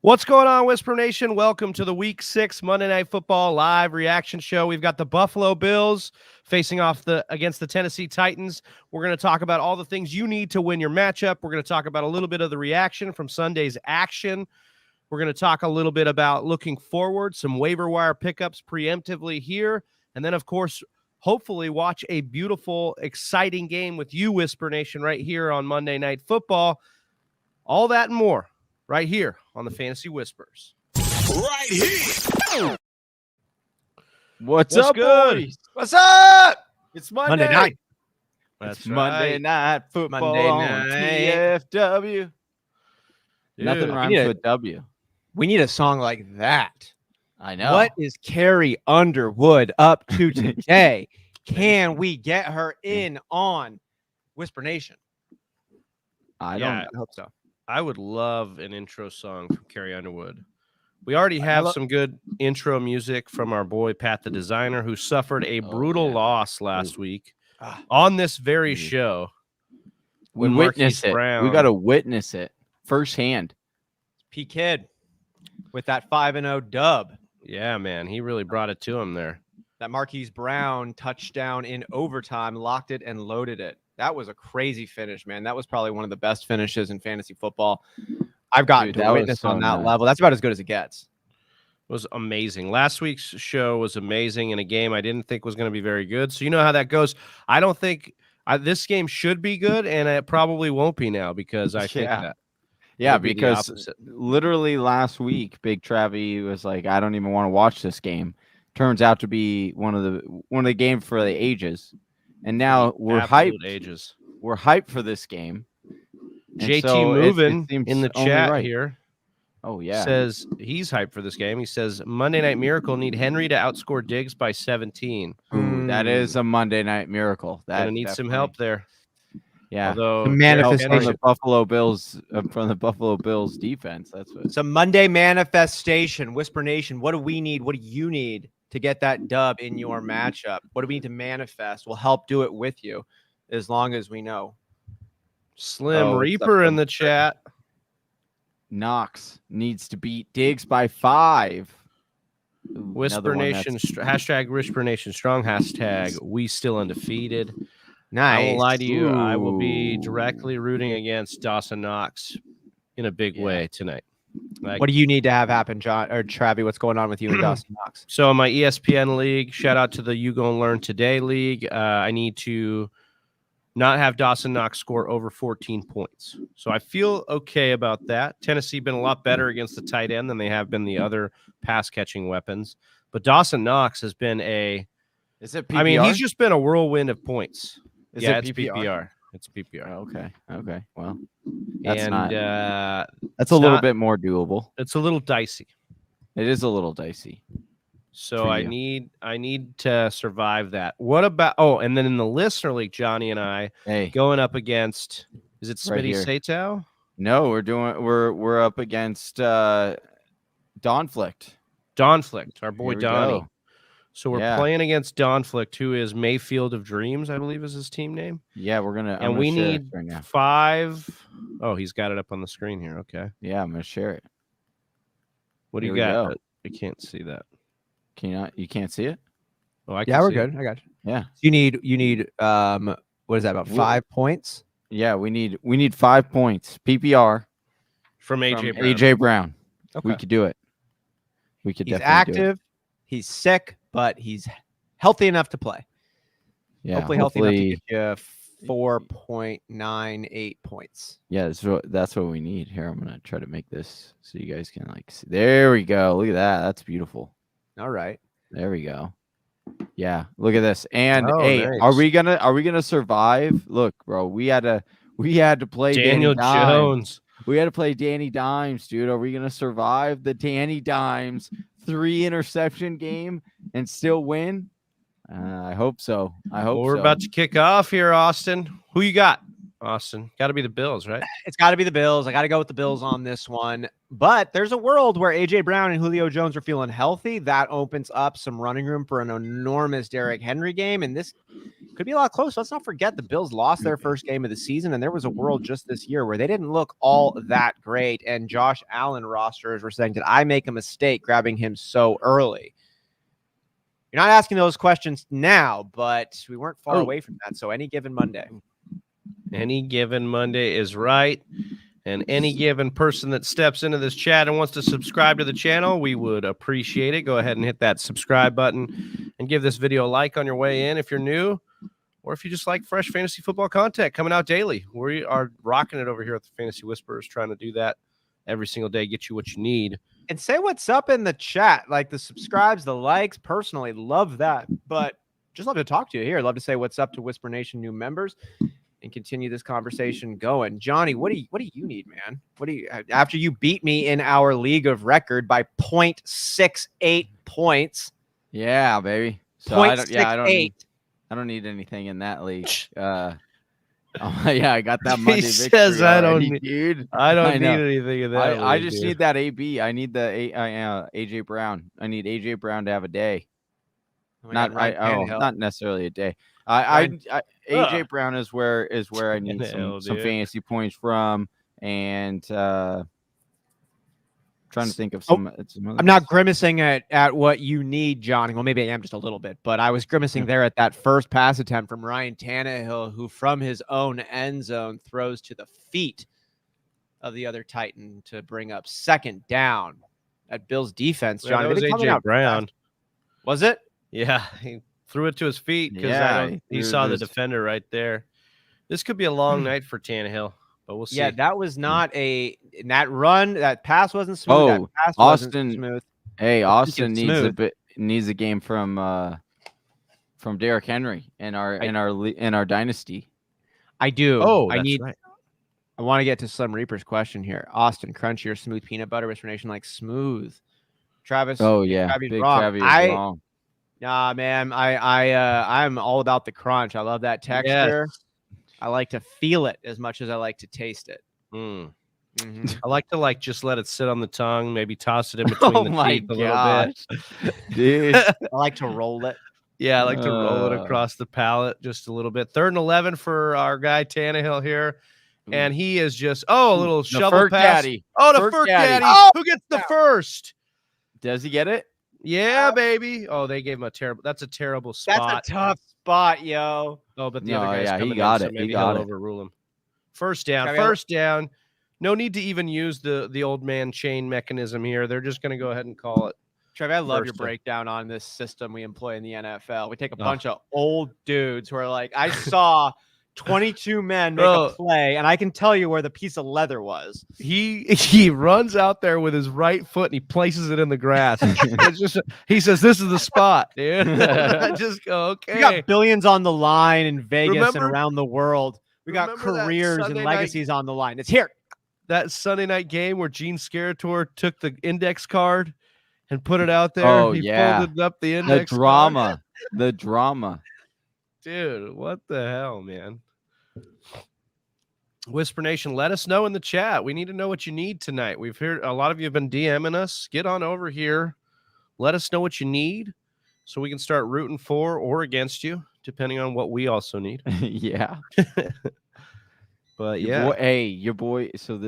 What's going on, Whisper Nation? Welcome to the Week 6 Monday Night Football live reaction show. We've got the Buffalo Bills facing off against the Tennessee Titans. We're going to talk about all the things you need to win your matchup. We're going to talk about a little bit of the reaction from Sunday's action. We're going to talk a little bit about looking forward, some waiver wire pickups preemptively here. And then, of course, hopefully watch a beautiful, exciting game with you, Whisper Nation, right here on Monday Night Football. All that and more right here on the Fantasy Whispers. Right here. What's up, good? boys? What's up? It's Monday night. That's Monday right. Night Football Monday on night. TFW. Nothing Dude, rhymes with W. We need a song like that. I know. What is Carrie Underwood up to today? Can we get her in on Whisper Nation? I Yeah. don't I hope so. I would love an intro song from Carrie Underwood. We already have some good intro music from our boy Pat the Designer, who suffered a brutal loss last week on this very show. We when witnessed Marquise it. Brown- We got to witness it firsthand. P Kid with that 5-0 dub. Yeah, man, he really brought it to him there. That Marquise Brown touchdown in overtime, locked it and loaded it. That was a crazy finish, man. That was probably one of the best finishes in fantasy football I've gotten Dude, to that was witness so on that nice. level. That's about as good as it gets. It was amazing. Last week's show was amazing in a game I didn't think was going to be very good. So you know how that goes. I don't think this game should be good, and it probably won't be now because I think that. Yeah, It'll be the because opposite. literally last week, Big Travie was like, "I don't even want to watch this game." Turns out to be one of the games for the ages, and now we're Absolute hyped. ages. We're hyped for this game. And JT so Movin seems in the only chat right. here Oh yeah, says he's hyped for this game. He says Monday Night Miracle need Henry to outscore Diggs by 17. Ooh, that is a Monday Night Miracle. That Gonna need some definitely- help there. Yeah, Although The help manifestation. from the Buffalo Bills defense. That's what. It's a Monday manifestation. Whisper Nation, what do we need? What do you need to get that dub in your matchup? What do we need to manifest? We'll help do it with you as long as we know. Slim Oh, what's Reaper up, in the chat. Knox needs to beat Diggs by 5. Ooh, Whisper another one Nation that's- hashtag Whisper Nation strong hashtag we still undefeated. I Nice. won't lie to you. I will be Ooh. directly rooting against Dawson Knox in a big way tonight. What do you need to have happen, John or Travi? What's going on with you and Dawson Knox? So in my ESPN league, shout out to the You Gonna Learn Today league. I need to not have Dawson Knox score over 14 points. So I feel okay about that. Tennessee been a lot better against the tight end than they have been the other pass catching weapons. But Dawson Knox has been Is it PPR? I mean, he's just been a whirlwind of points. Is Yeah, it it's PPR. It's PPR. Oh, okay. Well, that's And not. it's That's a little not- bit more doable. It's a little dicey. It is a little dicey. So For I you. need to survive that. What about and then in the listener league, Johnny and I Hey, going up against is it Right Smitty here. Satow? no, we're up against Donflict. Donflict, our boy Here we Donnie. go. So we're Yeah. playing against Donflict, who is Mayfield of Dreams, I believe is his team name. Yeah, I'm And gonna we share it need right now. 5. Oh, he's got it up on the screen here. Okay. Yeah, I'm gonna share it. What do Here you we got? go. I can't see that. Can you not? You can't see it? Oh, I can Yeah, we're see it. good. I got you. Yeah. You need what is that about Well- 5 points? Yeah, we need 5 points. PPR From AJ from Brown. AJ Brown. Okay. We could do it. We could He's definitely do it. active. He's sick, but he's healthy enough to play. Yeah, Hopefully healthy enough to get you 4.98 points. Yeah, that's what we need. Here, I'm gonna try to make this so you guys can like see. There we go. Look at that. That's beautiful. All right. There we go. Yeah, look at this. And Oh, hey, nice. are we gonna survive? Look, bro, we had to play Daniel Danny Dimes. Jones. We had to play Danny Dimes, dude. Are we gonna survive the Danny Dimes 3 interception game and still win? I hope so. I hope Well, we're so. about to kick off here, Austin. Who you got? Austin, got to be the Bills, right? It's got to be the Bills. I got to go with the Bills on this one. But there's a world where A.J. Brown and Julio Jones are feeling healthy. That opens up some running room for an enormous Derrick Henry game. And this could be a lot closer. Let's not forget the Bills lost their first game of the season. And there was a world just this year where they didn't look all that great. And Josh Allen rosters were saying, did I make a mistake grabbing him so early? You're not asking those questions now, but we weren't far away from that. So any given Monday. Any given Monday is right. And any given person that steps into this chat and wants to subscribe to the channel, we would appreciate it. Go ahead and hit that subscribe button and give this video a like on your way in if you're new, or if you just like fresh fantasy football content coming out daily. We are rocking it over here at the Fantasy Whisperers, trying to do that every single day, get you what you need. And say what's up in the chat, like the subscribes, the likes. Personally, love that. But just love to talk to you here. Love to say what's up to Whisper Nation new members and continue this conversation going. Johnny, what do you need, man? What do you, after you beat me in our league of record by 0.68 points? Yeah, baby. So I don't need anything in that league. Yeah, I got that Monday victory. Says I don't need need anything in that. I just need that AB. I need the AJ Brown. I need AJ Brown to have a day. Not necessarily a day. AJ Brown is where I need some fantasy points from, and trying to think of some. I'm not grimacing at what you need, Johnny. Well, maybe I am just a little bit, but I was grimacing there at that first pass attempt from Ryan Tannehill, who from his own end zone throws to the feet of the other Titan to bring up second down. At Bill's defense, Johnny. That was AJ Brown. Was it? Yeah, he threw it to his feet because he saw the defender right there. This could be a long night for Tannehill, but we'll see. Yeah, that was not that run. That pass wasn't smooth. Oh, that pass Austin. wasn't smooth. Hey, Austin needs a game from Derrick Henry in our dynasty. I do. Oh, I need. Right. I want to get to Slim Reaper's question here. Austin, crunchy or smooth peanut butter? Whisper Nation like smooth. Travis. Oh yeah, Big Travis is wrong. Nah, man. I'm all about the crunch. I love that texture. Yes. I like to feel it as much as I like to taste it. Mm-hmm. I like to just let it sit on the tongue, maybe toss it in between the teeth a little bit. Dude. I like to roll it. Yeah, I like to roll it across the palate just a little bit. 3rd and 11 for our guy Tannehill here. And he is just a little shovel pass. Daddy. Oh, the Furk Daddy. Who gets the first? Does he get it? Yeah, baby. Oh, they gave him that's a terrible spot. That's a tough spot, yo. Oh, but the other guy's coming he got in, it. So maybe he got he'll it. overrule him. First down. No need to even use the old man chain mechanism here. They're just going to go ahead and call it. Trevor, I love your breakdown on this system we employ in the NFL. We take a bunch of old dudes who are like, I saw 22 men make a play, and I can tell you where the piece of leather was. He runs out there with his right foot and he places it in the grass. He says, "This is the spot, dude." I just go, okay. We got billions on the line in Vegas and around the world. We got careers and legacies on the line. It's here. That Sunday night game where Gene Scarator took the index card and put it out there. Oh, he folded up the index card. The drama. Dude, what the hell, man? Whisper Nation, let us know in the chat. We need to know what you need tonight. We've heard a lot of you have been DMing us. Get on over here. Let us know what you need so we can start rooting for or against you, depending on what we also need. Yeah. But your boy. So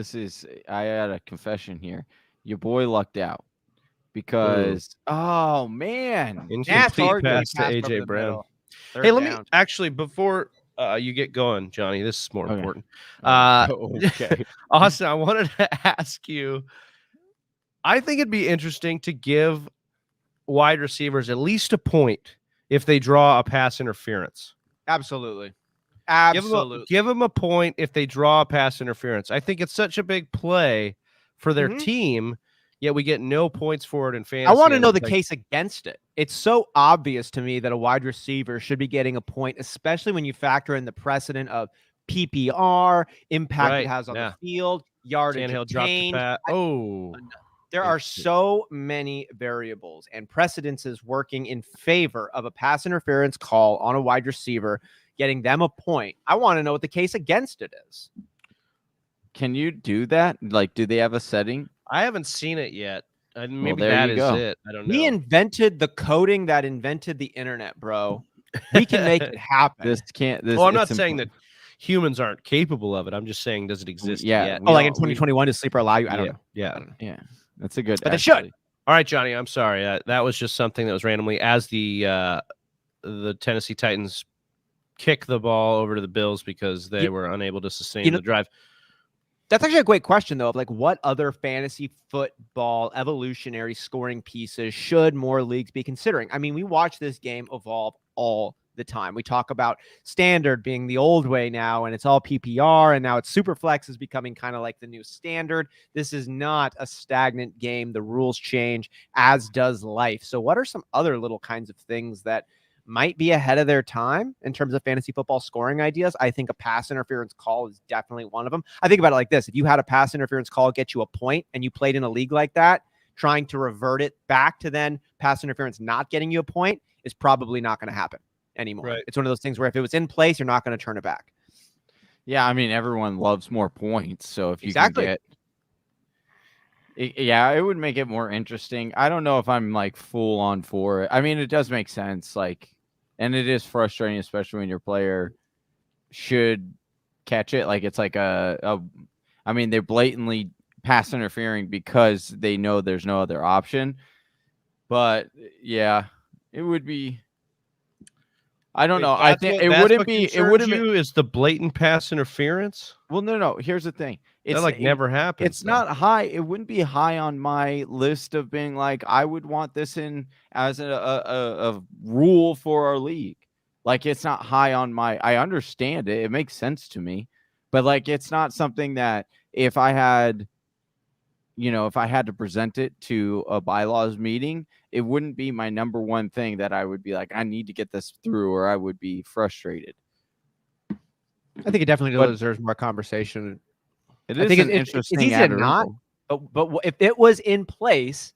I had a confession here. Your boy lucked out because, oh man, incomplete pass to AJ Brown. Hey, let me actually, before you get going, Johnny, this is more important. Okay. Austin, I wanted to ask you, I think it'd be interesting to give wide receivers at least a point if they draw a pass interference. Absolutely. Give them a point if they draw a pass interference. I think it's such a big play for their team, yet we get no points for it in fantasy. I want to know the case against it. It's so obvious to me that a wide receiver should be getting a point, especially when you factor in the precedent of PPR, impact it has on the field, yardage obtained. There are so many variables and precedences working in favor of a pass interference call on a wide receiver. getting them a point. I want to know what the case against it is. Can you do that? Like, do they have a setting? I haven't seen it yet. Maybe there that you is go. it. I don't know. We invented the coding that invented the internet, bro. We can make it happen. I'm not saying that humans aren't capable of it. I'm just saying, does it exist yet? Oh, like in 2021, does sleeper allow you? I don't know. Yeah. Yeah. That's a good. But they should. All right, Johnny. I'm sorry. That was just something that was randomly as the Tennessee Titans kick the ball over to the Bills because they were unable to sustain the drive. That's actually a great question, though, of like what other fantasy football evolutionary scoring pieces should more leagues be considering? I mean, we watch this game evolve all the time. We talk about standard being the old way now, and it's all PPR, and now it's super flex is becoming kind of like the new standard. This is not a stagnant game. The rules change, as does life. So what are some other little kinds of things that might be ahead of their time in terms of fantasy football scoring ideas? I think a pass interference call is definitely one of them. I think about it like this. If you had a pass interference call get you a point and you played in a league like that, trying to revert it back to then pass interference not getting you a point is probably not going to happen anymore. Right. It's one of those things where if it was in place, you're not going to turn it back. Yeah, I mean, everyone loves more points. So if you can get... Yeah, it would make it more interesting. I don't know if I'm like full on for it. I mean, it does make sense. Like, and it is frustrating, especially when your player should catch it. Like, it's like I mean, they're blatantly pass interfering because they know there's no other option. But yeah, it would be. I don't know. I think it wouldn't be. It wouldn't be. Is the blatant pass interference? Well, no. Here's the thing. It's like never happened. It's not high. It wouldn't be high on my list of being like, I would want this in as a rule for our league. Like, it's not high on my. I understand it. It makes sense to me, but like, it's not something that if I had to present it to a bylaws meeting, it wouldn't be my number one thing that I would be like, I need to get this through, or I would be frustrated. I think it definitely deserves more conversation. It is interesting. It's easy to not, but if it was in place,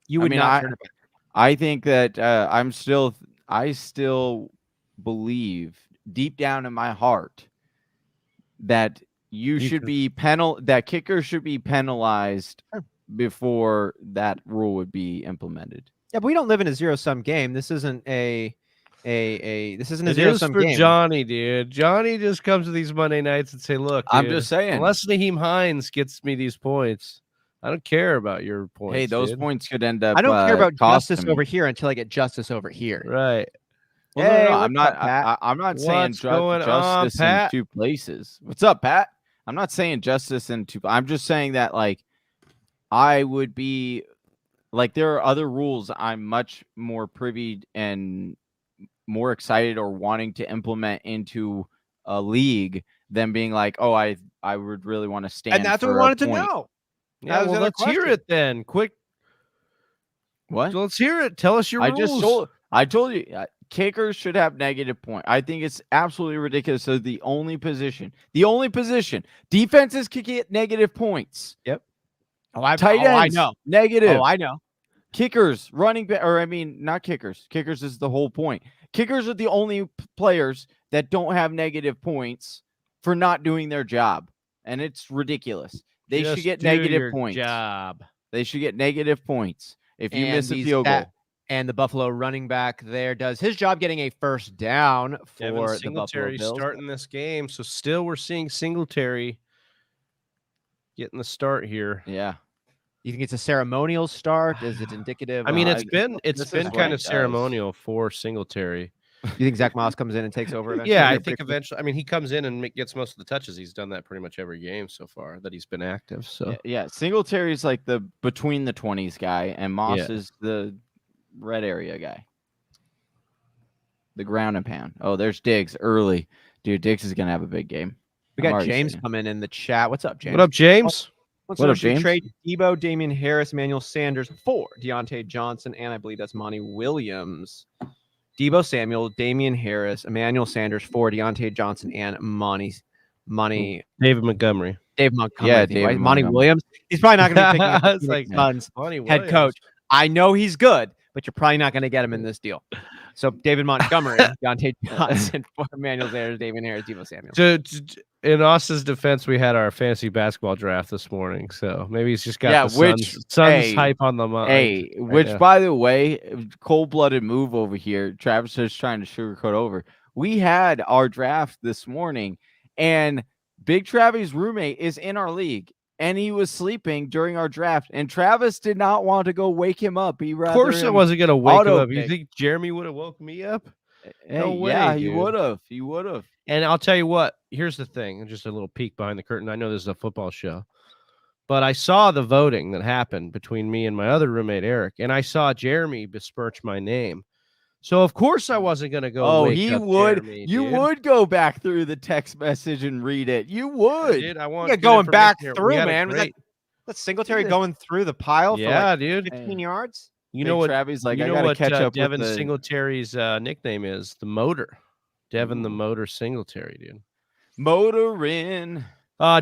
you would not turn it back. I think that I still believe deep down in my heart that that kickers should be penalized before that rule would be implemented. Yeah, but we don't live in a zero-sum game. This isn't a zero-sum for game. Johnny, dude. Johnny just comes to these Monday nights and say, look, I'm dude, just saying, unless Naheem Hines gets me these points, I don't care about your points. Hey, those points could end up. I don't care about justice me over here until I get justice over here. Right. Well, hey, no, I'm not. I'm not saying justice in two places. What's up, Pat? I'm not saying justice in two. I'm just saying that, like, I would be like, there are other rules I'm much more privy and more excited or wanting to implement into a league than being like, oh, I would really want to stand. And that's what we wanted to know. Yeah, well, let's hear it then. Quick. What? So let's hear it. Tell us your rules. I told you. Kickers should have negative point. I think it's absolutely ridiculous. So the only position, defenses could get negative points. Yep. Tight ends, I know. Negative. Oh, I know. Kickers, running back, or I mean, not kickers. Kickers is the whole point. Kickers are the only players that don't have negative points for not doing their job, and it's ridiculous. They should get negative points. They should get negative points if you miss a field goal. And the Buffalo running back there does his job getting a first down for the Buffalo Bills. Starting this game, so still we're seeing Singletary getting the start here. Yeah. You think it's a ceremonial start? Is it indicative? I mean, it's been kind of ceremonial for Singletary. You think Zach Moss comes in and takes over eventually? Yeah, I think eventually. I mean, he comes in and gets most of the touches. He's done that pretty much every game so far that he's been active. So yeah, Singletary is like the between the 20s guy, and Moss is the red area guy. The ground and pound. Oh, there's Diggs early. Dude, Diggs is gonna have a big game. We got James coming in the chat. What's up, James? What up, James? What up, James? Trade Debo, Damian Harris, Emmanuel Sanders for Dante Johnson, and I believe that's Monty Williams. Debo Samuel, Damian Harris, Emmanuel Sanders for Dante Johnson, and David Montgomery. Dave Montgomery. Yeah, Dave Monty Williams. He's probably not going to be picking up like Suns head coach. I know he's good, but you're probably not going to get him in this deal. So David Montgomery, Dante Johnson, for Emmanuel Sanders, David Harris, Deebo Samuel. In Austin's defense, we had our fantasy basketball draft this morning, so maybe he's just got Yeah, the Suns hype on the mind. Hey, which by the way, cold-blooded move over here. Travis is trying to sugarcoat over. We had our draft this morning, and Big Travis' roommate is in our league, and he was sleeping during our draft, and Travis did not want to go wake him up. Of course, I wasn't gonna wake him up. You pick. think Jeremy would have woke me up? Hey, No way, yeah, he dude. would have. He would have. And I'll tell you what, here's the thing, just a little peek behind the curtain. I know this is a football show, but I saw the voting that happened between me and my other roommate, Eric, and I saw Jeremy besmirch my name. So, of course, I wasn't going to go wake he up would. Jeremy, You dude. would go back through the text message and read it. You would. Dude, I want Yeah, good going back information here. through, We had a man. Was great- that's Singletary going through the pile for Yeah, like dude. 15 yards? You know what? Travis like? You I know gotta what catch up Devin with the. Singletary's nickname is? The Motor. Devin the Motor Singletary, dude. Motorin.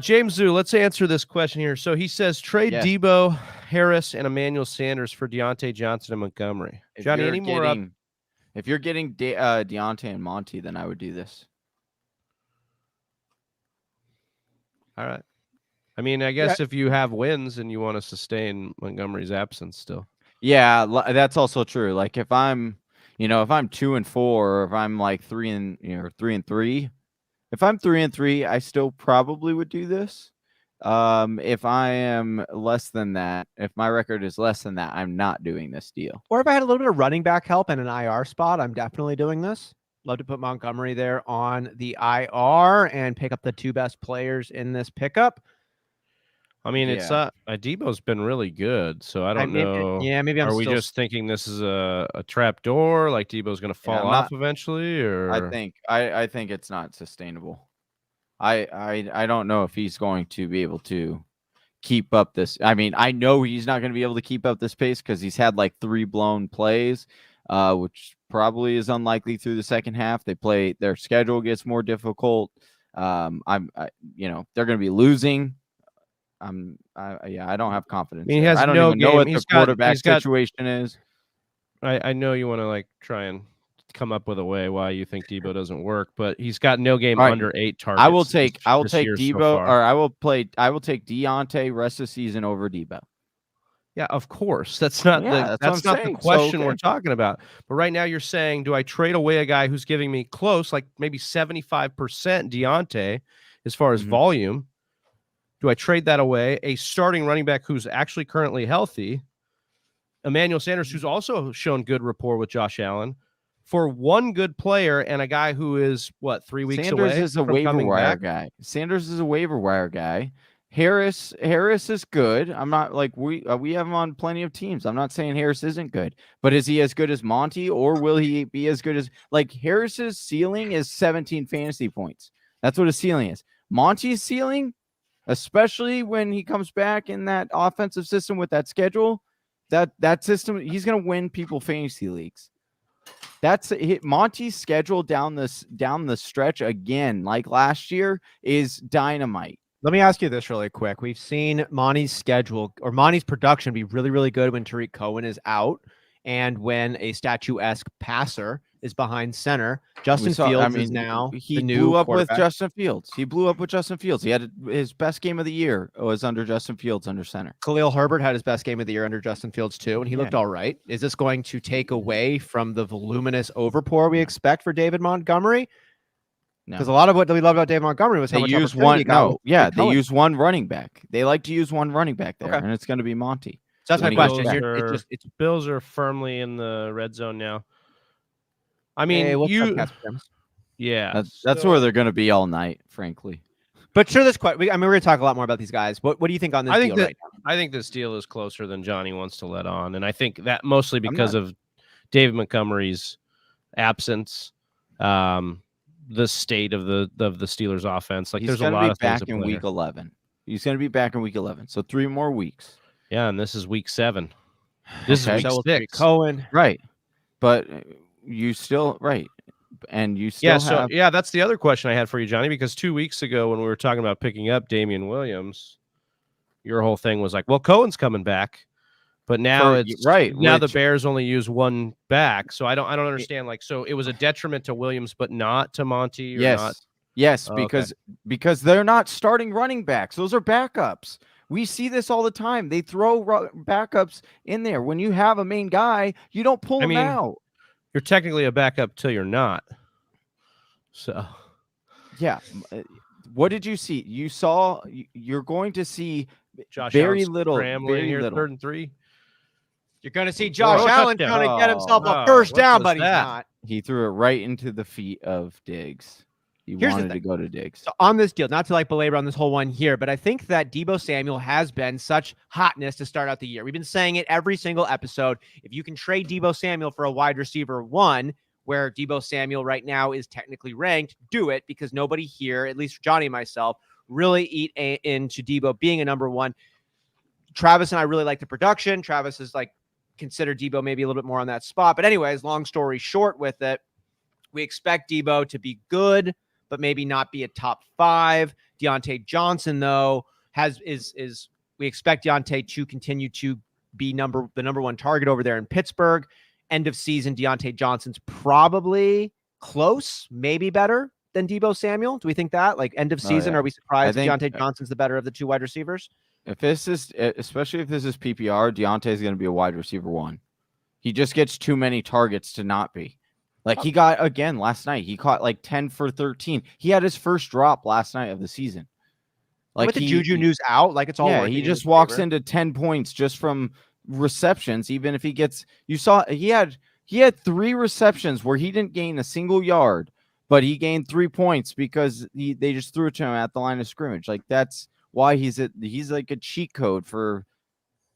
James Zoo, let's answer this question here. So he says trade Yes. Debo, Harris, and Emmanuel Sanders for Dante Johnson and Montgomery. If Johnny, you're any more up? getting- If you're getting Deontay and Monty, then I would do this. All right. I mean, I guess if you have wins and you want to sustain Montgomery's absence still. Yeah, that's also true. Like if I'm 2-4, or if I'm like 3-3. If I'm 3-3, I still probably would do this. If I am less than that, if my record is less than that, I'm not doing this deal. Or if I had a little bit of running back help and an IR spot, I'm definitely doing this. Love to put Montgomery there on the IR and pick up the two best players in this pickup. I mean, it's Debo's been really good, so I don't know. Maybe I'm Are we still just thinking this is a trap door, like Debo's going to fall off eventually, or I think it's not sustainable. I don't know if he's going to be able to keep up this. I mean, I know he's not going to be able to keep up this pace because he's had like 3 blown plays, which probably is unlikely through the second half. Their schedule gets more difficult. They're going to be losing. I don't have confidence. I mean, he has I don't no even know game. what He's the quarterback situation is. I know you want to like try and come up with a way why you think Debo doesn't work, but he's got no game under 8 targets. I will take this year Debo, so far. or I will take Deontay rest of the season over Debo. Yeah, of course. That's not that's not the question we're talking about. But right now you're saying, do I trade away a guy who's giving me close, like maybe 75% Deontay as far as volume? Do I trade that away? A starting running back who's actually currently healthy, Emmanuel Sanders, who's also shown good rapport with Josh Allen, for one good player and a guy who is, 3 weeks away? Sanders is a waiver wire guy. Sanders is a waiver wire guy. Harris is good. I'm not like we have him on plenty of teams. I'm not saying Harris isn't good, but is he as good as Monty, or will he be as good as Harris's ceiling is 17 fantasy points. That's what his ceiling is. Monty's ceiling, especially when he comes back in that offensive system with that schedule, that system, he's going to win people fantasy leagues. That's Monty's schedule down the stretch again, like last year, is dynamite. Let me ask you this really quick. We've seen Monty's schedule or Monty's production be really, really good when Tariq Cohen is out and when a statuesque passer is behind center. Justin Fields is now the new blew up quarterback. with Justin Fields. He blew up with Justin Fields. He had his best game of the year was under Justin Fields under center. Khalil Herbert had his best game of the year under Justin Fields too, and he looked all right. Is this going to take away from the voluminous overpour we expect for David Montgomery? Because a lot of what we loved about David Montgomery was how much use opportunity he got. They use one running back. They like to use one running back there, and it's going to be Monty. So that's my question. Bills are firmly in the red zone now. I mean, that's where they're going to be all night, frankly. But sure, we're going to talk a lot more about these guys. What do you think on this deal right now? I think this deal is closer than Johnny wants to let on, and I think that mostly because of David Montgomery's absence. The state of the Steelers offense. Like, there's a lot of things back in week 11. He's going to be back in week 11. So 3 more weeks. Yeah, and this is week 7. This is week 6. Cohen, right? But you still and you still that's the other question I had for you, Johnny. Because 2 weeks ago, when we were talking about picking up Damian Williams, your whole thing was like, well, Cohen's coming back. But now now the which- Bears only use one back, so I don't understand. Like, so it was a detriment to Williams, but not to Monty. Or not? Yes, Oh, okay. because they're not starting running backs. Those are backups. We see this all the time. They throw backups in there. When you have a main guy, you don't pull him out. You're technically a backup till you're not. So, yeah. What did you see? You're going to see Josh very Allen's little, scrambling very here, little. 3rd and 3. You're going to see Josh Whoa, Allen touchdown. trying to get himself Oh, a first what down, was but he's that? not. He threw it right into the feet of Diggs. He Here's the wanted to thing. go to Diggs. So on this deal, not to like belabor on this whole one here, but I think that Deebo Samuel has been such hotness to start out the year. We've been saying it every single episode. If you can trade Deebo Samuel for a wide receiver 1, where Deebo Samuel right now is technically ranked, do it, because nobody here, at least Johnny and myself, really eat into Deebo being a number 1. Travis and I really like the production. Travis is like considered Deebo maybe a little bit more on that spot. But anyways, long story short with it, we expect Deebo to be good, but maybe not be a top 5. Dante Johnson, though, we expect Dante to continue to be the number 1 target over there in Pittsburgh. End of season, Dante Johnson's probably close, maybe better than Deebo Samuel. Do we think that? Like end of season, are we surprised Dante Johnson's the better of the 2 wide receivers? Especially if this is PPR, Deontay's going to be a wide receiver 1. He just gets too many targets to not be. Like he got again last night. He caught like 10 for 13. He had his first drop last night of the season. Like with the Juju news out, like it's all working. He just walks into 10 points just from receptions. Even if he gets, you saw he had 3 receptions where he didn't gain a single yard, but he gained 3 points because they just threw it to him at the line of scrimmage. Like that's why he's like a cheat code for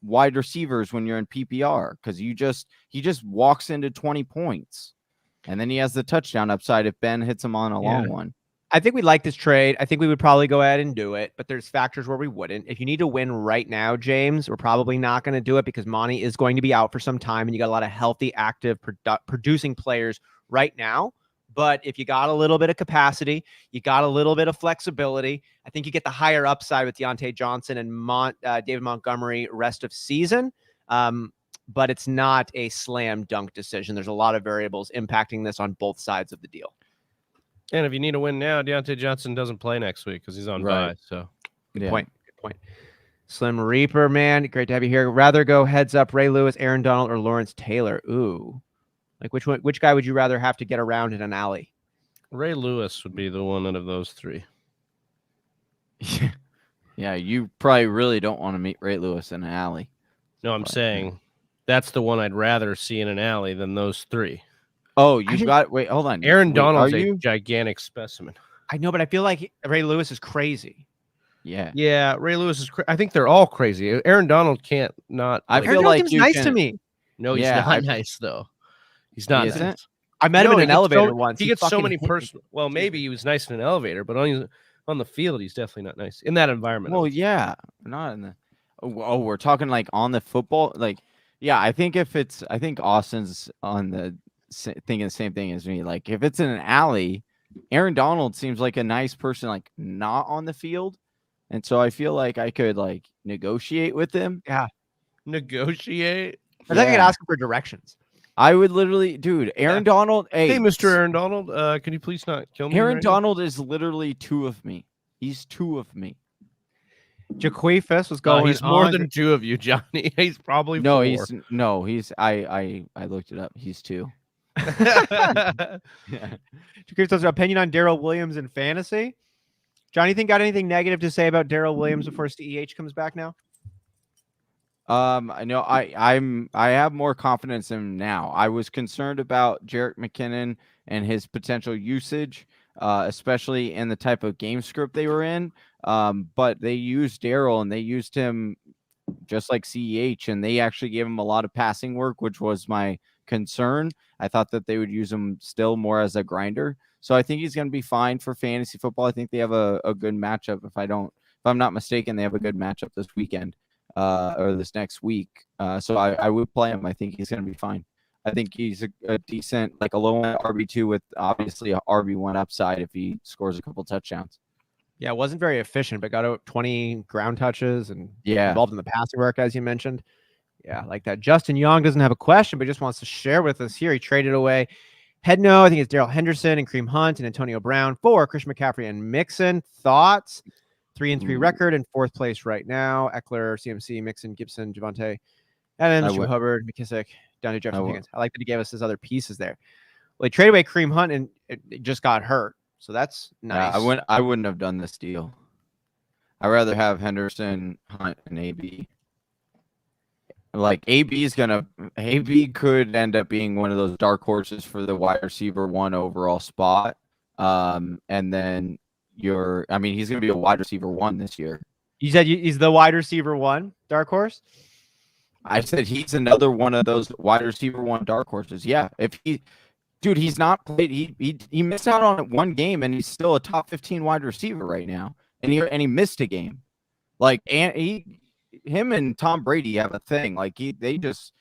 wide receivers when you're in PPR, because he just walks into 20 points. And then he has the touchdown upside if Ben hits him on a long one. I think we like this trade. I think we would probably go ahead and do it, but there's factors where we wouldn't. If you need to win right now, James, we're probably not going to do it because Monty is going to be out for some time, and you got a lot of healthy, active, producing players right now. But if you got a little bit of capacity, you got a little bit of flexibility, I think you get the higher upside with Dante Johnson and David Montgomery rest of season. But it's not a slam dunk decision. There's a lot of variables impacting this on both sides of the deal. And if you need to win now, Dante Johnson doesn't play next week because he's on bye. So good point. Slim Reaper, man, great to have you here. Rather go heads up Ray Lewis, Aaron Donald, or Lawrence Taylor? Ooh, like which guy would you rather have to get around in an alley? Ray Lewis would be the one out of those 3. Yeah, you probably really don't want to meet Ray Lewis in an alley. No, I'm saying that's the one I'd rather see in an alley than those 3. Oh, wait, hold on. Aaron Donald's a gigantic specimen. I know, but I feel like Ray Lewis is crazy. Yeah, Ray Lewis is I think they're all crazy. Aaron Donald can't not. I feel like he's nice to me. No, he's not nice though. He's not nice. I met him in an elevator once. He gets so many personal. Well, maybe he was nice in an elevator, but on the field, he's definitely not nice in that environment. Well, yeah, not in the. Oh, we're talking like on the football. Like, yeah, I think Austin's on the thinking the same thing as me. Like, if it's in an alley, Aaron Donald seems like a nice person, like not on the field, and so I feel like I could like negotiate with him. Yeah, negotiate. I think I could ask him for directions. I would literally, dude. Aaron Donald. Hey, Mr. Aaron Donald, can you please not kill me? Aaron Donald is literally 2 of me. He's 2 of me. Jaquifus was going. He's more than 2 of you, Johnny. He's probably 4. He's I looked it up. He's 2. Jaquifus has an opinion on Daryl Williams in fantasy. Johnny, got anything negative to say about Daryl Williams before CEH comes back now? I know I have more confidence in him now. I was concerned about Jerick McKinnon and his potential usage, especially in the type of game script they were in. But they used Daryl and they used him just like CEH, and they actually gave him a lot of passing work, which was my concern. I thought that they would use him still more as a grinder. So I think he's going to be fine for fantasy football. I think they have a good matchup. If I'm not mistaken, they have a good matchup this weekend. Or this next week. So I would play him. I think he's going to be fine. I think he's a decent, like a low end RB2 with obviously a RB1 upside if he scores a couple touchdowns. Yeah, it wasn't very efficient, but got out 20 ground touches and involved in the passing work, as you mentioned. Yeah, like that. Justin Young doesn't have a question, but just wants to share with us here. He traded away I think it's Darrell Henderson and Kareem Hunt and Antonio Brown for Christian McCaffrey and Mixon. Thoughts? 3-3 record in 4th place right now. Eckler, CMC, Mixon, Gibson, Javonte, Evans, Joe Hubbard, McKissick, Dante Johnson, Higgins. I like that he gave us his other pieces there. Well, he traded away Kareem Hunt and it just got hurt. So that's nice. Yeah, I wouldn't have done this deal. I'd rather have Henderson, Hunt, and AB. Like AB could end up being one of those dark horses for the wide receiver 1 overall spot. And then he's going to be a wide receiver 1 this year. You said he's the wide receiver 1 dark horse? I said he's another one of those wide receiver 1 dark horses. Yeah. He's not played. He missed out on one game and he's still a top 15 wide receiver right now. And he missed a game. Him and Tom Brady have a thing. Like they just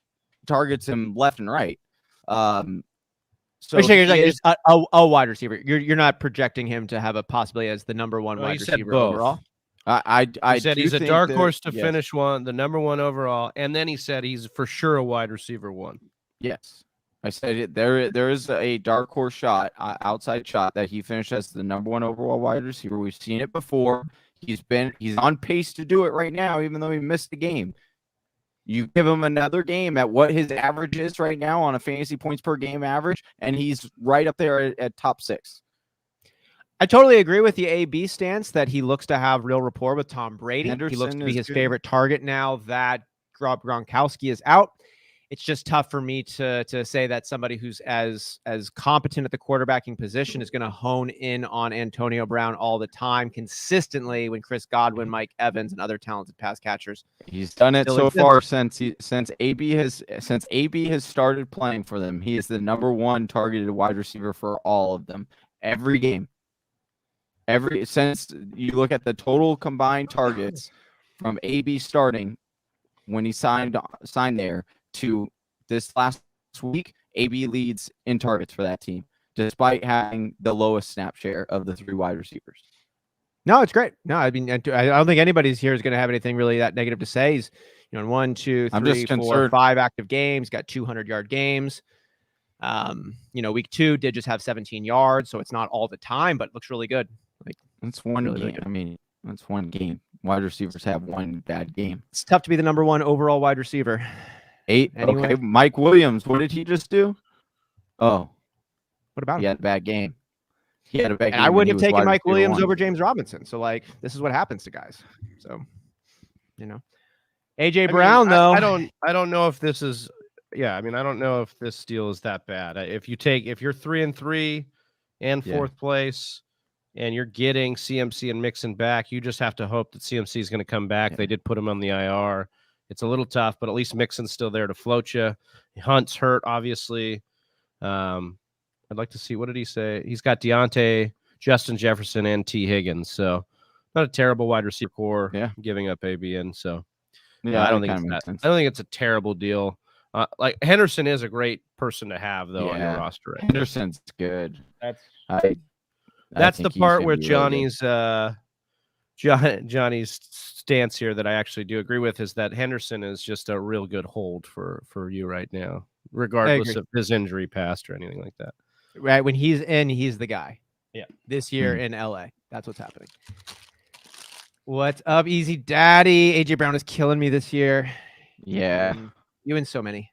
targets him left and right. So you're like just a wide receiver. You're not projecting him to have a possibility as the number 1 wide receiver overall. I said he's a dark horse to finish the number 1 overall, and then he said he's for sure a wide receiver 1. Yes, I said there is a dark horse shot, outside shot that he finished as the number 1 overall wide receiver. We've seen it before. He's on pace to do it right now, even though he missed the game. You give him another game at what his average is right now on a fantasy points per game average, and he's right up there at top 6. I totally agree with the AB stance that he looks to have real rapport with Tom Brady. Henderson he looks to be his good. Favorite target now that Gronkowski is out. It's just tough for me to say that somebody who's as competent at the quarterbacking position is going to hone in on Antonio Brown all the time consistently when Chris Godwin, Mike Evans, and other talented pass catchers. He's done it so far since AB has started playing for them. He is the number 1 targeted wide receiver for all of them every game. Since you look at the total combined targets from AB starting when he signed there to this last week, AB leads in targets for that team, despite having the lowest snap share of the 3 wide receivers. No, it's great. No, I mean, I don't think anybody's here is going to have anything really that negative to say. He's, in 1, 2, 3, 4, 5 active games, got 200-yard games. Week 2 did just have 17 yards, so it's not all the time, but it looks really good. Like that's one really game. I mean, that's one game. Wide receivers have one bad game. It's tough to be the number 1 overall wide receiver. 8. Anyway. Okay, Mike Williams. What did he just do? Oh, what about him? He had a bad game. He had a bad game. And I wouldn't have taken Mike Williams over James Robinson. So, this is what happens to guys. So, AJ Brown, though. I don't know if this is. Yeah, I mean, I don't know if this deal is that bad. If you're 3-3 and 4th place, and you're getting CMC and Mixon back, you just have to hope that CMC is going to come back. Yeah. They did put him on the IR. It's a little tough, but at least Mixon's still there to float you. Hunt's hurt, obviously. I'd like to see, what did he say? He's got Deontay, Justin Jefferson, and T. Higgins. So not a terrible wide receiver core. Giving up ABN. So I don't think it's a terrible deal. Henderson is a great person to have though on your roster. Right? Henderson's good. That's the part where Johnny's stance here that I actually do agree with is that Henderson is just a real good hold for you right now, regardless of his injury past or anything like that. Right. When he's in, he's the guy. Yeah. This year in LA. That's what's happening. What's up, Easy Daddy? AJ Brown is killing me this year. Yeah. You and so many.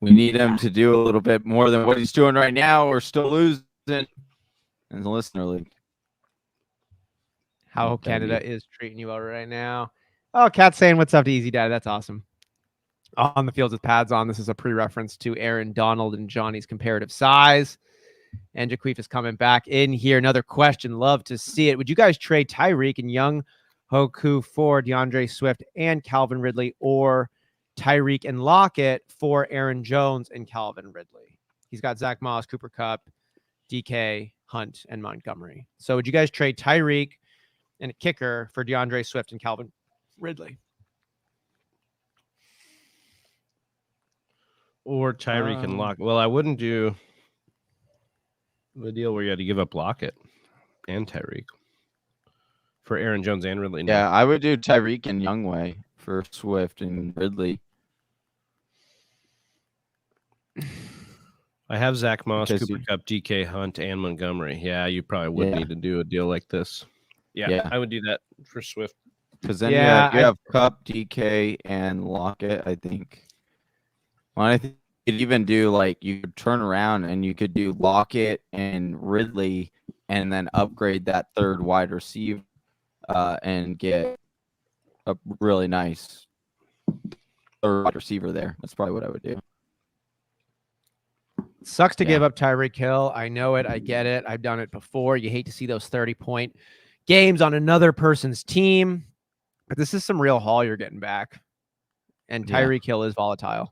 We need him to do a little bit more than what he's doing right now. We're still losing in the listener league. How Canada is treating you well right now. Oh, Kat's saying what's up to Easy Dad. That's awesome. On the fields with pads on. This is a pre-reference to Aaron Donald and Johnny's comparative size. And Jaqueef is coming back in here. Another question. Love to see it. Would you guys trade Tyreek and Young Hoku for DeAndre Swift and Calvin Ridley, or Tyreek and Lockett for Aaron Jones and Calvin Ridley? He's got Zach Moss, Cooper Kupp, DK, Hunt, and Montgomery. So would you guys trade Tyreek and a kicker for DeAndre Swift and Calvin Ridley? Or Tyreek and Lockett. Well, I wouldn't do the deal where you had to give up Lockett and Tyreek for Aaron Jones and Ridley. Yeah, I would do Tyreek and Youngway for Swift and Ridley. I have Zach Moss, Because Cooper Kupp, DK Hunt, and Montgomery. Yeah, you probably would Yeah. need to do a deal like this. Yeah. I would do that for Swift. Because then Yeah, you have Kupp, DK, and Lockett, I think. Well, I think you could even do like you could turn around and you could do Lockett and Ridley and then upgrade that third wide receiver and get a really nice third wide receiver there. That's probably what I would do. Sucks to Yeah. give up Tyreek Hill. I know it. I get it. I've done it before. You hate to see those 30-point games on another person's team. But this is some real haul you're getting back. And Yeah. Tyreek Hill is volatile.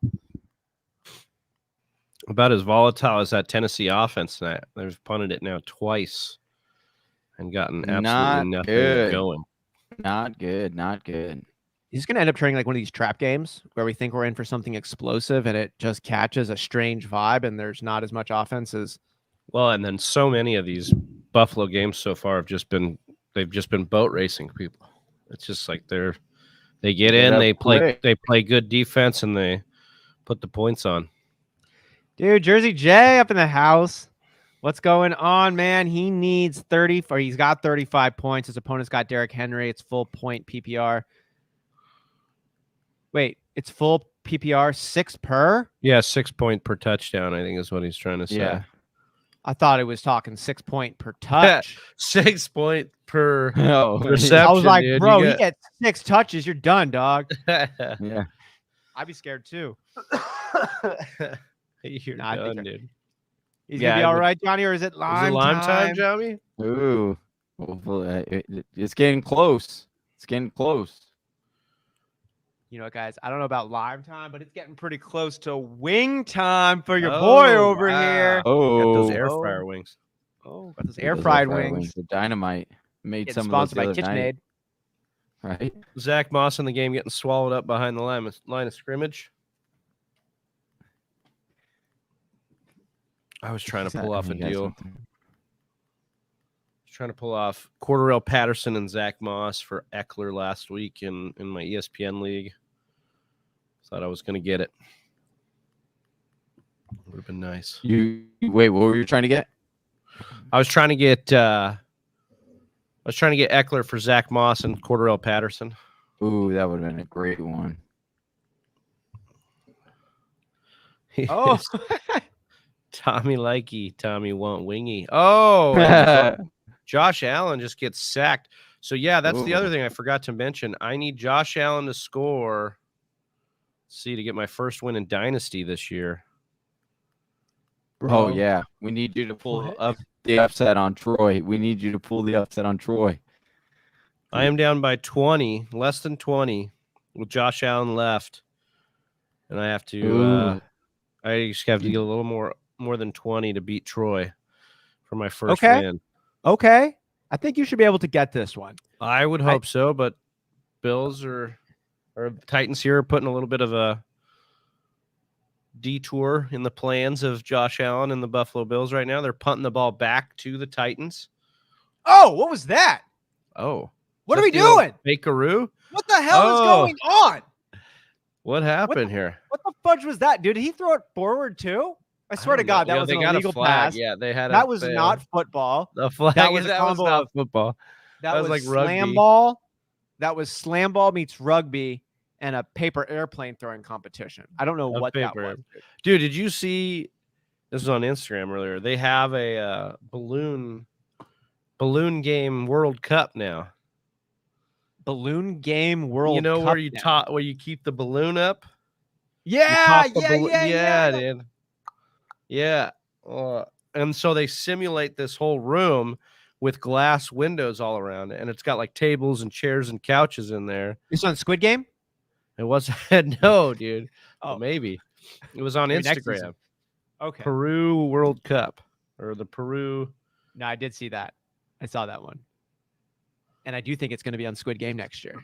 About as volatile as that Tennessee offense. They've punted it now twice and gotten absolutely Not nothing good. going. Not good. Not good. He's going to end up turning like one of these trap games where we think we're in for something explosive and it just catches a strange vibe and there's not as much offense as. Well, and then so many of these Buffalo games so far they've just been boat racing people. It's just like they get in, they play good defense, and they put the points on. Dude, Jersey J up in the house. What's going on, man? He needs 30, or he's got 35 points. His opponent's got Derrick Henry. It's full point PPR. Wait, it's full PPR 6 per? Yeah, 6 point per touchdown, I think is what he's trying to say. Yeah. I thought it was talking 6 point per touch. 6 point per No. reception. I was like, dude. bro, he gets 6 touches. You're done, dog. Yeah. I'd be scared too. You're Nah, I think done, dude. He's Yeah, gonna be I all would- right, Johnny, or is it Is lime, it lime time, Johnny? Ooh. It's getting close. It's getting close. You know what, guys? I don't know about lime time, but it's getting pretty close to wing time for your boy over here. Got those air Oh. fryer wings. Oh, got those Those air fried wings. The Dynamite made Getting some of those sponsored the by other night, KitchenAid. right? Zach Moss in the game getting swallowed up behind the line of scrimmage. I was trying to pull off a You got deal. something. Trying to pull off Cordarrelle Patterson and Zach Moss for Eckler last week in my ESPN league. Thought I was going to get it. Would have been nice. Wait, what were you trying to get? I was trying to get Eckler for Zach Moss and Cordarrelle Patterson. Ooh, that would have been a great one. Oh, Tommy likey, Tommy want wingy. Oh, and Josh Allen just gets sacked. So yeah, that's the other thing I forgot to mention. I need Josh Allen to score. To get my first win in Dynasty this year. Oh yeah, we need you to pull up the upset on Troy. We need you to pull the upset on Troy. I am down by 20, less than 20, with Josh Allen left, and I have to. I just have to get a little more than 20 to beat Troy for my first win. Okay. I think you should be able to get this one. I would hope so, but Bills or Titans here are putting a little bit of a detour in the plans of Josh Allen and the Buffalo Bills right now. They're punting the ball back to the Titans. Oh, what was that? Oh, What are we doing? Bakeroo? What the hell is going on? What happened here? What the fudge was that, dude? Did he throw it forward too? I swear to God, that was an illegal pass. Yeah, they had that was not football. The flag. That was a was combo not of football. That was like slam rugby. ball. That was slam ball meets rugby and a paper airplane throwing competition. I don't know what that was. Dude, did you see? This was on Instagram earlier. They have a balloon game World Cup now. Balloon game World Cup. You know where you where you keep the balloon up? Yeah, dude. Yeah. And so they simulate this whole room with glass windows all around it, and it's got like tables and chairs and couches in there. It's on Squid Game? It wasn't. No, dude. Oh, maybe. It was on Maybe next Instagram. season. Okay. Peru World Cup or the Peru. No, I did see that. I saw that one. And I do think it's going to be on Squid Game next year.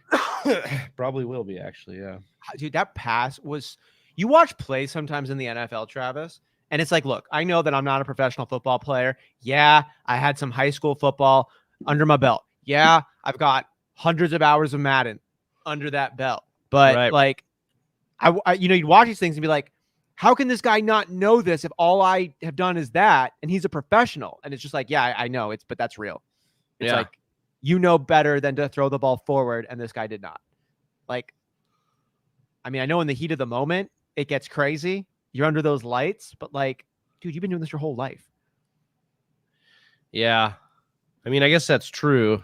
Probably will be, actually. Yeah. Dude, that pass was. You watch plays sometimes in the NFL, Travis, and it's like, look, I know that I'm not a professional football player. Yeah, I had some high school football under my belt. Yeah, I've got hundreds of hours of Madden under that belt. But Right. like, I you'd watch these things and be like, how can this guy not know this if all I have done is that, and he's a professional? And it's just like, yeah, I know but that's real. It's like, you know better than to throw the ball forward, and this guy did not. Like, I mean, I know in the heat of the moment, it gets crazy. You're under those lights, but like, dude, you've been doing this your whole life. Yeah. I mean, I guess that's true.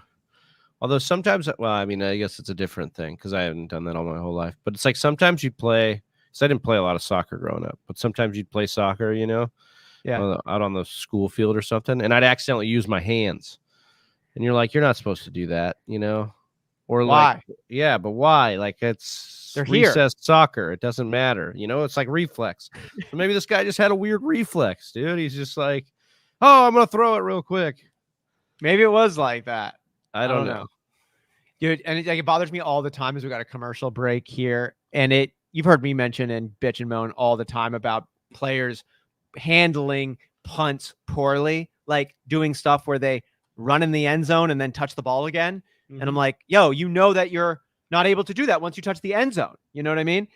Although sometimes, well, I mean, I guess it's a different thing because I haven't done that all my whole life. But it's like sometimes you play, because I didn't play a lot of soccer growing up, but sometimes you'd play soccer, out on the school field or something, and I'd accidentally use my hands. And you're like, you're not supposed to do that, Or Why? like, yeah, but why? Like, they're recess soccer. It doesn't matter. It's like reflex. So maybe this guy just had a weird reflex, dude. He's just like, oh, I'm going to throw it real quick. Maybe it was like that. I don't know. Dude, and it bothers me all the time as we got a commercial break here. And you've heard me mention and bitch and moan all the time about players handling punts poorly, like doing stuff where they run in the end zone and then touch the ball again. Mm-hmm. And I'm like, yo, that you're not able to do that once you touch the end zone. You know what I mean?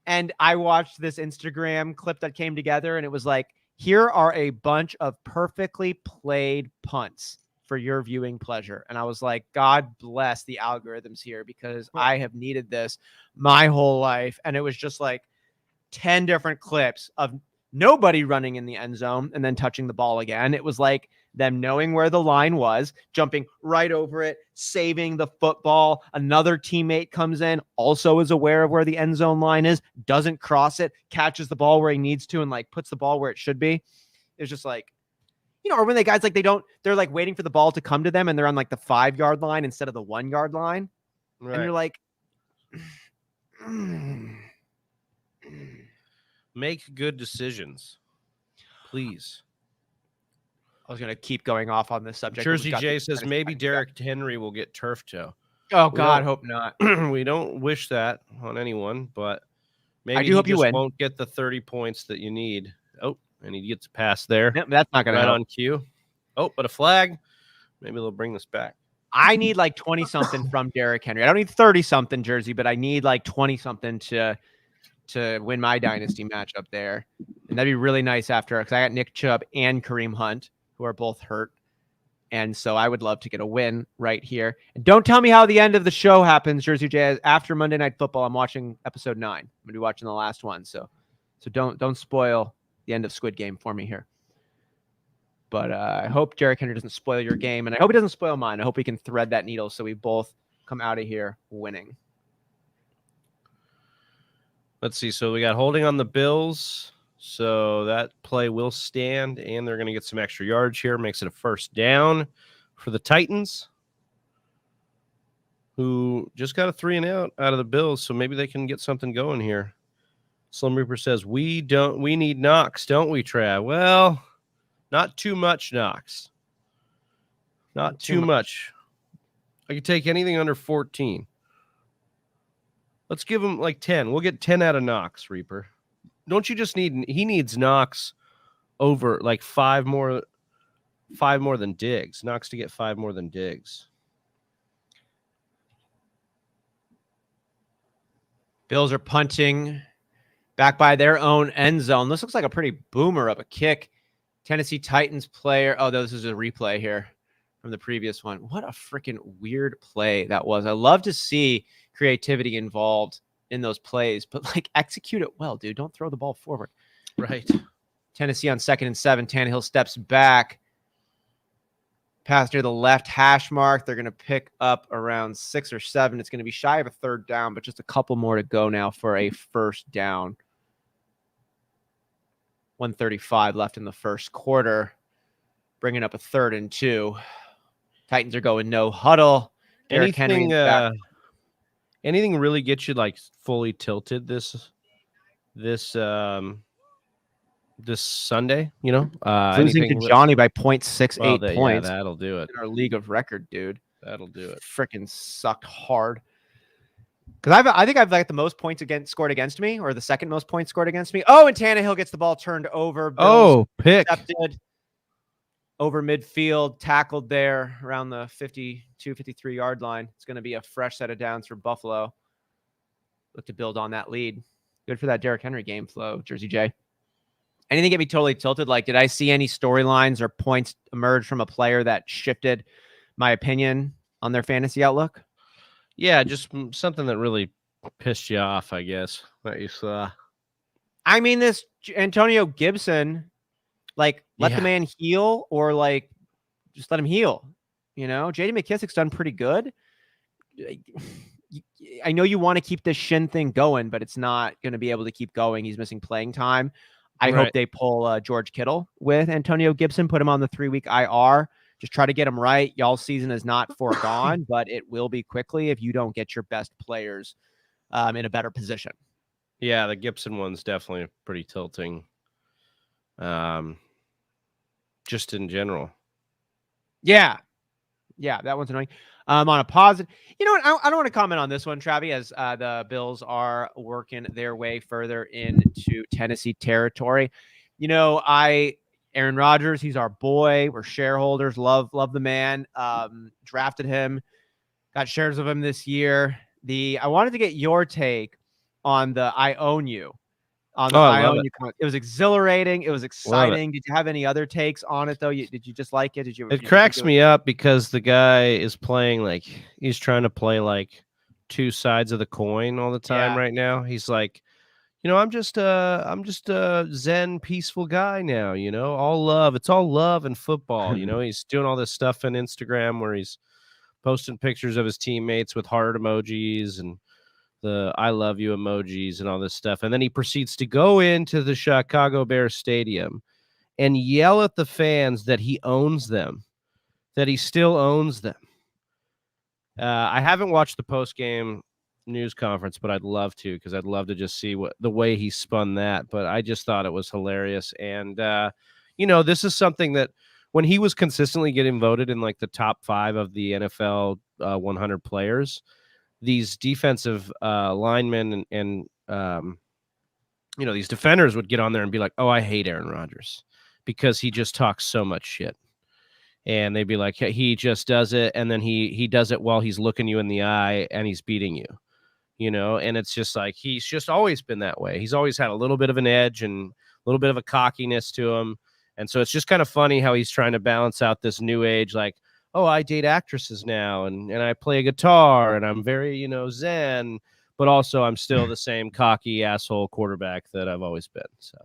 And I watched this Instagram clip that came together, and it was like, here are a bunch of perfectly played punts for your viewing pleasure. And I was like, God bless the algorithms here, because I have needed this my whole life. And it was just like 10 different clips of nobody running in the end zone and then touching the ball again. It was like them knowing where the line was, jumping right over it, saving the football. Another teammate comes in, also is aware of where the end zone line is, doesn't cross it, catches the ball where he needs to, and like puts the ball where it should be. It's just like, or when guys like they're like waiting for the ball to come to them and they're on like the 5-yard line instead of the 1-yard line. Right. And you're like, make good decisions, please. I was going to keep going off on this subject. Jersey J says maybe Derrick Henry will get turf toe. Oh, God, hope not. We don't wish that on anyone, but maybe I do hope you win. Won't get the 30 points that you need. Oh, and he gets past there. Yep, that's not going to help. On cue. Oh, but a flag. Maybe they'll bring this back. I need like 20-something from Derrick Henry. I don't need 30-something, Jersey, but I need like 20-something to win my dynasty matchup there. And that'd be really nice because I got Nick Chubb and Kareem Hunt, who are both hurt. And so I would love to get a win right here. And don't tell me how the end of the show happens, Jersey J. After Monday Night Football, I'm watching episode 9. I'm going to be watching the last one. So don't spoil the end of Squid Game for me here. But I hope Derrick Henry doesn't spoil your game, and I hope he doesn't spoil mine. I hope we can thread that needle so we both come out of here winning. Let's see. So we got holding on the Bills. So that play will stand, and they're going to get some extra yards here. Makes it a first down for the Titans, who just got a 3-and-out out of the Bills, so maybe they can get something going here. Slim Reaper says, we need Knox, don't we, Trav? Well, not too much Knox. Not too much. I could take anything under 14. Let's give him like 10. We'll get 10 out of Knox, Reaper. Don't you just he needs Knox over like 5 more than Diggs. Knox to get 5 more than Diggs. Bills are punting back by their own end zone. This looks like a pretty boomer of a kick. Tennessee Titans player. Oh, this is a replay here from the previous one. What a freaking weird play that was. I love to see creativity involved in those plays, but like execute it well, dude. Don't throw the ball forward. Right. Tennessee on 2nd and 7. Tannehill steps back. Pass near the left hash mark. They're going to pick up around 6 or 7. It's going to be shy of a 3rd down, but just a couple more to go now for a first down. 1:35 left in the first quarter. Bringing up a 3rd and 2. Titans are going no huddle. Derrick Henry back. Anything really get you like fully tilted this Sunday, losing to Johnny by 0.68 points. Yeah, that'll do it. In our league of record, dude. That'll do it. Freaking sucked hard. Because I think I've like the most points scored against me, or the second most points scored against me. Oh, and Tannehill gets the ball turned over. Bills pick. Accepted. Over midfield, tackled there around the 52, 53-yard line. It's going to be a fresh set of downs for Buffalo. Look to build on that lead. Good for that Derrick Henry game flow, Jersey J. Anything get me totally tilted? Like, did I see any storylines or points emerge from a player that shifted my opinion on their fantasy outlook? Yeah, just something that really pissed you off, I guess, that you saw. I mean, this Antonio Gibson, like, let the man heal, or like, just let him heal. You know, JD McKissick's done pretty good. I know you want to keep this shin thing going, but it's not going to be able to keep going. He's missing playing time. I hope they pull George Kittle with Antonio Gibson, put him on the 3-week IR. Just try to get him right. Y'all's season is not foregone, but it will be quickly if you don't get your best players in a better position. Yeah, the Gibson one's definitely pretty tilting. Just in general. Yeah, that one's annoying. On a positive, you know what? I don't want to comment on this one, Travi, as the Bills are working their way further into Tennessee territory. You know, Aaron Rodgers, he's our boy. We're shareholders. Love the man. Drafted him, got shares of him this year. I wanted to get your take on the I own you. It was exhilarating. It was exciting. Did you have any other takes on it though? Did you just like it? It cracks me up because the guy is playing like he's trying to play like two sides of the coin all the time right now. He's like, you know, I'm just a Zen, peaceful guy now. You know, all love. It's all love and football. You know, he's doing all this stuff on Instagram where he's posting pictures of his teammates with heart emojis and the I love you emojis and all this stuff. And then he proceeds to go into the Chicago Bears stadium and yell at the fans that he owns them, that he still owns them. I haven't watched the post-game news conference, but I'd love to, because I'd love to just see the way he spun that. But I just thought it was hilarious. And, you know, this is something that when he was consistently getting voted in like the top 5 of the NFL 100 players, these defensive linemen and you know, these defenders would get on there and be like, oh, I hate Aaron Rodgers because he just talks so much shit. And they'd be like, he just does it. And then he does it while he's looking you in the eye and he's beating you, you know? And it's just like, he's just always been that way. He's always had a little bit of an edge and a little bit of a cockiness to him. And so it's just kind of funny how he's trying to balance out this new age, like, oh, I date actresses now and I play a guitar and I'm very, you know, Zen, but also I'm still the same cocky asshole quarterback that I've always been. So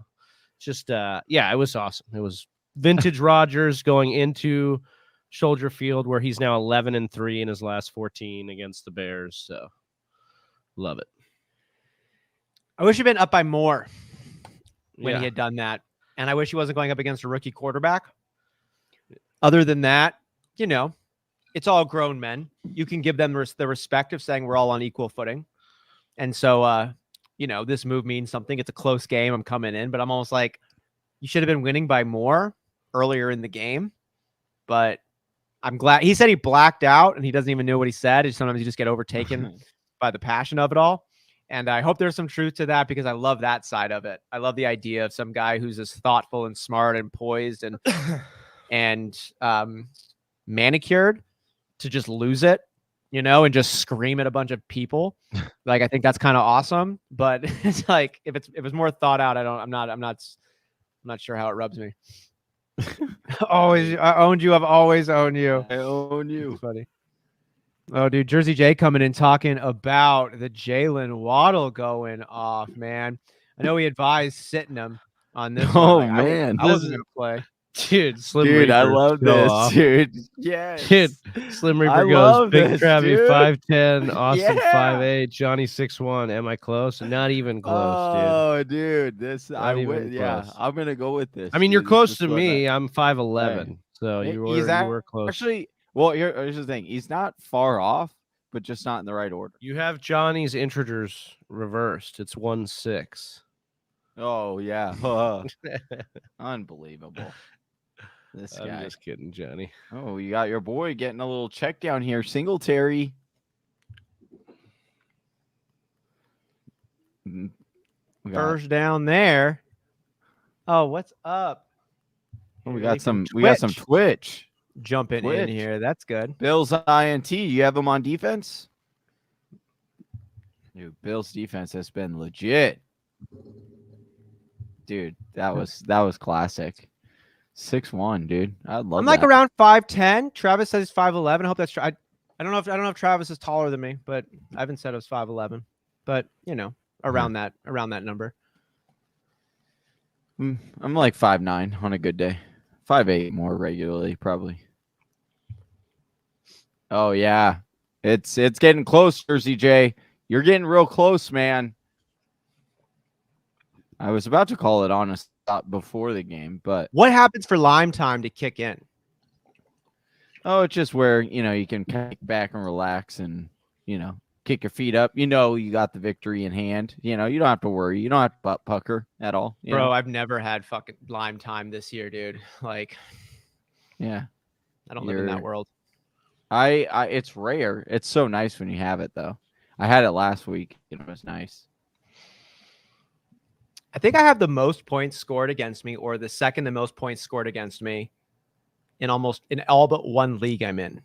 just, yeah, it was awesome. It was vintage Rodgers going into Soldier Field, where he's now 11-3 in his last 14 against the Bears. So love it. I wish he'd been up by more when he had done that. And I wish he wasn't going up against a rookie quarterback. Other than that, you know, it's all grown men. You can give them the respect of saying we're all on equal footing. And so, you know, this move means something. It's a close game. I'm coming in, but I'm almost like, you should have been winning by more earlier in the game. But I'm glad he said he blacked out and he doesn't even know what he said. And sometimes you just get overtaken by the passion of it all. And I hope there's some truth to that, because I love that side of it. I love the idea of some guy who's as thoughtful and smart and poised and manicured to just lose it, you know, and just scream at a bunch of people. Like, I think that's kind of awesome. But it's like, if it's more thought out, I'm not sure how it rubs me. Always, I owned you. I've always owned you. I own you. It's funny. Oh, dude, Jersey J coming in talking about the Jalen Waddle going off, man. I know he advised sitting him on this. Oh, one. man. I wasn't going to play. Dude, Slim Dude, Reaper I love this, off. dude. Yes. Dude, Slim Reaper I goes, love Big this, Travi, dude. 5'10", Austin, Yeah. 5'8", Johnny, 6'1". Am I close? Not even close, dude. Oh, dude. This, Not even yeah, close. I'm going to go with this. I mean, you're dude. close This to is what me. I'm 5'11", so you were close. Actually, well, here's the thing. He's not far off, but just not in the right order. You have Johnny's integers reversed. It's 1-6. Oh, yeah. Unbelievable. This guy. I'm just kidding, Johnny. Oh, you got your boy getting a little check down here. Singletary. First down there. Oh, what's up? We got some Twitch jumping in here. That's good. Bills INT. You have him on defense? Dude, Bills defense has been legit. Dude, that was classic. 6'1", dude. I love I'm that. like around 5'10". Travis says he's 5'11". I hope that's true. I don't know if Travis is taller than me, but I haven't said it was 5'11". But around that number. I'm like 5'9" on a good day. 5'8" more regularly, probably. Oh yeah. It's getting close, Jersey J. You're getting real close, man. I was about to call it on a stop before the game, but What happens for lime time to kick in? it's just where, you can kick back and relax and, kick your feet up. You got the victory in hand. You don't have to worry. You don't have to butt pucker at all. Bro, I've never had fucking lime time this year, dude. Like, yeah. I don't live in that world. It's rare. It's so nice when you have it, though. I had it last week. It was nice. I think I have the most points scored against me, or the second the most points scored against me in all but one league I'm in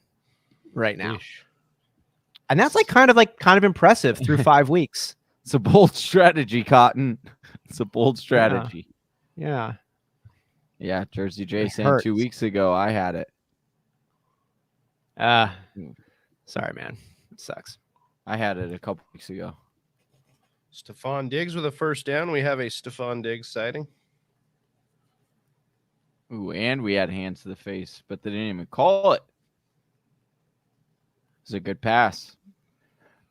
right now. Yeesh. And that's kind of impressive through 5 weeks. It's a bold strategy, Cotton. It's a bold strategy. Yeah. Yeah, Jersey J It saying hurts. 2 weeks ago I had it. Sorry, man. It sucks. I had it a couple weeks ago. Stephon Diggs with a first down. We have a Stephon Diggs sighting. Ooh, and we had hands to the face, but they didn't even call it. It was a good pass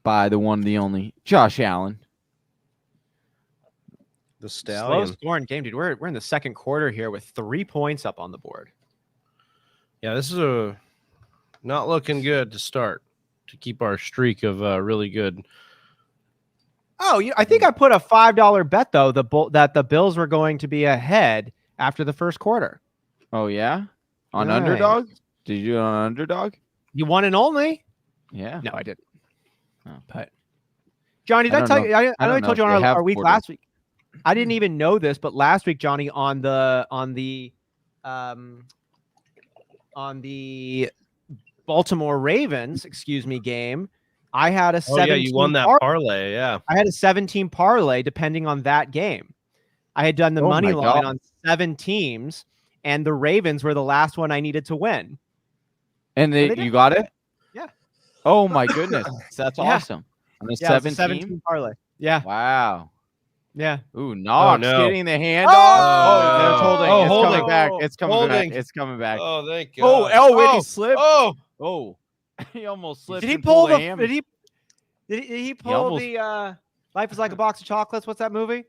by the one, the only Josh Allen. The Slow Stallion. scoring game, dude. We're in the second quarter here with 3 points up on the board. Yeah, this is not looking good to start to keep our streak of really good. Oh, I think I put a $5 bet though that the Bills were going to be ahead after the first quarter. Oh yeah, on Nice. Underdog. Did you do it on Underdog? You won and only? Yeah. No, I didn't. Oh. But Johnny, did I don't tell know. you? I know I don't told know you if on they have our week quarters. last week. I didn't even know this, but last week, Johnny, on the Baltimore Ravens, game, I had a 17 Oh yeah, you won that parlay. Yeah. I had a 17 parlay depending on that game. I had done the money my line God. on 7 teams, and the Ravens were the last one I needed to win. And they did. you got it? Yeah. Oh my goodness, that's Yeah. awesome. On a Yeah, it was a 17. 17 parlay. Yeah. Wow. Yeah. Ooh, Knox no. getting the handoff. Oh, Oh, it's holding. Oh, It's holding. coming back. It's coming Holding. back. It's coming back. Oh, thank Oh, God. Elway, he slipped. Oh, Oh, he almost slipped. Did he and pull pulled a the? hammy. Did he pull almost- the? Life is like a box of chocolates. What's that movie?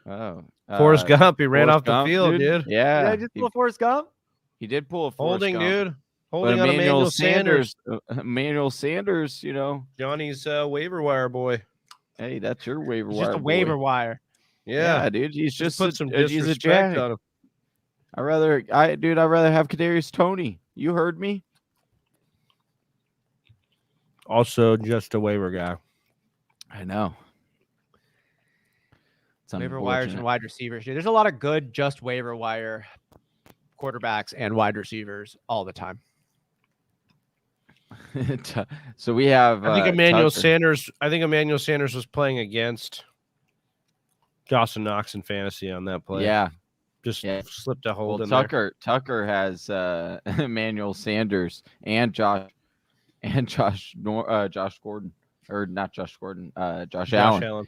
Oh, Forrest Gump. He ran Forrest off the Gump, field, dude. Yeah, Did I just pull a Forrest Gump? he did pull a Forrest Holding, Gump. dude. But Holding on Emmanuel Sanders. Emmanuel Sanders, Johnny's waiver wire boy. hey, that's your waiver It's wire. just a boy. waiver wire. Yeah. Dude, he's just put some he's a disrespect jag. on him. I'd rather have Kadarius Toney. You heard me. Also, just a waiver guy. I know. It's Waiver wires and unfortunate. wide receivers. Dude, there's a lot of good just waiver wire quarterbacks and wide receivers all the time. So we have. I think Emmanuel Tucker. Sanders. I think Emmanuel Sanders was playing against Dawson Knox in fantasy on that play. Yeah. Just Yeah. slipped a hold Well, in there. Tucker has Emmanuel Sanders and Josh Gordon, or not Josh Gordon, Josh Allen.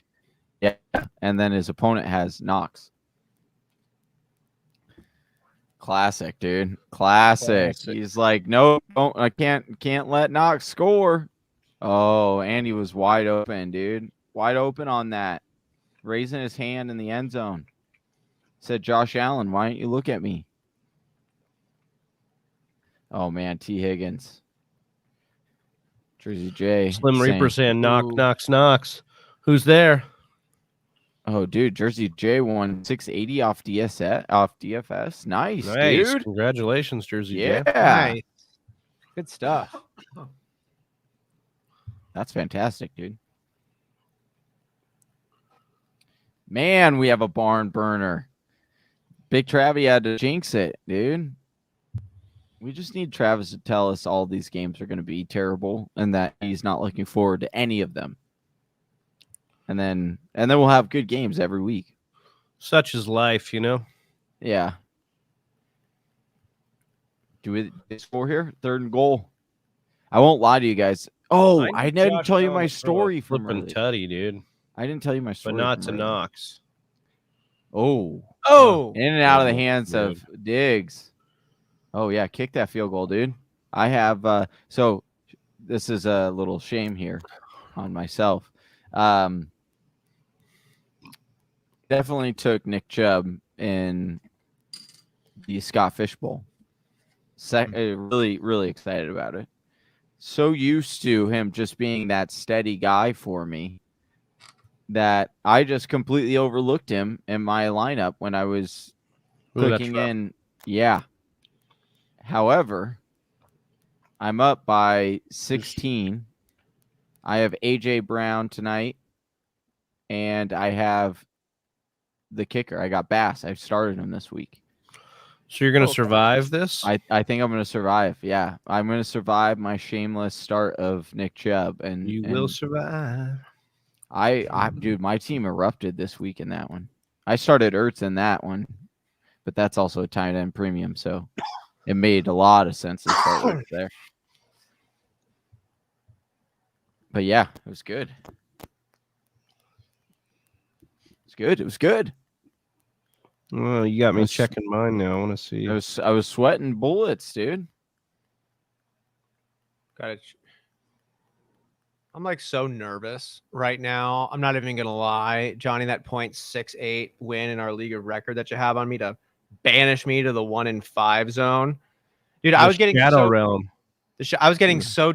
Yeah, and then his opponent has Knox. Classic, dude. Classic. He's like, no, I can't let Knox score. Oh, and he was wide open, dude. Wide open on that. Raising his hand in the end zone. Said, Josh Allen, why don't you look at me? Oh man, T. Higgins. Jersey J. Slim Reaper saying knock, "Ooh." knocks. Who's there? Oh, dude, Jersey J won 680 off DFS. Nice, dude. Congratulations, Jersey Yeah. J. Nice. Good stuff. That's fantastic, dude. Man, we have a barn burner. Big Travie had to jinx it, dude. We just need Travis to tell us all these games are going to be terrible and that he's not looking forward to any of them. And then we'll have good games every week. Such is life, you know. Yeah. Do we score here? 3rd and goal. I won't lie to you guys. Oh, I didn't tell you my story from flipping earlier. tutty, dude. I didn't tell you my story. But not to earlier. Knox. Oh. Oh, In and out of the Oh, hands dude. of Diggs. Oh, yeah. Kick that field goal, dude. I have so this is a little shame here on myself. Definitely took Nick Chubb in the Scott Fish Bowl. Really, really excited about it. So used to him just being that steady guy for me that I just completely overlooked him in my lineup when I was clicking in. Yeah. However, I'm up by 16. I have AJ Brown tonight, and I have the kicker. I got Bass. I've started him this week. So you're going to survive this? I think I'm going to survive. Yeah, I'm going to survive my shameless start of Nick Chubb, and you will survive. Dude, my team erupted this week in that one. I started Ertz in that one, but that's also a tight end premium, so it made a lot of sense to start Ertz there. But yeah, it was good. It was good. Well, you got me checking mine now. I want to see. I was sweating bullets, dude. got it. I'm like so nervous right now. I'm not even gonna lie, Johnny. That .68 win in our league of record that you have on me to banish me to the 1-5 zone, dude. I was getting Shadow Realm. I was getting so.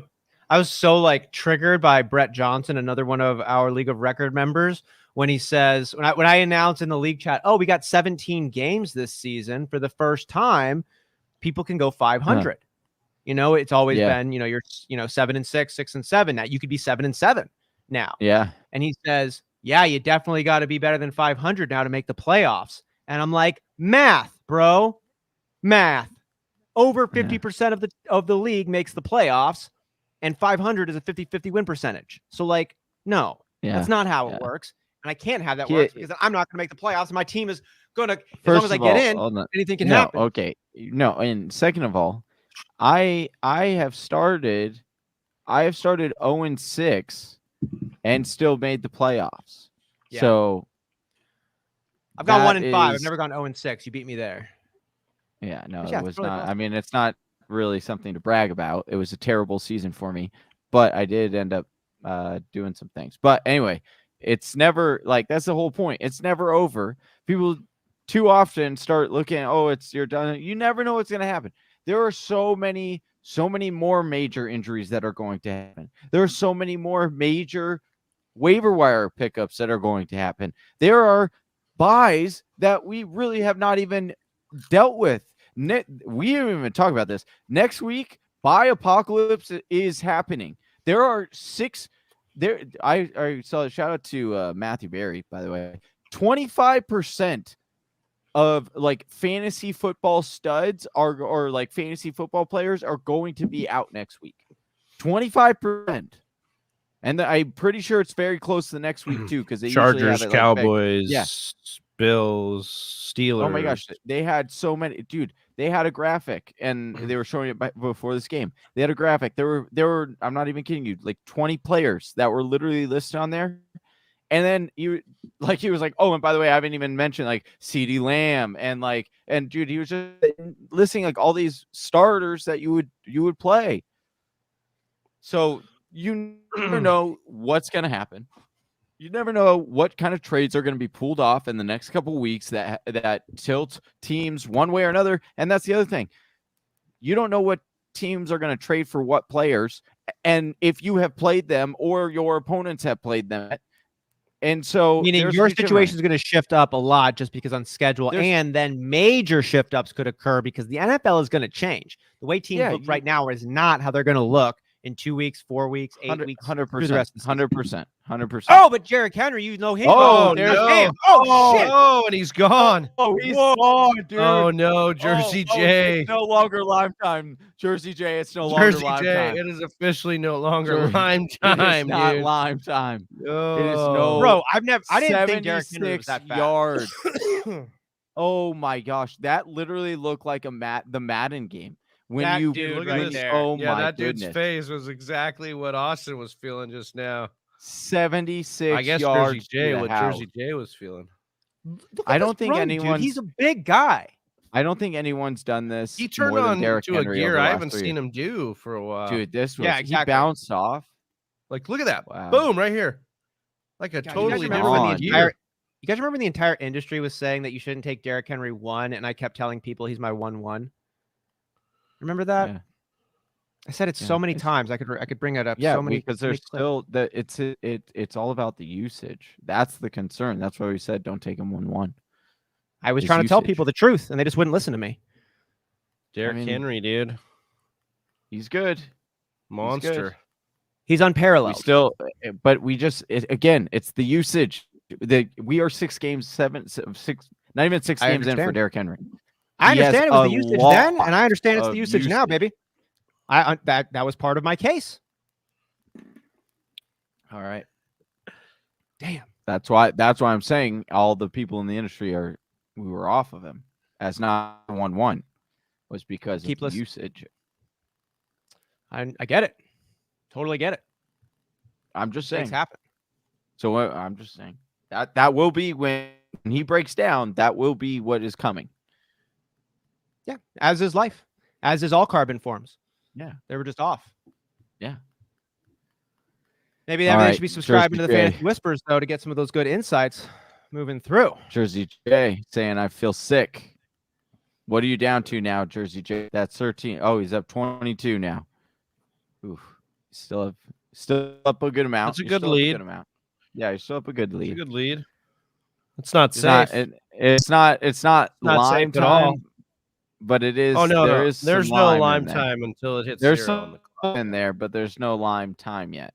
I was so like triggered by Brett Johnson, another one of our league of record members, when he says, when I announced in the league chat, oh, we got 17 games this season for the first time, people can go 500. You know, it's always been, you're 7-6, 6-7. Now you could be 7-7 now. Yeah. And he says, yeah, you definitely got to be better than 500 now to make the playoffs. And I'm like, math, bro, math. Over 50% of the league makes the playoffs, and 500 is a 50-50 win percentage. So like, no, that's not how it works. And I can't have that work because I'm not going to make the playoffs. And my team is going to, as long as I get in, anything can happen. Okay. No. And second of all, I have started 0-6 and still made the playoffs. Yeah. So I've gone 1-5. I've never gone 0-6. You beat me there. Yeah, no, it was not. I mean, it's not really something to brag about. It was a terrible season for me, but I did end up doing some things. But anyway, it's never like, that's the whole point. It's never over. People too often start looking, you're done. You never know what's going to happen. There are so many more major injuries that are going to happen. There are so many more major waiver wire pickups that are going to happen. There are buys that we really have not even dealt with. We didn't even talk about this. Next week, buy apocalypse is happening. There are 6 there. I saw a shout out to Matthew Berry, by the way. 25% of like fantasy football studs or like fantasy football players are going to be out next week. 25%. And I'm pretty sure it's very close to the next week too, because they Chargers, usually have it, Cowboys, Bills, Steelers. Oh my gosh, they had so many, dude. They had a graphic, and they were showing it before this game. They had a graphic. There were. I'm not even kidding you. Like 20 players that were literally listed on there. And then he was like, oh, and by the way, I haven't even mentioned like CeeDee Lamb and dude, he was just listing like all these starters that you would play. So you never know what's gonna happen. You never know what kind of trades are going to be pulled off in the next couple of weeks that tilt teams one way or another. And that's the other thing. You don't know what teams are going to trade for what players, and if you have played them or your opponents have played them. And so meaning your situation is going to shift up a lot just because on schedule, and then major shift ups could occur because the NFL is going to change. The way teams look right now is not how they're going to look in 2 weeks, 4 weeks, 8 weeks, through the rest of the season. 100%. Oh, but Derrick Henry, you know him. Oh, there's no. him. Oh, shit. Oh, and he's gone. Oh, he's gone, dude. Oh, no, Jersey J. It's no longer lime time. Jersey J, it's no longer Jersey lime J, time. it is officially no longer Jersey- lime time, It is not dude. lime time. Oh. It is no. Bro, I didn't think Derrick Henry was 76 that fast. yards. Oh my gosh, that literally looked like the Madden game. When That you dude Look right at this. there. Oh Yeah, my that goodness. dude's face was exactly what Austin was feeling just now. 76 I guess yards. Jersey J, to the what house. Jersey J was feeling. Look at I don't this think run, dude. anyone's- He's a big guy. I don't think anyone's done this. He turned more than on Derrick to a Henry over gear the I last haven't 3 seen years. him do for a while. Dude, this was Yeah, he exactly. bounced off. Like, look at that. Wow. Boom, right here. Like a God, totally remember different when the the gear. You guys remember the entire industry was saying that you shouldn't take Derrick Henry 1, and I kept telling people he's my 1-1. Remember that? Yeah. I said it Yeah, so many it's- times. I could bring it up. Yeah, so many because so many there's clips. still that it's all about the usage. That's the concern. That's why we said don't take him 1-1. I was his trying to tell usage. people the truth, and they just wouldn't listen to me. Derrick mean, Henry, dude. He's good. Monster. He's We unparalleled. still, but we just again, it's the usage. We are 6 games, 6, not even 6 I games in for understand. Derrick Henry. I He has understand it was a the usage lot then, and I understand it's the of usage now, usage. baby. That was part of my case. All right. Damn. That's why I'm saying all the people in the industry we were off of him as not 1-1 was because Keep of the listening. usage. I get it. Totally get it. I'm just saying. Things happen. So I'm just saying that will be when he breaks down. That will be what is coming. Yeah. As is life. As is all carbon forms. Yeah. They were just off. Yeah. Maybe All everybody right, should be subscribing to Jersey the J. Fantasy Whispers, though, to get some of those good insights moving through. Jersey J saying I feel sick. What are you down to now, Jersey J? That's 13. Oh, he's up 22 now. Oof. Still up a good amount. That's a You're good still up lead. good amount. Yeah, you're still up a good It's a lead. good lead. It's not It's safe. not. It's not Not lime safe at all. time, but it is. Oh no, there is there's some no lime in lime there. time until it hits There's 0 on some the clock. in there, but there's no lime time yet.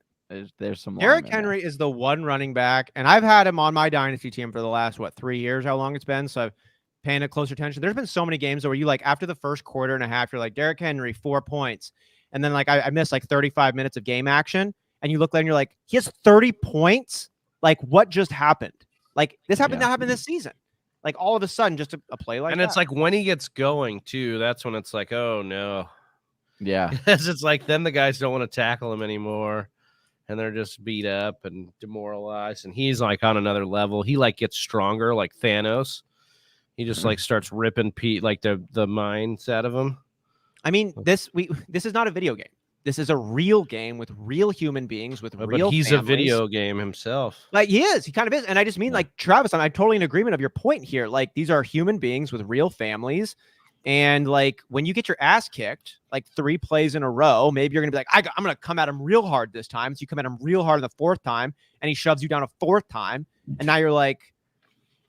There's some. Derrick lime in there. Henry is the one running back, and I've had him on my dynasty team for the last 3 years, how long it's been. So paying a closer attention. There's been so many games where you like after the first quarter and a half, you're like Derrick Henry 4 points, and then like I missed like 35 minutes of game action, and you look and you're like he has 30 points. Like what just happened? Like this happened Yeah. to happen this season. Like all of a sudden, just a play like And that. it's like when he gets going too, that's when it's like, oh no. Yeah. Because it's like then the guys don't want to tackle him anymore. And they're just beat up and demoralized. And he's like on another level. He like gets stronger like Thanos. He just like starts ripping Pete like the minds out of him. I mean, this is not a video game. This is a real game with real human beings with But real he's families. a video game himself. Like he is. He kind of is. And I just mean like Travis, I'm totally in agreement of your point here. Like these are human beings with real families. And like when you get your ass kicked like 3 plays in a row, maybe you're going to be like, I'm going to come at him real hard this time. So you come at him real hard the 4th time and he shoves you down a 4th time. And now you're like,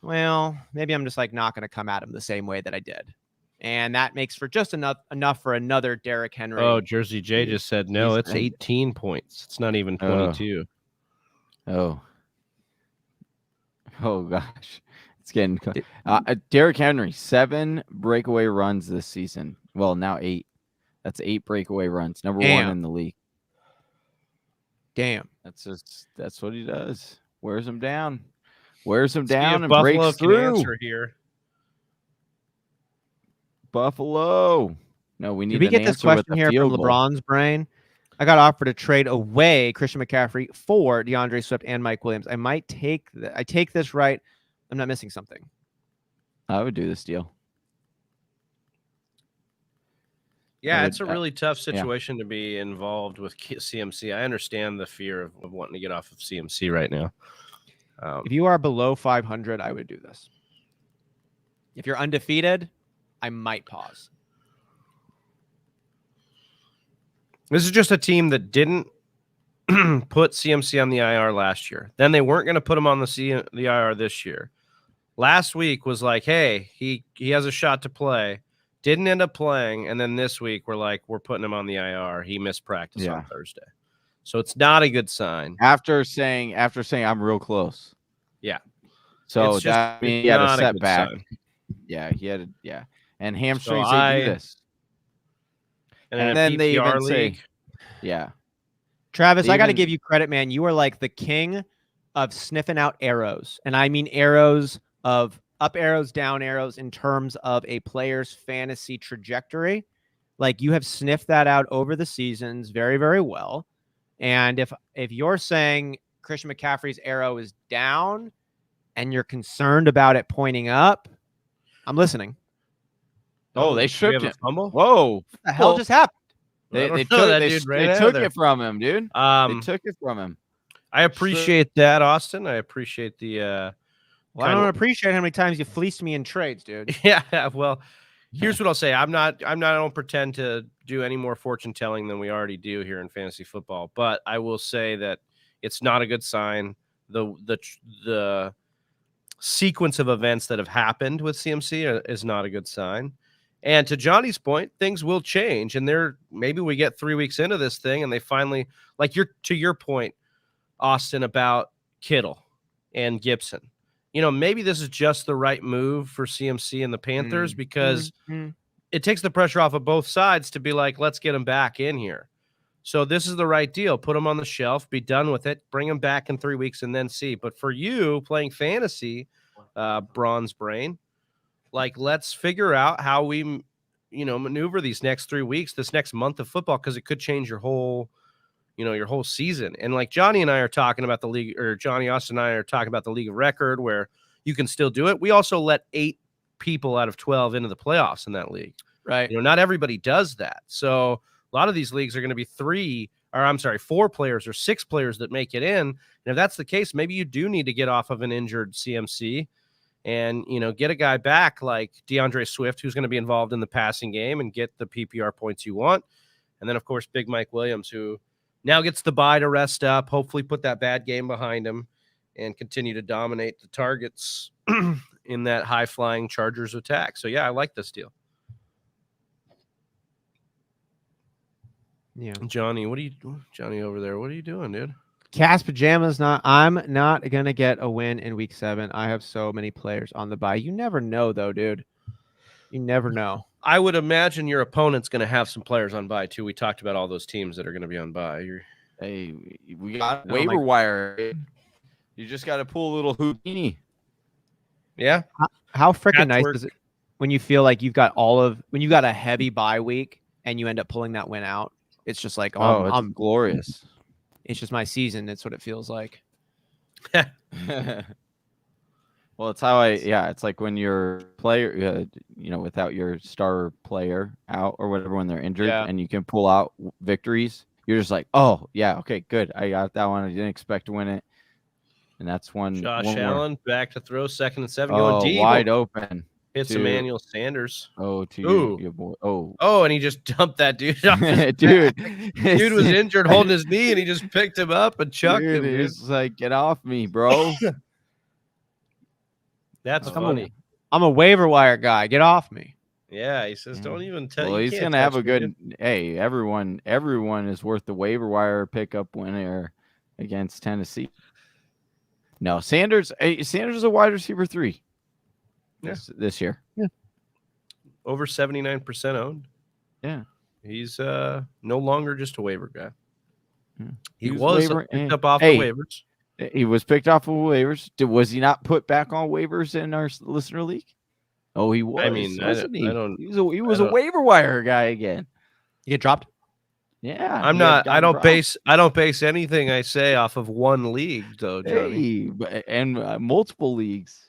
well, maybe I'm just like not going to come at him the same way that I did. And that makes for just enough for another Derrick Henry. Oh, Jersey J just said no, he's it's angry. 18 points. It's not even Oh. 22. Oh gosh, it's getting. Derrick Henry 7 breakaway runs this season. Well, now 8. That's 8 breakaway runs. Number 1 Damn. in the league. Damn. That's what he does. Wears him down. Wears him See if down and Buffalo breaks can through. answer here. Buffalo. No, we need. Did we an get this answer with question a here from field goal. LeBron's brain? I got offered to trade away Christian McCaffrey for DeAndre Swift and Mike Williams. I might take I take this right. I'm not missing something. I would do this deal. Yeah, would- it's a really tough situation to be involved with CMC. I understand the fear of wanting to get off of CMC right now. If you are below 500, I would do this. If you're undefeated, I might pause. This is just a team that didn't put CMC on the IR last year. Then they weren't going to put him on the IR this year. Last week was like, hey, he has a shot to play. Didn't end up playing, and then this week we're putting him on the IR. He missed practice on Thursday, so it's not a good sign. After saying I'm real close. Yeah. So that means he had a setback. Sign. Yeah, he had and hamstrings So they do this. And then they even league, say, yeah. Travis, I got to give you credit, man. You are like the king of sniffing out arrows. And I mean arrows of up arrows, down arrows in terms of a player's fantasy trajectory. Like you have sniffed that out over the seasons very, very well. And if you're saying Christian McCaffrey's arrow is down and you're concerned about it pointing up, I'm listening. Oh, they shook it. Fumble? Whoa. What the hell just happened? They took it from him, dude. They took it from him. I appreciate that, Austin. I appreciate the well, I don't appreciate how many times you fleeced me in trades, dude. Yeah, well, here's what I'll say. I don't pretend to do any more fortune telling than we already do here in fantasy football, but I will say that it's not a good sign. The sequence of events that have happened with CMC is not a good sign. And to Johnny's point, things will change. And maybe we get 3 weeks into this thing and they finally, to your point, Austin, about Kittle and Gibson. Maybe this is just the right move for CMC and the Panthers because it takes the pressure off of both sides to be like, let's get him back in here. So this is the right deal. Put him on the shelf, be done with it, bring him back in 3 weeks and then see. But for you playing fantasy, bronze brain, let's figure out how we, maneuver these next 3 weeks, this next month of football, because it could change your whole season. And Johnny and I are talking about the league, or Johnny Austin and I are talking about the league of record where you can still do it. We also let 8 people out of 12 into the playoffs in that league. Right. Not everybody does that. So a lot of these leagues are going to be 4 players or 6 players that make it in. And if that's the case, maybe you do need to get off of an injured CMC and, get a guy back like DeAndre Swift, who's going to be involved in the passing game and get the PPR points you want. And then, of course, Big Mike Williams, who now gets the bye to rest up, hopefully put that bad game behind him and continue to dominate the targets in that high-flying Chargers attack. So, yeah, I like this deal. Yeah. Johnny over there, what are you doing, dude? Cast pajamas. I'm not gonna get a win in week 7. I have so many players on the bye. You never know, though, dude. You never know. I would imagine your opponent's going to have some players on bye too. We talked about all those teams that are going to be on bye. Hey, we got waiver wire. You just got to pull a little Houdini. Yeah. How freaking nice is it when you feel like you've got when you got a heavy bye week and you end up pulling that win out? It's just like, I'm glorious. It's just my season. That's what it feels like. Well, it's how it's like when your player, without your star player out or whatever, when they're injured and you can pull out victories, you're just like, oh, yeah, okay, good. I got that one. I didn't expect to win it. And that's one. Josh Allen back to throw, 2nd and 7. Oh, going deep. Wide open. Hits Emmanuel Sanders. Oh, to your boy. Oh, and he just dumped that dude. Dude was injured holding his knee, and he just picked him up and chucked him. He's like, get off me, bro. That's funny. I'm a waiver wire guy. Get off me. Yeah, he says, don't even tell. Well, he's gonna have a good. Hey, everyone is worth the waiver wire pickup winner against Tennessee. No, Sanders. Hey, Sanders is a wide receiver 3. This year. Yeah. Over 79% owned. Yeah. He's no longer just a waiver guy. Yeah. He was picked up off the waivers. He was picked off of waivers. Was he not put back on waivers in our listener league? Oh, he was. I mean, he was a waiver wire guy again. You get dropped? Yeah. I don't base anything I say off of one league though, Johnny. Hey, and multiple leagues.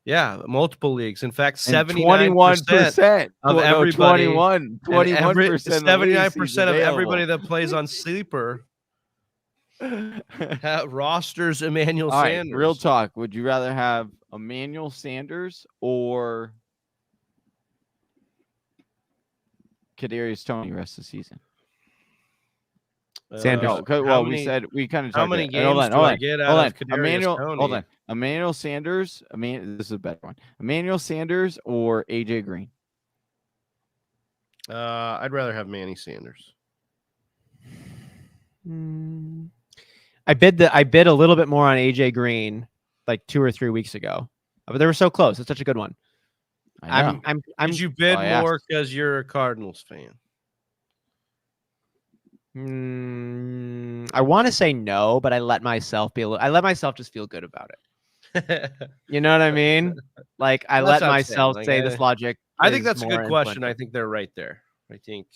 Yeah, multiple leagues. In fact, 71% of everybody, 21%, 79% of everybody that plays on Sleeper rosters Emmanuel Sanders. Right, real talk. Would you rather have Emmanuel Sanders or Kadarius Toney rest of the season? Sanders. We kind of talked. How many games do I get out of Kadarius Toney? Hold on. Emmanuel Sanders. This is a better one. Emmanuel Sanders or AJ Green? I'd rather have Manny Sanders. I bid a little bit more on AJ Green like 2 or 3 weeks ago, but they were so close. It's such a good one. I know. Did you bid I more asked. because you're a Cardinals fan? I want to say no, but I let myself just feel good about it. You know what I mean? Like I That's let what I'm saying. myself Like, say this logic. I think is that's a more good question. I influential. think they're right there. I think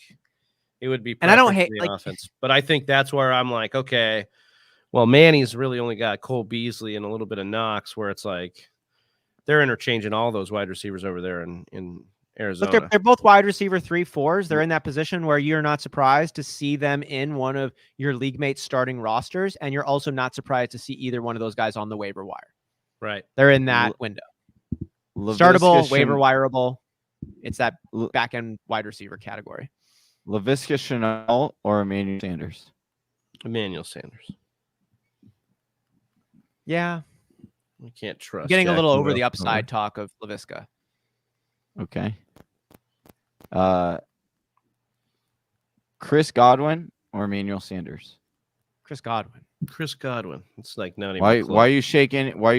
it would be And I don't preference hate for the like offense, but I think that's where I'm like, okay, well, Manny's really only got Cole Beasley and a little bit of Knox, where it's like they're interchanging all those wide receivers over there in Arizona. look, they're both wide receiver 3-4s. They're in that position where you're not surprised to see them in one of your league mates' starting rosters, and you're also not surprised to see either one of those guys on the waiver wire. Right. They're in that window. Startable, waiver wireable. It's that back end wide receiver category. LaVisca Chenault or Emmanuel Sanders? Emmanuel Sanders. Yeah. We can't trust. I'm getting a little over the Jacksonville. upside talk of LaVisca. Okay. Chris Godwin or Emmanuel Sanders? Chris Godwin. Chris Godwin. It's like not even Why close. are you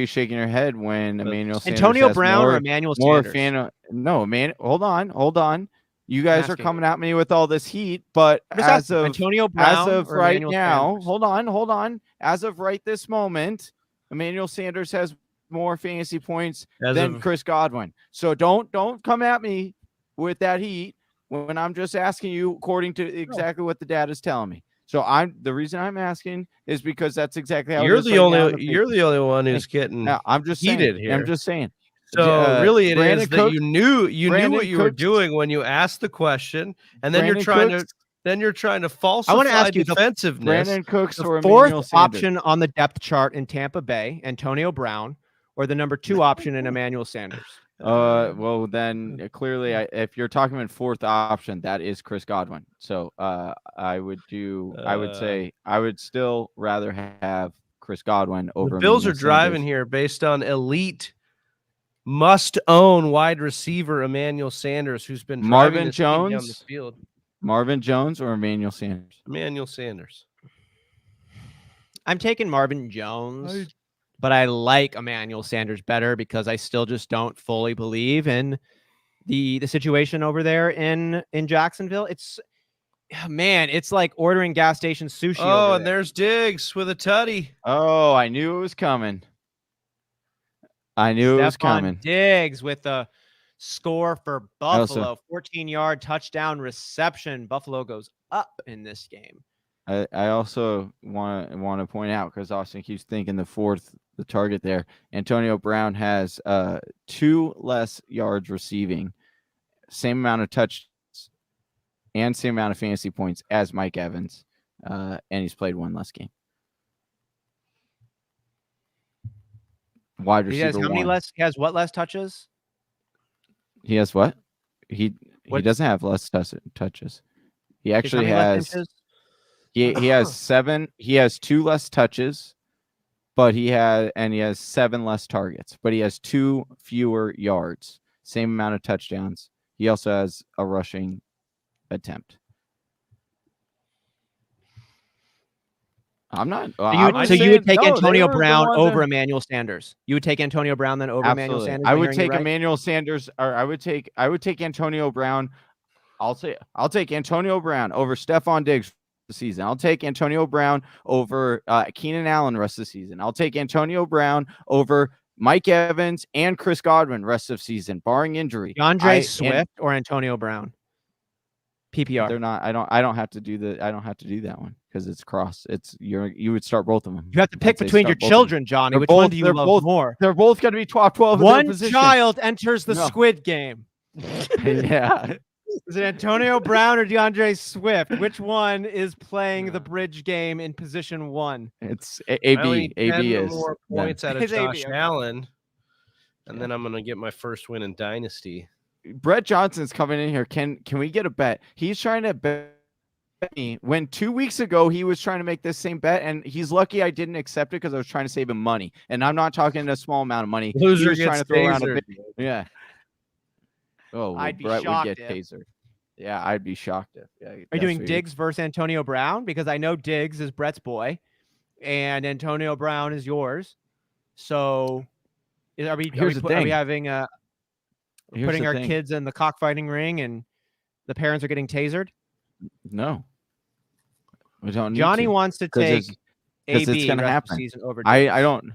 shaking your head when Emmanuel Sanders Antonio has Brown more, or Emmanuel more Sanders? fan no, man, hold on. You guys are asking. coming at me with all this heat, but I'm just as asking, of Antonio Brown or right Emmanuel now, Sanders? hold on. As of right this moment, Emmanuel Sanders has more fantasy points than Chris Godwin. So don't come at me with that heat when I'm just asking you according to exactly what the data is telling me. So the reason I'm asking is because that's exactly how you're it is the right now in only you're the only one who's getting I'm just heated saying, here. I'm just saying. So really, it Brandon is that Cooks, you knew Brandon what you were Cooks- doing when you asked the question, and then Brandon you're trying to I falsify want to ask you defensiveness. Brandon Cooks the or Emmanuel fourth Sanders? option on the depth chart in Tampa Bay, Antonio Brown, or the number 2 option in Emmanuel Sanders? Well, then clearly, if you're talking about fourth option, that is Chris Godwin. So I would say I would still rather have Chris Godwin over. The Bills Emmanuel are driving Sanders. here based on elite, must-own wide receiver Emmanuel Sanders, who's been driving this team down the field. Marvin Jones or Emmanuel Sanders? Emmanuel Sanders. I'm taking Marvin Jones, but I like Emmanuel Sanders better because I still just don't fully believe in the situation over there in Jacksonville. It's like ordering gas station sushi. Oh, over and there. there's Diggs with a tutty. Oh, I knew it was coming. It was coming. Diggs with a score for Buffalo, 14-yard touchdown reception. Buffalo goes up in this game. I also want to point out, because Austin keeps thinking the target there. Antonio Brown has 2 less yards receiving, same amount of touchdowns, and same amount of fantasy points as Mike Evans, and he's played 1 less game. Wide receiver. He has how many less? He has what less touches? He has what? He doesn't have less touches. He actually has. He has 7. He has 2 less touches, but he has 7 less targets. But he has 2 fewer yards, same amount of touchdowns. He also has a rushing attempt. I'm not. You would take Antonio Brown over Emmanuel Sanders. You would take Antonio Brown then over Emmanuel Sanders. I would take Emmanuel Sanders, or I would take Antonio Brown. I'll take Antonio Brown over Stephon Diggs the season. I'll take Antonio Brown over Keenan Allen rest of the season. I'll take Antonio Brown over Mike Evans and Chris Godwin rest of season, barring injury. DeAndre Swift or Antonio Brown. PPR. They're not. I don't have to do that one because it's cross. You would start both of them. You have to pick between your children, Johnny. Which one do you love more? They're both going to be top 12. One child enters the Squid Game. Yeah. Is it Antonio Brown or DeAndre Swift? Which one is playing the bridge game in position 1? It's AB. AB is more points out of It's Josh AB. Allen, and then I'm going to get my first win in Dynasty. Brett Johnson's coming in here. Can we get a bet? He's trying to bet me when 2 weeks ago he was trying to make this same bet, and he's lucky I didn't accept it because I was trying to save him money. And I'm not talking a small amount of money. Loser he was gets trying to throw around a tasered. bit. Yeah. Oh, I'd be Brett would shocked get if- tasered. Yeah, I'd be shocked if. Yeah, Are you doing Diggs versus Antonio Brown? Because I know Diggs is Brett's boy, and Antonio Brown is yours. So, are we having putting our kids in the cockfighting ring, and the parents are getting tasered? No, we don't. Johnny wants to take because it's going to happen. Season over I don't.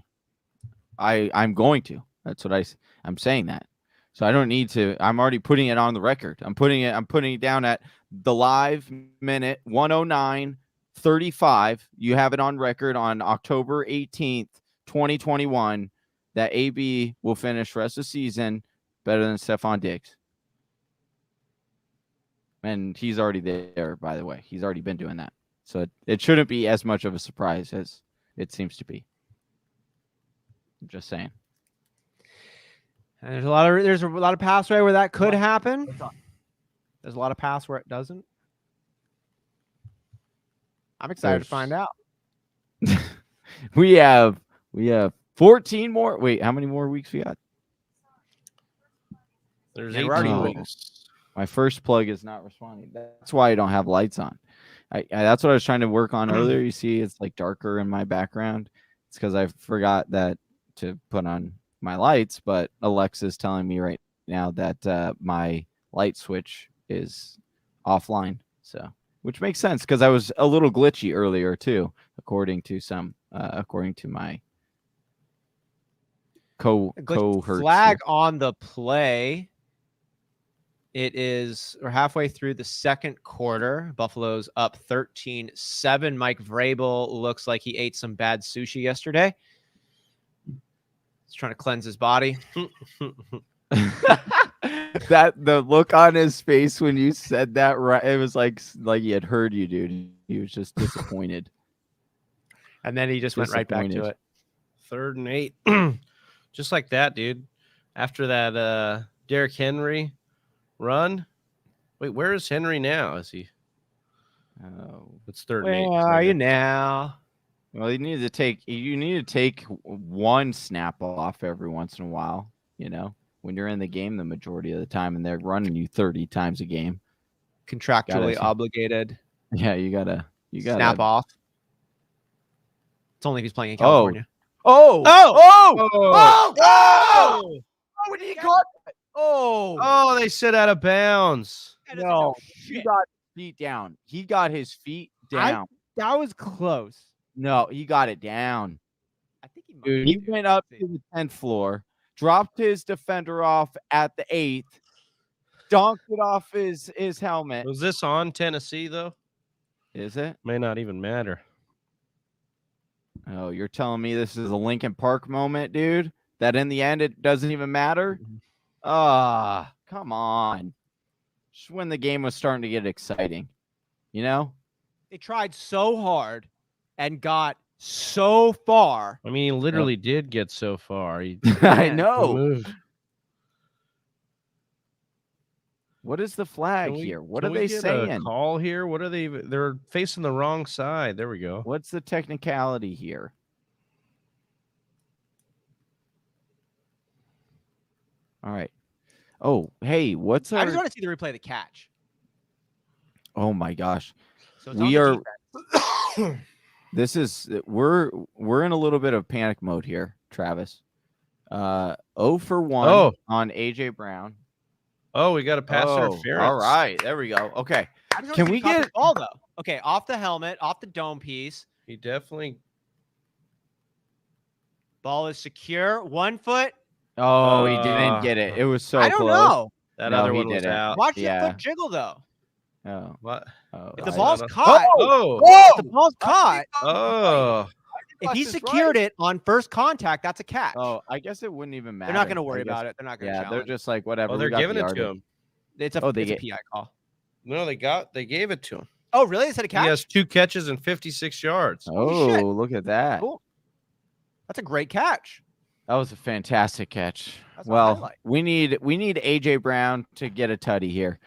I'm going to. That's what I'm saying that. So I don't need to. I'm already putting it on the record. I'm putting it down at the live minute 109:35. You have it on record on October 18th, 2021, that AB will finish rest of season better than Stephon Diggs. And he's already there, by the way. He's already been doing that. So it shouldn't be as much of a surprise as it seems to be. I'm just saying. And there's a lot of paths where that could happen. There's a lot of paths where it doesn't. I'm excited to find out. we have 14 more. Wait, how many more weeks we got? There's 18 weeks. My first plug is not responding. That's why I don't have lights on. That's what I was trying to work on earlier. You see, it's like darker in my background. It's because I forgot that to put on my lights, but Alexa's telling me right now that my light switch is offline. So, which makes sense because I was a little glitchy earlier too, according to my co-hertz flag on the play. We're halfway through the second quarter. Buffalo's up 13-7. Mike Vrabel looks like he ate some bad sushi yesterday. He's trying to cleanse his body. That the look on his face when you said that, right? It was like he had heard you, dude. He was just disappointed. And then he just went right back to it. 3rd and 8. Just like that, dude. After that Derrick Henry run. Wait, where is Henry now? Is he? Oh, it's 3rd and 8. Where are you now? Well, you need to take one snap off every once in a while, when you're in the game the majority of the time and they're running you 30 times a game. Contractually obligated. Yeah, you gotta snap off. It's only if he's playing in California. Oh, when he caught it. Oh, they sit out of bounds. No, he got feet down. He got his feet down. That was close. No, he got it down. I think he went up to the 10th floor, dropped his defender off at the 8th, donked it off his helmet. Was this on Tennessee, though? Is it? May not even matter. Oh, you're telling me this is a Lincoln Park moment, dude? That in the end, it doesn't even matter? Come on. Just when the game was starting to get exciting, They tried so hard and got so far. I mean, he literally did get so far. I know. What is the flag here? What are they saying? A call here? What are they? They're facing the wrong side. There we go. What's the technicality here? All right. Oh, hey, I just want to see the replay of the catch. Oh my gosh. So we're in a little bit of panic mode here, Travis. 0 for 1 on AJ Brown. Oh, we got a pass interference. All right, there we go. Okay. Can we get the ball though? Okay, off the helmet, off the dome piece. He definitely. Ball is secure. 1 foot. Oh, he didn't get it. It was so close. I don't know. That other one was out. Watch the foot jiggle though. Oh, what? If the ball's caught. If the ball's caught. If he secured it on first contact, that's a catch. Oh, I guess it wouldn't even matter. They're not going to worry about it. They're not going to challenge. They're just like, whatever. Oh, they're giving it to him. It's a PI call. No, they gave it to him. Oh, really? They said a catch? He has 2 catches and 56 yards. Oh, look at that. Cool. That's a great catch. That was a fantastic catch. Well, we need AJ Brown to get a tutty here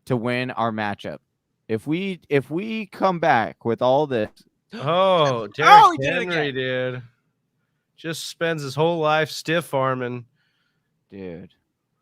to win our matchup. If we come back with all this. Oh, Derrick Henry, dude. Just spends his whole life stiff arming. Dude.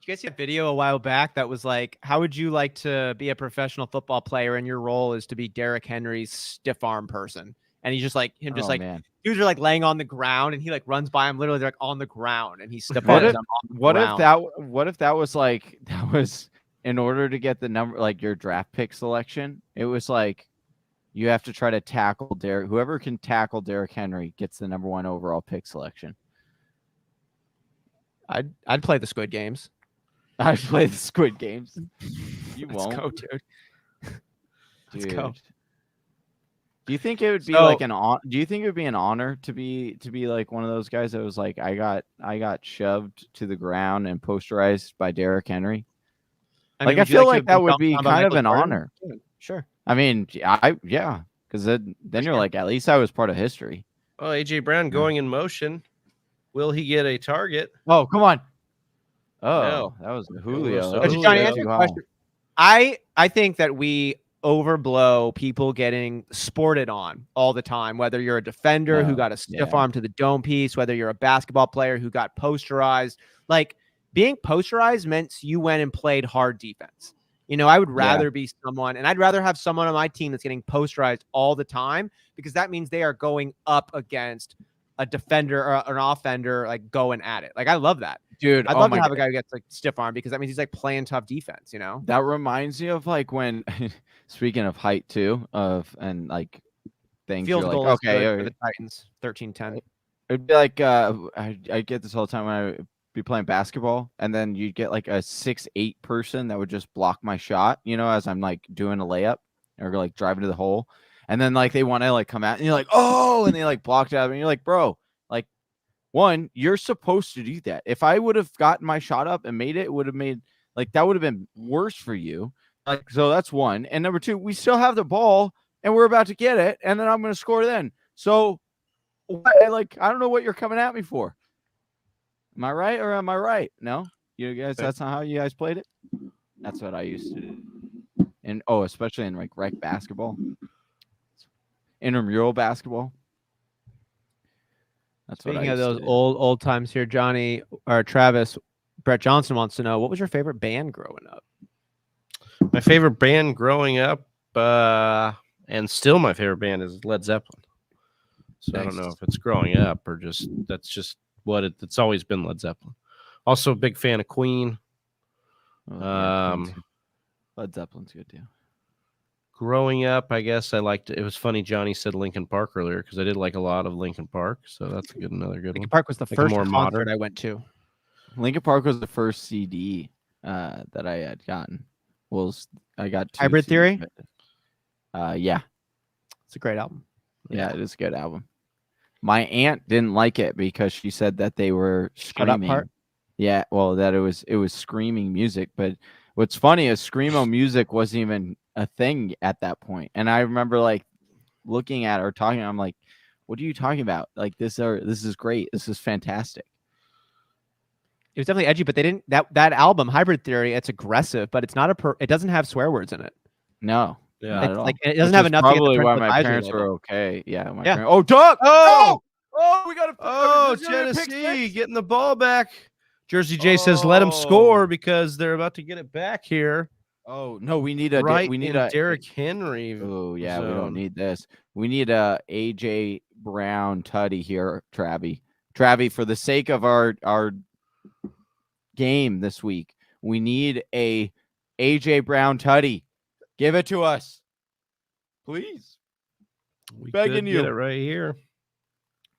you guys see a video a while back that was like, how would you like to be a professional football player and your role is to be Derrick Henry's stiff arm person? And he's just like Man. dudes are like laying on the ground and he like runs by him literally they're like on the ground and he's stiff What arms if- them on the What if ground. that was like that was in order to get the number, like your draft pick selection? It was like you have to try to tackle Derrick. Whoever can tackle Derrick Henry gets the number 1 overall pick selection. I'd play the Squid Games. I play the Squid Games. You Let's won't, go, dude. Let's dude. go. Do you think it would be So- like do you think it would be an honor to be like one of those guys that was like I got shoved to the ground and posterized by Derrick Henry? I would you feel like to that would dunked be on by kind of Michael an Jordan? honor. Yeah, sure. I mean, yeah, because then you're sure. like, at least I was part of history. Oh, AJ Brown going in motion. Will he get a target? Oh, come on. Oh, No. that was It Julio. was That Julio. was Johnny, way answer too your high. question. I think that we overblow people getting sported on all the time, whether you're a defender who No, got a stiff yeah. arm to the dome piece, whether you're a basketball player who got posterized. Like being posterized meant you went and played hard defense. You know, I would rather be someone, and I'd rather have someone on my team that's getting posterized all the time because that means they are going up against a defender or an offender, like going at it. Like I love that. Dude, I'd oh love my to have God. a guy who gets like stiff arm because that means he's like playing tough defense, you know? That reminds me of like when, speaking of height too, and like things Field you're goal like, is good okay, for the Titans, 13-10. it'd be like I get this all the time when I would be playing basketball, and then you'd get like a 6'8" person that would just block my shot, you know, as I'm like doing a layup or like driving to the hole, and then like they want to like come out, and you're like, oh, and they like blocked it out, and you're like, bro, like, one, you're supposed to do that. If I would have gotten my shot up and made it, it would have made like that would have been worse for you. Like, so that's one. And number two, we still have the ball and we're about to get it, and then I'm going to score then. So, like, I don't know what you're coming at me for. Am I right or am I right? No, you guys, that's not how you guys played it. That's what I used to do. And especially in like rec basketball, intramural basketball. That's what I Speaking of used those to do. old times here, Johnny or Travis, Brett Johnson wants to know, what was your favorite band growing up? My favorite band growing up, and still my favorite band is Led Zeppelin. So I don't know if it's growing up or just that's just what it's always been, Led Zeppelin. Also a big fan of Queen. Oh, yeah, Um, Queen's good. Led Zeppelin's good too. Growing up, I guess I liked it. It was funny Johnny said Linkin Park earlier because I did like a lot of Linkin Park. So that's another good Linkin one. Park was the Like first more concert modern. I went to. Linkin Park was the first CD that I had gotten. I got two Hybrid CDs, Theory? but, yeah, It's a great album. yeah, it is a good album. My aunt didn't like it because she said that they were Shut Up screaming. part? Yeah, well, that it was screaming music. But what's funny is screamo music wasn't even a thing at that point. And I remember like looking at her talking. I'm like, "What are you talking about? Like this is great. This is fantastic." It was definitely edgy, but they didn't that album, Hybrid Theory, it's aggressive, but it's not it doesn't have swear words in it. No, Yeah. not It's at all. like it doesn't Which have is enough to get the probably why parental my advisory parents label. were okay. Yeah, Yeah. parents. Oh, Duck! Oh! We got to. Oh, Tennessee getting the ball back. Jersey J says let them score Oh. because they're about to get it back here. Oh no, we need a Right we need in a Derrick Henry. Oh yeah, we zone. don't need this. We need a AJ Brown tutty here, Travie. Travie, for the sake of our game this week, we need a AJ Brown tutty. Give it to us, please. We Begging could you. get it right here.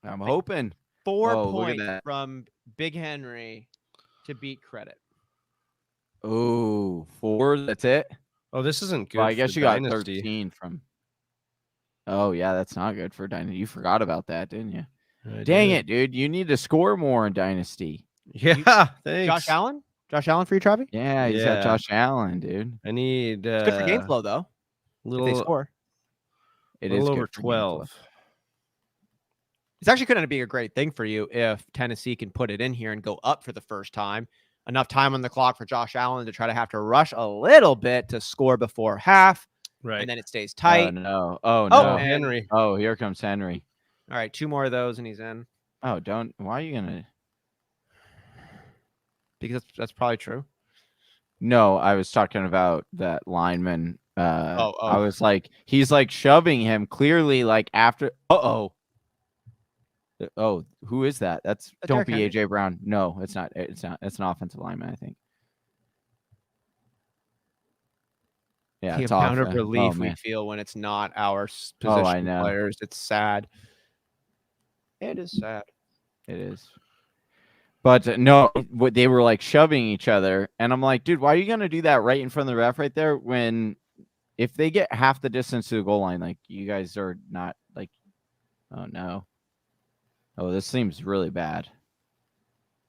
I'm hoping. 4 Oh, look at points that. from Big Henry to beat credit. Oh, 4. That's it. Oh, this isn't good. Well, I for guess you got Dynasty. 13 from. Oh yeah, that's not good for Dynasty. You forgot about that, didn't you? I Dang did. it, dude! You need to score more in Dynasty. Yeah, thanks. Josh Allen? Josh Allen for you, Travi? Yeah, he's got Yeah. Josh Allen, dude. I need It's good for game flow, though. If they little, score. It little is over good for game flow. 12. It's actually going to be a great thing for you if Tennessee can put it in here and go up for the first time. Enough time on the clock for Josh Allen to try to have to rush a little bit to score before half, Right. and then it stays Oh tight. no! Oh Oh, no! and- Henry. Oh, here comes Henry. All right, 2 more of those, and he's in. Oh, don't! Why are you gonna? Because that's probably true. No, I was talking about that lineman. I Oh. was like, he's like shoving him clearly, like after. Oh, who is that? That's don't Derrick be Henry. AJ Brown. No, it's not. It's not. It's an offensive lineman, I think. Yeah, The it's amount off. of relief we man. feel when it's not our Oh, I position know. players. It's sad. It is sad. It is. But no, they were like shoving each other, and I'm like, dude, why are you gonna do that right in front of the ref right there? When if they get half the distance to the goal line, like you guys are not like, oh no, oh this seems really bad.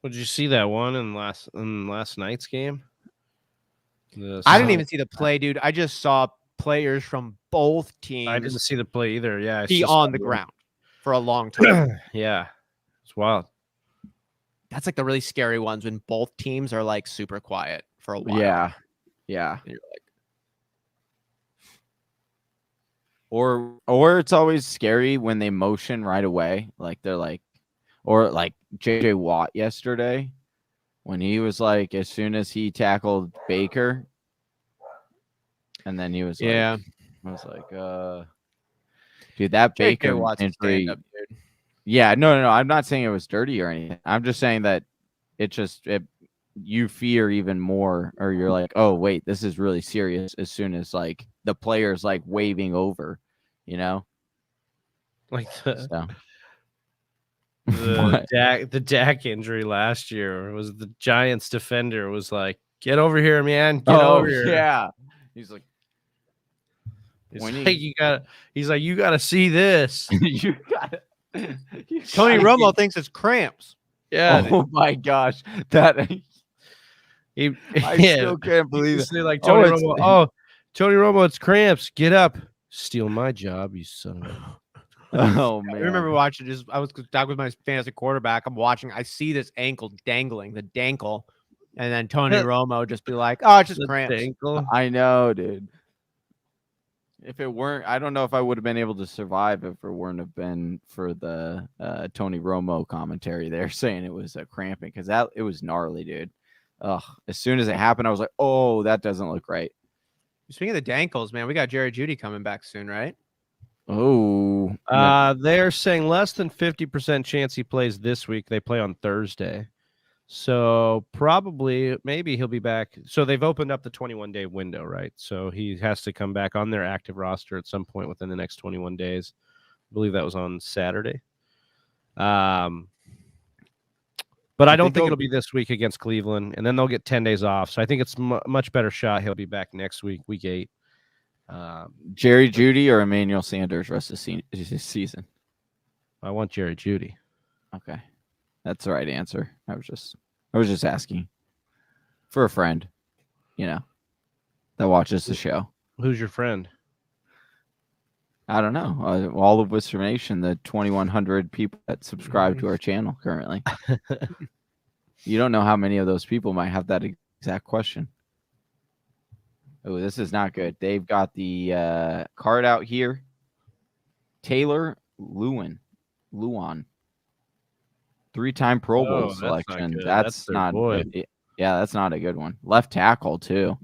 Well, did you see that one in last night's game? I didn't even see the play, dude. I just saw players from both teams I didn't see the play either. Yeah, I be just on saw the one. ground for a long time. Yeah, it's wild. That's like the really scary ones when both teams are like super quiet for a while. Yeah. And you're like, Or it's always scary when they motion right away, like they're like, or like JJ Watt yesterday, when he was like, as soon as he tackled Baker, and then he was yeah. like, I was like, dude, that J.K. Baker Watt's a injury. stand-up, dude. Yeah, no. I'm not saying it was dirty or anything. I'm just saying that you fear even more, or you're like, oh wait, this is really serious. As soon as like the player's like waving over, you know, Like so. the Dak injury last year was the Giants defender was like, get over here, man, get over here. Yeah, he's like, he's like, you gotta see this. you got Tony Romo thinks it's cramps. Yeah. Oh my gosh, that I yeah. still can't believe it. Say like Tony Romo, Tony Romo, it's cramps. Get up. Steal my job, you son of a. Oh man, I remember watching this. I was back with my fantasy quarterback. I'm watching. I see this ankle dangling, the dankle, and then Tony Romo just be like, "Oh, it's just The cramps." ankle. I know, dude. If it weren't, I don't know if I would have been able to survive if it weren't have been for the Tony Romo commentary there saying it was a cramping, because it was gnarly, dude. Ugh. As soon as it happened, I was like, oh, that doesn't look right. Speaking of the dankles, man, we got Jerry Jeudy coming back soon, right? Oh, They're saying less than 50% chance he plays this week. They play on Thursday. So maybe he'll be back. So they've opened up the 21-day window, right? So he has to come back on their active roster at some point within the next 21 days. I believe that was on Saturday. But I don't think it'll be this week against Cleveland, and then they'll get 10 days off. So I think it's much better shot he'll be back next week, week 8. Jerry Jeudy or Emmanuel Sanders rest of the season? I want Jerry Jeudy. Okay, that's the right answer. I was just asking for a friend, that watches the show. Who's your friend? I don't know. All of Western Nation, the 2,100 people that subscribe to our channel currently. You don't know how many of those people might have that exact question. Oh, this is not good. They've got the card out here. Taylor Luan. 3-time Pro Bowl selection. That's not good. Yeah, that's not a good one. Left tackle, too.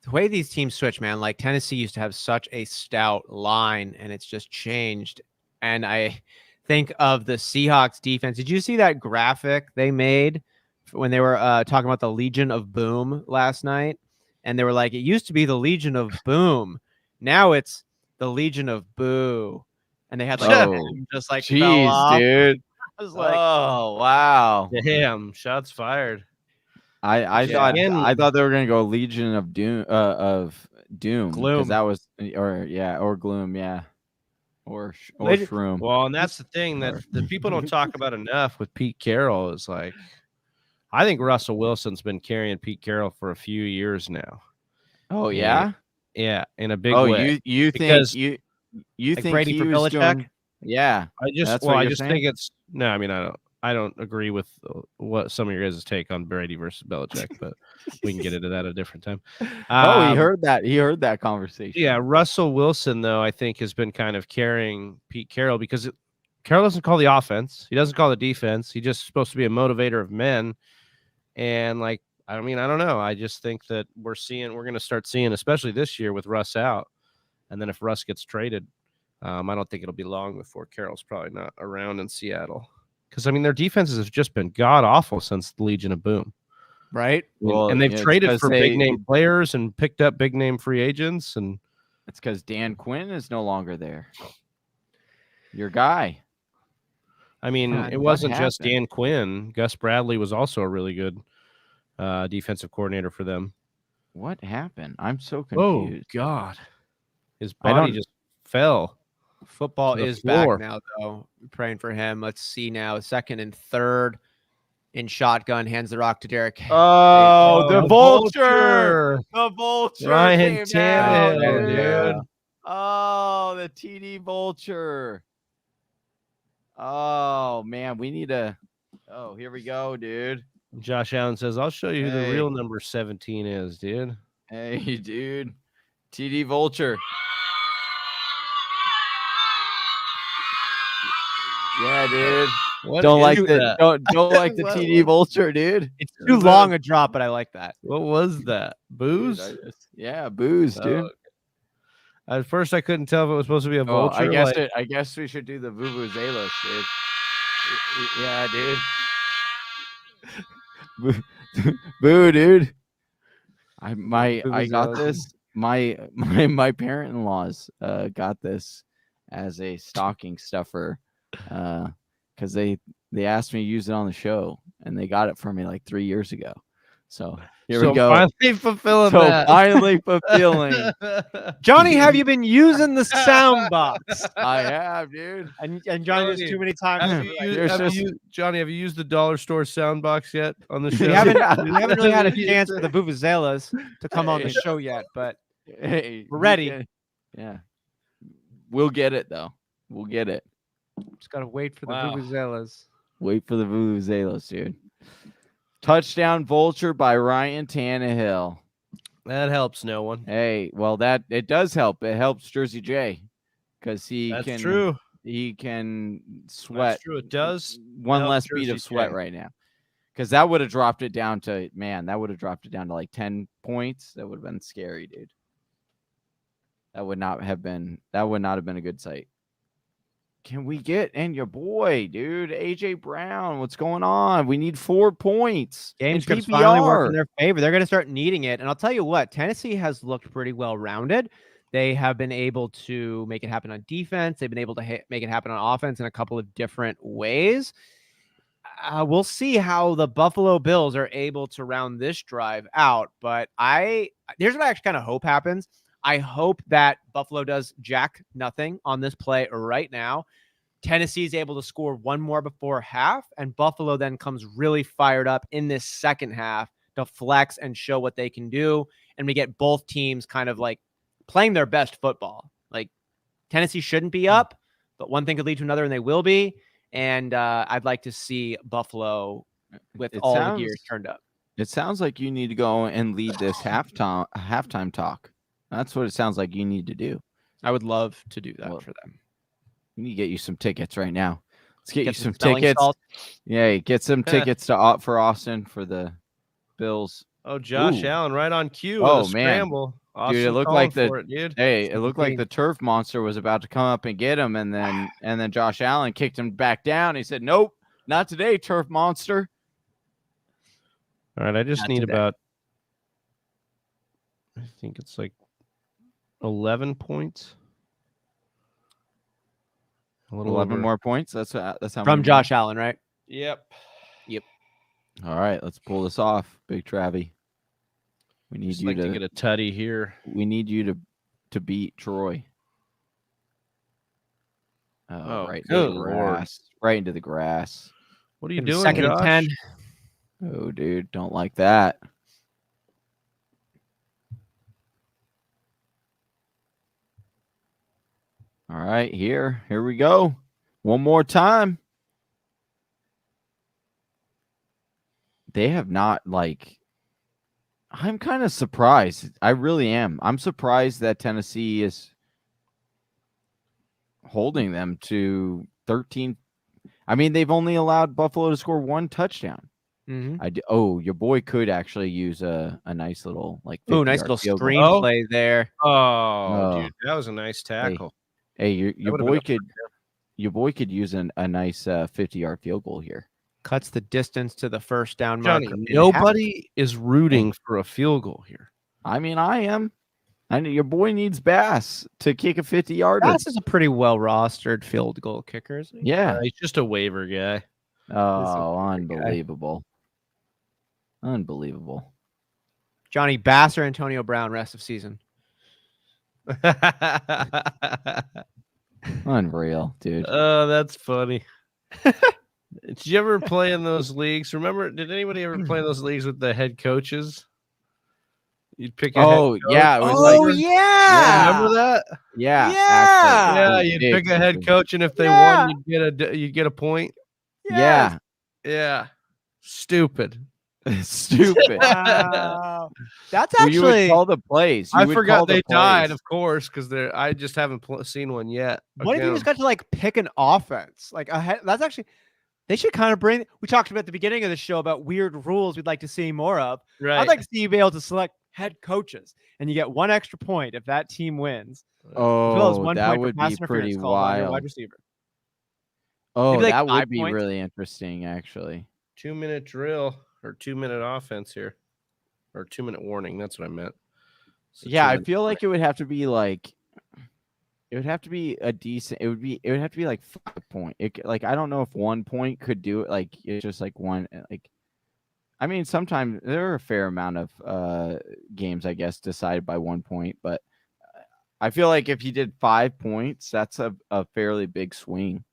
The way these teams switch, man, like Tennessee used to have such a stout line, and it's just changed. And I think of the Seahawks defense. Did you see that graphic they made when they were talking about the Legion of Boom last night? And they were like, it used to be the Legion of Boom. Now it's the Legion of Boo. And they had like just like fell off. Dude. I was like, oh, wow. Damn, shots fired. I thought they were gonna go Legion of Doom Gloom, because that was or Gloom, yeah, or Shroom. Well, and that's the thing that the people don't talk about enough with Pete Carroll is like, I think Russell Wilson's been carrying Pete Carroll for a few years now. Oh yeah, yeah, in a big way. You because think you like think Brady for Belichick? Yeah, I just think it's no. I mean, I don't agree with what some of your guys' take on Brady versus Belichick, but we can get into that at a different time. He heard that. He heard that conversation. Yeah, Russell Wilson, though, I think has been kind of carrying Pete Carroll because Carroll doesn't call the offense. He doesn't call the defense. He's just supposed to be a motivator of men. And like, I don't know. I just think that we're going to start seeing, especially this year with Russ out. And then if Russ gets traded, I don't think it'll be long before Carroll's probably not around in Seattle. Because, I mean, their defenses have just been god-awful since the Legion of Boom. Right? Well, and they've yeah, traded for big-name players and picked up big-name free agents. And it's because Dan Quinn is no longer there. Your guy. I mean, God, it wasn't just happened? Dan Quinn. Gus Bradley was also a really good defensive coordinator for them. What happened? I'm so Oh, confused. God. His I body don't- just fell. Football To the is floor. back now, though. Praying for him. Let's see now. Second and third in shotgun. Hands the rock to Derrick. Oh, Oh, the vulture. The vulture. Ryan came down, Tannehill, dude. Oh, the TD vulture. Oh, man. We need a. Oh, here we go, dude. Josh Allen says, I'll show you who the Hey. real number 17 is, dude. Hey, dude. TD vulture. Yeah, dude. What Don't is like the that? don't like the What TD vulture, dude. It's too long a drop, but I like that. What was that? Booze? Dude, yeah, booze, dude. Oh, at first, I couldn't tell if it was supposed to be a Oh, vulture. I guess we should do the vuvuzelas, dude. Yeah, dude. Boo, dude. I got Vuvuzelas. this. My parent-in-laws got this as a stocking stuffer because they asked me to use it on the show, and they got it for me like 3 years ago. So here we go. Finally fulfilling that. Finally fulfilling. Johnny, have you been using the sound box? I have, dude. And Johnny, there's too many times. Johnny, have you used the dollar store sound box yet on the show? We haven't, Yeah. we haven't really had a chance for the Vuvuzelas to come on the show yet, but Hey, we're ready. Yeah. We'll get it though. We'll get it. just gotta wait for the Wow. Vuvuzelas. Wait for the vuvuzelas, dude. Touchdown vulture by Ryan Tannehill. That helps no one. Hey, well that it does help. It helps Jersey J because That's true. He can sweat. That's true. It does. One help less beat Jersey of sweat J. right now. Because that would have dropped it down to like 10 points. That would have been scary, dude. That would not have been a good sight. Can we get in your boy, dude? AJ Brown, what's going on? We need 4 points. Game in script's finally working PPR. in their favor. They're going to start needing it. And I'll tell you what, Tennessee has looked pretty well rounded. They have been able to make it happen on defense. They've been able to make it happen on offense in a couple of different ways. We'll see how the Buffalo Bills are able to round this drive out. But here's what I actually kind of hope happens. I hope that Buffalo does jack nothing on this play right now. Tennessee is able to score one more before half, and Buffalo then comes really fired up in this second half to flex and show what they can do. And we get both teams kind of like playing their best football. Like Tennessee shouldn't be up, but one thing could lead to another, and they will be. And I'd like to see Buffalo with all the gears turned up. It sounds like you need to go and lead this halftime talk. That's what it sounds like you need to do. I would love to do that Well, for them. We need to get you some tickets right now. Let's get you some smelling tickets. salts. Yeah, get some tickets for Austin for the Bills. Oh, Josh Ooh. Allen right on cue. Oh, with a man. scramble. Dude, it Austin looked like calling the for it, dude. Hey, it looked like Green. the turf monster was about to come up and get him, and then Josh Allen kicked him back down. He said, "Nope, not today, turf monster." All right, I just Not need today. about, I think it's like 11 points. A little 11 over. more points. That's how From many Josh Allen, right? Yep. more? All right, let's pull this off, Big Travie. We need Just you like to to get a tutty here. we need you to beat Troy. Oh, right good into the Lord. grass. Right into the grass. What are you Gonna be doing, second Josh? and 10. Oh, dude, don't like that. All right, here we go. One more time. They have not I'm kind of surprised. I really am. I'm surprised that Tennessee is holding them to 13. I mean, they've only allowed Buffalo to score 1 touchdown. Your boy could actually use a nice little nice 50-yard little screenplay there. Oh, dude, that was a nice tackle. Hey, your boy could use a nice 50-yard field goal here. Cuts the distance to the first down Johnny, marker. nobody is rooting for a field goal here. I mean, I am. I know your boy needs Bass to kick a 50-yarder. Bass is a pretty well rostered field goal kicker, isn't he? Yeah, he's just a waiver guy. Oh, unbelievable. Unbelievable. Johnny, Bass or Antonio Brown rest of season? Unreal, dude. Oh, that's funny. Did you ever play in those leagues? Did anybody ever play in those leagues with the head coaches? You'd pick a head coach. Yeah. It was yeah. Remember that? Yeah. Yeah, you'd pick a head coach, and if they won, you'd get a point. Yes. Yeah. Stupid. Stupid. Wow. That's actually you would call the plays. I forgot they died, of course, because I just haven't seen one yet. What if you just got to pick an offense? That's actually they should kind of bring. We talked about at the beginning of the show about weird rules we'd like to see more of. Right. I'd like to see you be able to select head coaches, and you get 1 extra point if that team wins. Oh, that would be pretty wild. Wide receiver. Oh, that would be really interesting, actually. 2-minute drill or 2-minute offense here, or 2-minute warning. That's what I meant. Yeah, I feel like it would have to be it would have to be a decent. It would have to be 5 point. I don't know if 1 point could do it. It's just one. I mean, sometimes there are a fair amount of games, I guess, decided by 1 point, but I feel like if you did 5 points, that's a fairly big swing.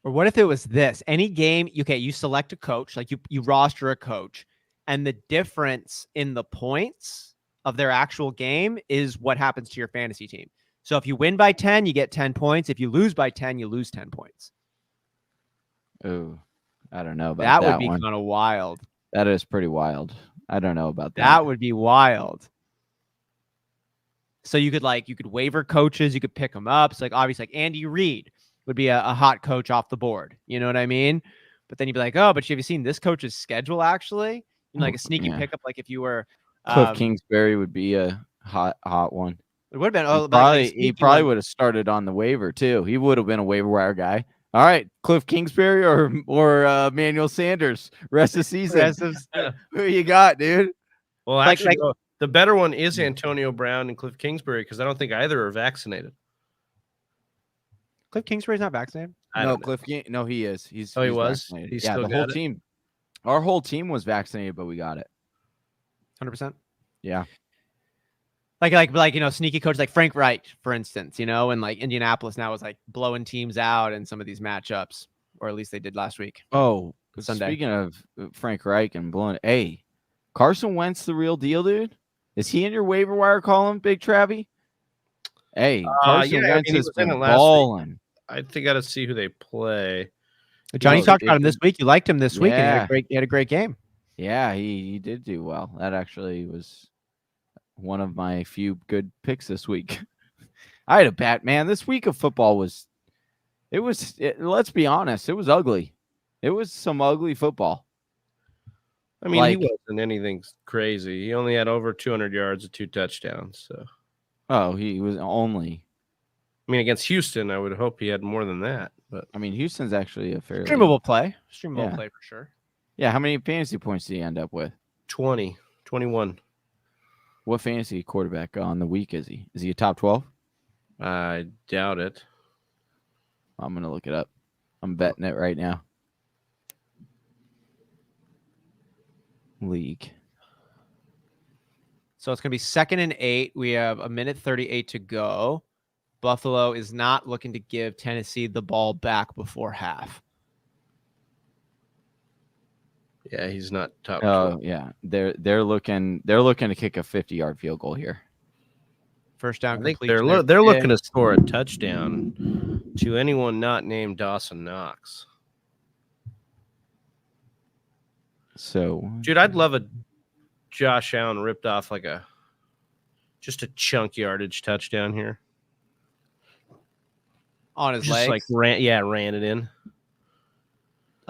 Or what if it was this? Any game, you select a coach, you roster a coach, and the difference in the points of their actual game is what happens to your fantasy team. So if you win by 10, you get 10 points. If you lose by 10, you lose 10 points. Oh, I don't know about that. That would be kind of wild. That is pretty wild. I don't know about that. That would be wild. So you could waiver coaches, you could pick them up. So obviously Andy Reid would be a hot coach off the board. You know what I mean? But then you'd be like, oh, but have you seen this coach's schedule actually? A sneaky pickup, if you were Cliff Kingsbury would be a hot one. It would have been. He probably would have started on the waiver too. He would have been a waiver wire guy. All right, Cliff Kingsbury or Manuel Sanders rest of season. Who you got, dude? Well, actually, the better one is Antonio Brown and Cliff Kingsbury because I don't think either are vaccinated. Cliff Kingsbury's not vaccinated? No, he is. He was. Vaccinated. The whole team. Our whole team was vaccinated, but we got it. 100%. Yeah. Sneaky coach like Frank Wright, for instance, and Indianapolis now is blowing teams out in some of these matchups, or at least they did last week. Oh, Sunday. Speaking of Frank Reich and blowing, hey, Carson Wentz the real deal, dude? Is he in your waiver wire column, Big Travie? Hey, Carson Wentz has been balling. I think I got to see who they play. Johnny talked about him this week. You liked him this week, and he had a great game. Yeah, he did do well. That actually was one of my few good picks this week. I had a bet, man. This week of football let's be honest, it was ugly. It was some ugly football. I mean, he wasn't anything crazy. He only had over 200 yards and 2 touchdowns. So, he was only. I mean, against Houston, I would hope he had more than that. But I mean, Houston's actually a fairly streamable play. Streamable play for sure. Yeah, how many fantasy points did he end up with? 21. What fantasy quarterback on the week is he? Is he a top 12? I doubt it. I'm going to look it up. I'm betting it right now. League. So it's going to be 2nd and 8. We have 1:38 to go. Buffalo is not looking to give Tennessee the ball back before half. Yeah, he's not top. Oh, yeah. They're looking to kick a 50-yard field goal here. First down. I think they're looking to score a touchdown to anyone not named Dawson Knox. So, dude, I'd love a Josh Allen ripped off just a chunk yardage touchdown here. on his Just legs, like ran it in.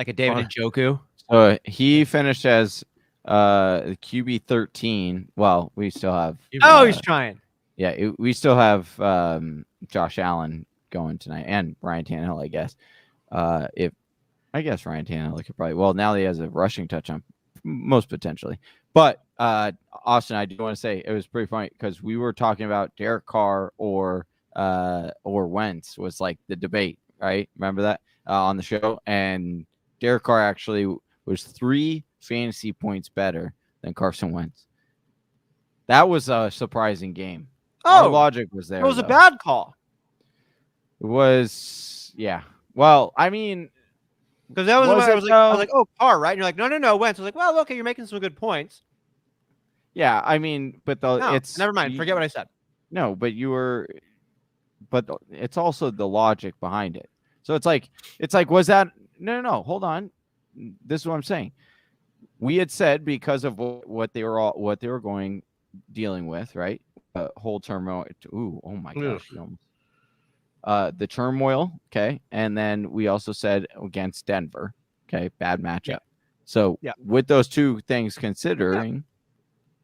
like a David Njoku. So he finished as QB 13. Well, we still have. Oh, he's trying. Yeah, we still have Josh Allen going tonight and Ryan Tannehill, I guess. I guess Ryan Tannehill could probably. Well, now that he has a rushing touchdown, most potentially. But Austin, I do want to say it was pretty funny because we were talking about Derek Carr or Wentz was like the debate, right? Remember that on the show? And Derek Carr actually was 3 fantasy points better than Carson Wentz. That was a surprising game. Our logic was there. It was a bad call. It was, yeah. Well, I mean, because that was when I was like, oh, Carr, right? And you're like, no, Wentz. I was like, well, okay, you're making some good points. Yeah, I mean, but it's never mind. Forget what I said. No, but it's also the logic behind it. So it's like, was that no, hold on. This is what I'm saying. We had said because of what they were dealing with, right? Whole turmoil. Ooh, oh my gosh. The turmoil, okay, and then we also said against Denver, okay, bad matchup. Yeah. So with those two things considering,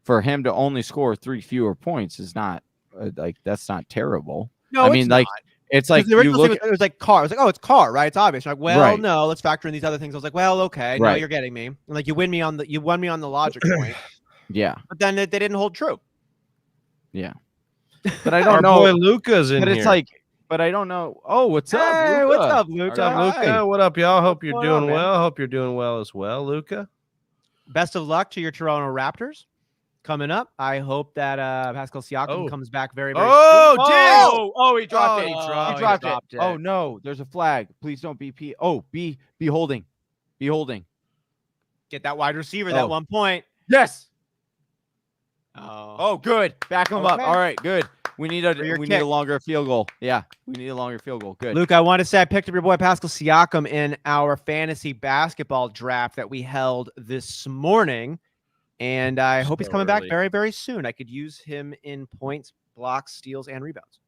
for him to only score 3 fewer points is not that's not terrible. No, I mean, it's like the original thing it was like Carr. I was like, oh, it's Carr, right? It's obvious. I'm like, well, right. No, let's factor in these other things. I was like, well, okay, no, you're getting me. And like, you won me on the logic point. Yeah, but then they didn't hold true. Yeah, but I don't know. Our boy Luca's in but here. It's like. But I don't know. Oh, what's up, Luca? What's up, Luca? What's up, Luca? What up, y'all? Hope you're doing well. Hope you're doing well as well, Luca. Best of luck to your Toronto Raptors coming up. I hope that Pascal Siakam comes back very, very soon. Oh, he dropped it. He dropped it. Oh, no. There's a flag. Please don't be P. Oh, be holding. Be holding. Get that wide receiver that 1 point. Yes. Oh, good. Back him up. All right, good. We need a longer field goal. Yeah, we need a longer field goal. Good. Luke, I want to say I picked up your boy Pascal Siakam in our fantasy basketball draft that we held this morning, and I hope he's coming back very, very soon. I could use him in points, blocks, steals, and rebounds.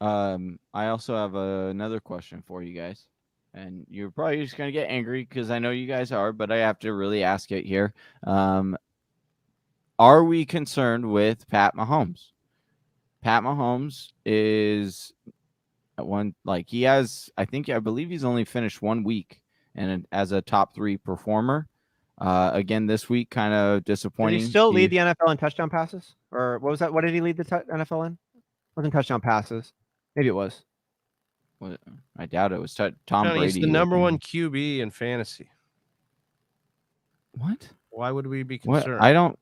I also have another question for you guys, and you're probably just gonna get angry because I know you guys are, but I have to really ask it here. Are we concerned with Pat Mahomes? Pat Mahomes is I believe he's only finished 1 week and as a top 3 performer. Again, this week, kind of disappointing. Did he still lead the NFL in touchdown passes? Or what was that? What did he lead the NFL in? It wasn't touchdown passes. Maybe it was. Well, I doubt it was Tom Brady. He's the number 1 QB in fantasy. What? Why would we be concerned? I don't.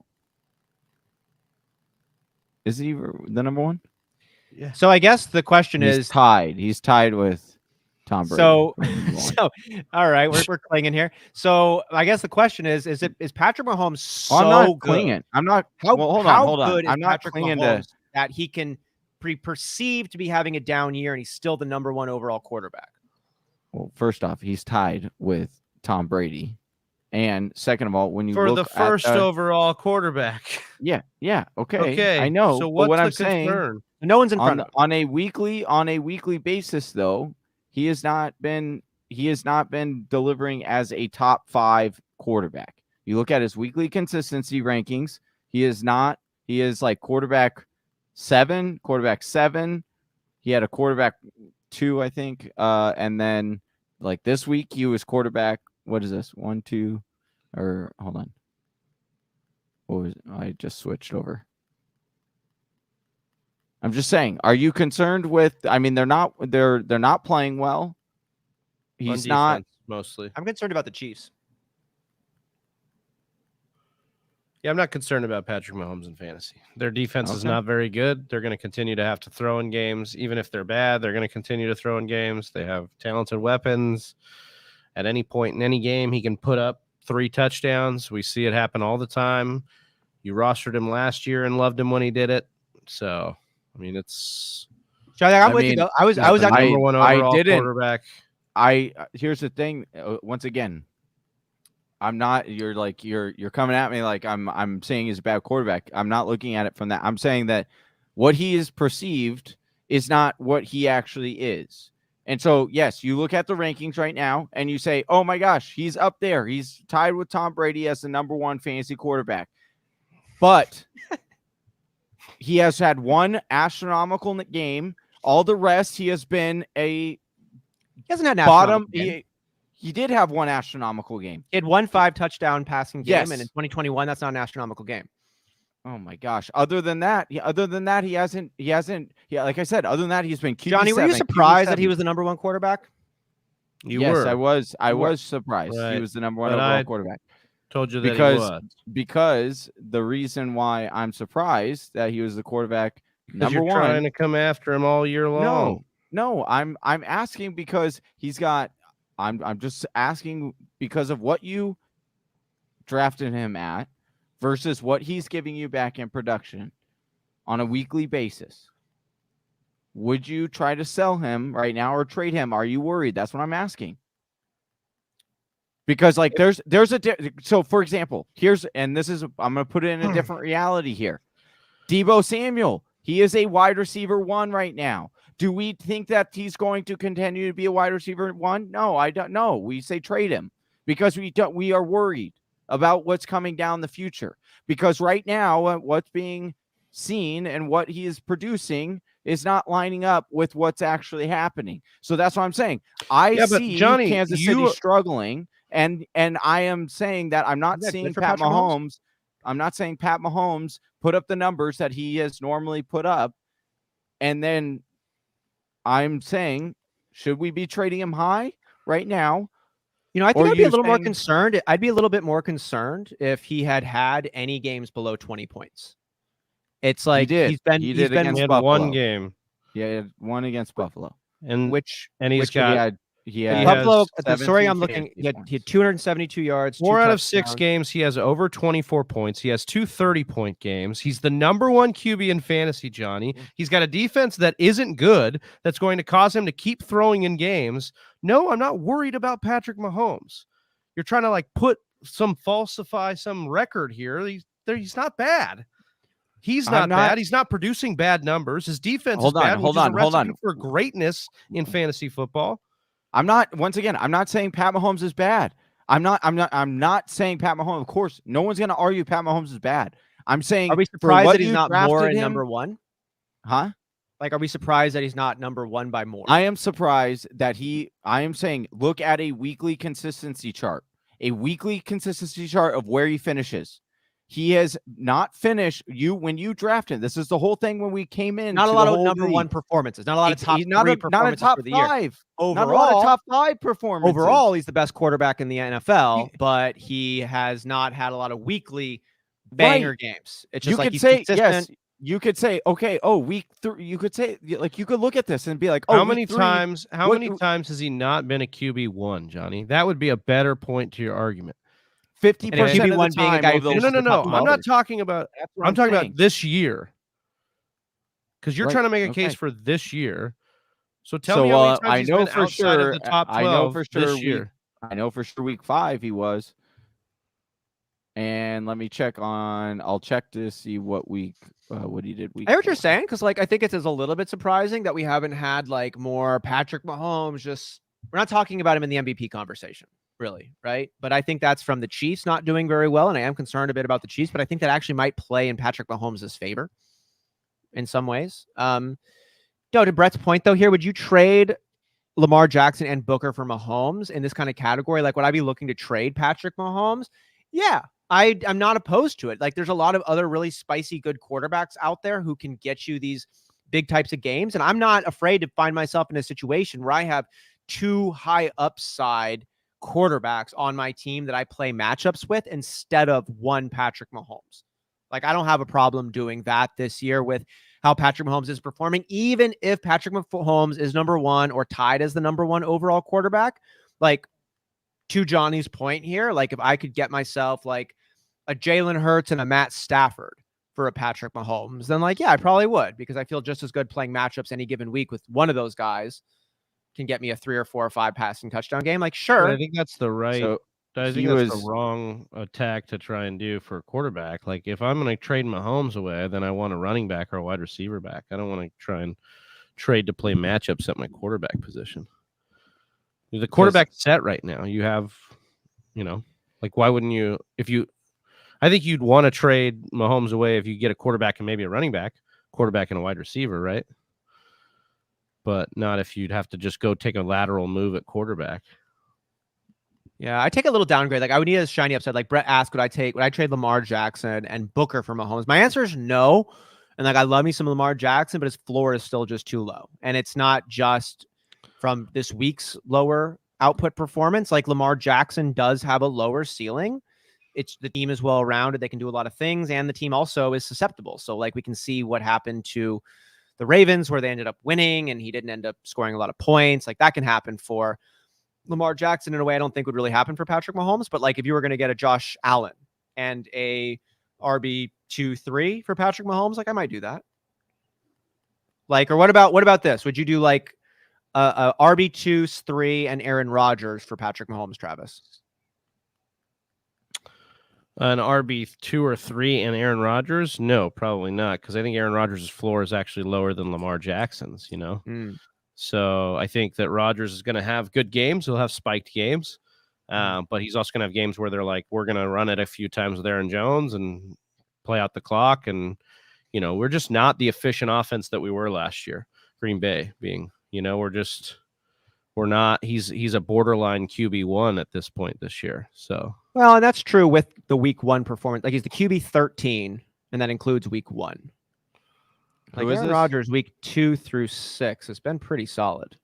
Is he the number 1? Yeah. So I guess the question is tied. He's tied with Tom Brady. So all right, we're clinging here. So I guess the question is Patrick Mahomes I'm not clinging. I'm not. Hold on. I'm not clinging to that he can be perceived to be having a down year and he's still the number 1 overall quarterback. Well, first off, he's tied with Tom Brady. And second of all, when you look the first overall quarterback. Yeah. Okay. I know. So what's what the I'm concern? No one's in front of him. On a weekly basis, though, he has not been delivering as a top 5 quarterback. You look at his weekly consistency rankings, he is not. He is like quarterback 7. He had a quarterback 2, I think. And then like this week he was quarterback. What is this? 1, 2, or hold on. What was I just switched over? I'm just saying, are you concerned with they're not playing well. He's not mostly. I'm concerned about the Chiefs. Yeah, I'm not concerned about Patrick Mahomes in fantasy. Their defense is not very good. They're going to continue to have to throw in games. Even if they're bad, they're going to continue to throw in games. They have talented weapons. At any point in any game, he can put up 3 touchdowns. We see it happen all the time. You rostered him last year and loved him when he did it. So, I mean, it's. I'm with you. Though. I was number 1 overall quarterback. Here's the thing. Once again, I'm not. You're coming at me like I'm saying he's a bad quarterback. I'm not looking at it from that. I'm saying that what he is perceived is not what he actually is. And so, yes, you look at the rankings right now and you say, oh my gosh, he's up there. He's tied with Tom Brady as the #1 fantasy quarterback. But he has had one astronomical game. All the rest, he has been He hasn't had an bottom. astronomical game. He did have one astronomical game. He had 1 5-touchdown passing game, Yes. and in 2021, that's not an astronomical game. Oh my gosh! Other than that, he hasn't. Yeah, like I said, other than that, he's been QB7, Johnny, were you surprised that he QB7. was the #1 quarterback? You were. I was. I was surprised Right. he was the #1 But overall I quarterback. Told you that Because he was. because the reason why I'm surprised that he was the quarterback Because you're #1. trying to come after him all year long. No, I'm asking because he's got. I'm just asking because of what you drafted him at versus what he's giving you back in production on a weekly basis. Would you try to sell him right now or trade him? Are you worried? That's what I'm asking. Because like there's so for example, I'm going to put it in a different reality here. Deebo Samuel, he is a wide receiver 1 right now. Do we think that he's going to continue to be a wide receiver 1? No, I don't know. We say trade him because we are worried about what's coming down the future. Because right now, what's being seen and what he is producing is not lining up with what's actually happening. So that's what I'm saying. I see Johnny, Kansas City struggling, and I am saying that I'm not seeing Pat Mahomes. I'm not saying Pat Mahomes put up the numbers that he has normally put up, and then I'm saying, should we be trading him high right now? I think I'd be a little more concerned. I'd be a little bit more concerned if he had any games below 20 points. It's like he did against Buffalo. One game. Yeah, he had one against Buffalo. And he's got Buffalo. The story I'm looking, he had 272 yards. 4 out of 6 games. He has over 24 points. He has 2 30-point games. He's the #1 QB in fantasy, Johnny. He's got a defense that isn't good. That's going to cause him to keep throwing in games. No, I'm not worried about Patrick Mahomes. You're trying to falsify some record here. He's not bad. He's not bad. He's not producing bad numbers. His defense is bad. Hold on. For greatness in fantasy football. I'm not saying Pat Mahomes is bad. I'm not saying Pat Mahomes. Of course, no one's going to argue Pat Mahomes is bad. I'm saying, are we surprised that he's not more in #1? Huh? Like, are we surprised that he's not #1 by more? I am surprised that I am saying, look at a weekly consistency chart. A weekly consistency chart of where he finishes. He has not finished when you drafted. This is the whole thing when we came in. Not a lot of #1 performances. Not a lot of top 3 performances top for the year. 5. Overall, not a lot of top 5 performances. Overall, he's the best quarterback in the NFL, but he has not had a lot of weekly banger games. It's just he's consistent. Yes. You could say, okay, week 3. You could say, you could look at this and be like, how many times has he not been a QB1, Johnny? That would be a better point to your argument. 50% of the time. Being a guy no. I'm not talking about. I'm talking about this year. Because you're trying to make a case for this year. So tell me how many times he's been outside of the top 12 I know for sure this year. I know for sure week 5 he was. And let me check I'll check to see what he did week. I hear what you're saying, because I think it's a little bit surprising that we haven't had more Patrick Mahomes. We're not talking about him in the MVP conversation, really, right? But I think that's from the Chiefs not doing very well, and I am concerned a bit about the Chiefs, but I think that actually might play in Patrick Mahomes' favor in some ways. To Brett's point, though, here, would you trade Lamar Jackson and Booker for Mahomes in this kind of category? Would I be looking to trade Patrick Mahomes? Yeah, I'm not opposed to it. There's a lot of other really spicy, good quarterbacks out there who can get you these big types of games, and I'm not afraid to find myself in a situation where I have 2 high upside quarterbacks on my team that I play matchups with instead of 1 Patrick Mahomes. I don't have a problem doing that this year with how Patrick Mahomes is performing, even if Patrick Mahomes is #1 or tied as the #1 overall quarterback. To Johnny's point here, if I could get myself a Jalen Hurts and a Matt Stafford for a Patrick Mahomes, then I probably would, because I feel just as good playing matchups any given week with one of those guys can get me a 3 or 4 or 5 passing touchdown game. Sure. But I think that's the the wrong attack to try and do for a quarterback. If I'm going to trade Mahomes away, then I want a running back or a wide receiver back. I don't want to try and trade to play matchups at my quarterback position. The quarterback's set right now. You have, like, why wouldn't you? I think you'd want to trade Mahomes away if you get a quarterback and maybe a running back, quarterback and a wide receiver, right? But not if you'd have to just go take a lateral move at quarterback. Yeah, I take a little downgrade. Like, I would need a shiny upside. Like Brett asked, would I trade Lamar Jackson and Booker for Mahomes? My answer is no. And like, I love me some Lamar Jackson, but his floor is still just too low. And it's not just from this week's lower output performance. Like, Lamar Jackson does have a lower ceiling. It's the team is well rounded. They can do a lot of things. And the team also is susceptible. So like, we can see what happened to the Ravens where they ended up winning and he didn't end up scoring a lot of points. Like, that can happen for Lamar Jackson in a way I don't think would really happen for Patrick Mahomes. But like, if you were going to get a Josh Allen and a RB2-3 for Patrick Mahomes, like, I might do that. Like, or what about this? Would you do like a RB2-3 and Aaron Rodgers for Patrick Mahomes, Travis? An RB2 or 3 and Aaron Rodgers? No, probably not, because I think Aaron Rodgers' floor is actually lower than Lamar Jackson's, So I think that Rodgers is going to have good games. He'll have spiked games, but he's also going to have games where they're like, we're going to run it a few times with Aaron Jones and play out the clock. And, we're just not the efficient offense that we were last year. Green Bay being, we're not, he's a borderline QB1 at this point this year. So, well, and that's true with the week 1 performance. Like, he's the QB 13, and that includes week 1. Like, Aaron Rodgers, week 2 through 6 has been pretty solid.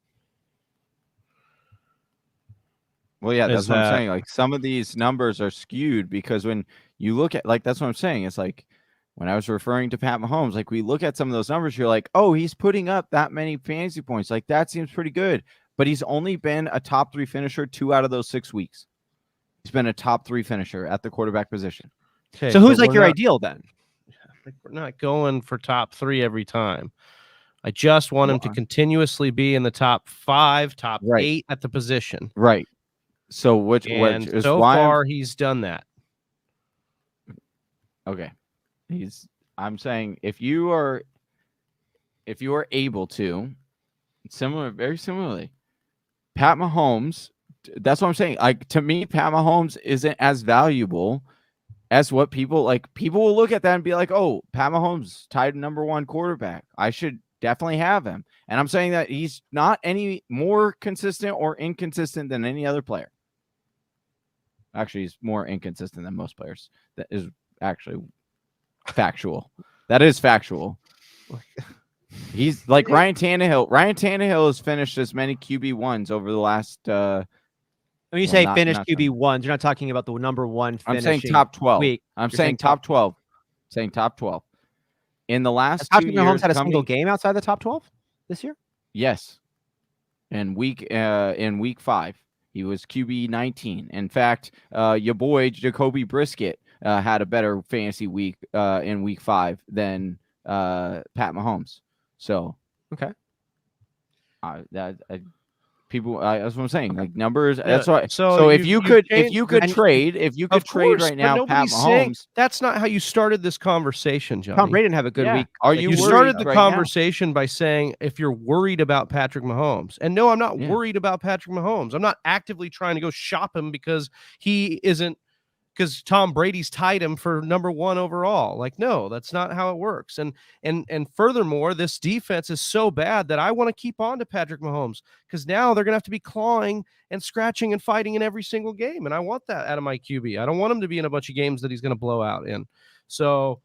Well, yeah, that's what I'm saying. Like, some of these numbers are skewed because when you look at, like, that's what I'm saying. It's like when I was referring to Pat Mahomes, like, we look at some of those numbers, you're like, oh, he's putting up that many fantasy points. Like, that seems pretty good. But he's only been a top 3 finisher 2 out of those 6 weeks. He's been a top 3 finisher at the quarterback position. Okay, so who's like your ideal then? We're not going for top 3 every time. I just want him to continuously be in the top 5, top 8 at the position. Right. So so far he's done that. Okay. I'm saying if you are able to, very similarly, Pat Mahomes, that's what I'm saying. Like, to me, Pat Mahomes isn't as valuable as what people will look at that and be like, oh, Pat Mahomes tied number 1 quarterback. I should definitely have him. And I'm saying that he's not any more consistent or inconsistent than any other player. Actually, he's more inconsistent than most players. That is actually factual. That is factual. He's like Ryan Tannehill. Ryan Tannehill has finished as many QB1s over the last when you say finished QB1s, you're not talking about the number 1 I'm saying top 12. Week. I'm saying top 12. Saying top 12. In the last 2 years, Mahomes had a single game outside the top 12 this year? Yes. In week 5, he was QB 19. In fact, your boy Jacoby Brissett had a better fantasy week in week 5 than Pat Mahomes. So okay. People, that's what I'm saying. Like, numbers. Yeah, that's why. So if you could trade right now, Pat Mahomes. That's not how you started this conversation, Johnny. Tom Brady didn't have a good week. Are you? You started the conversation by saying if you're worried about Patrick Mahomes, and no, I'm not worried about Patrick Mahomes. I'm not actively trying to go shop him because he isn't. Because Tom Brady's tied him for number 1 overall. Like, no, that's not how it works. And furthermore, this defense is so bad that I want to keep on to Patrick Mahomes because now they're going to have to be clawing and scratching and fighting in every single game. And I want that out of my QB. I don't want him to be in a bunch of games that he's going to blow out in. So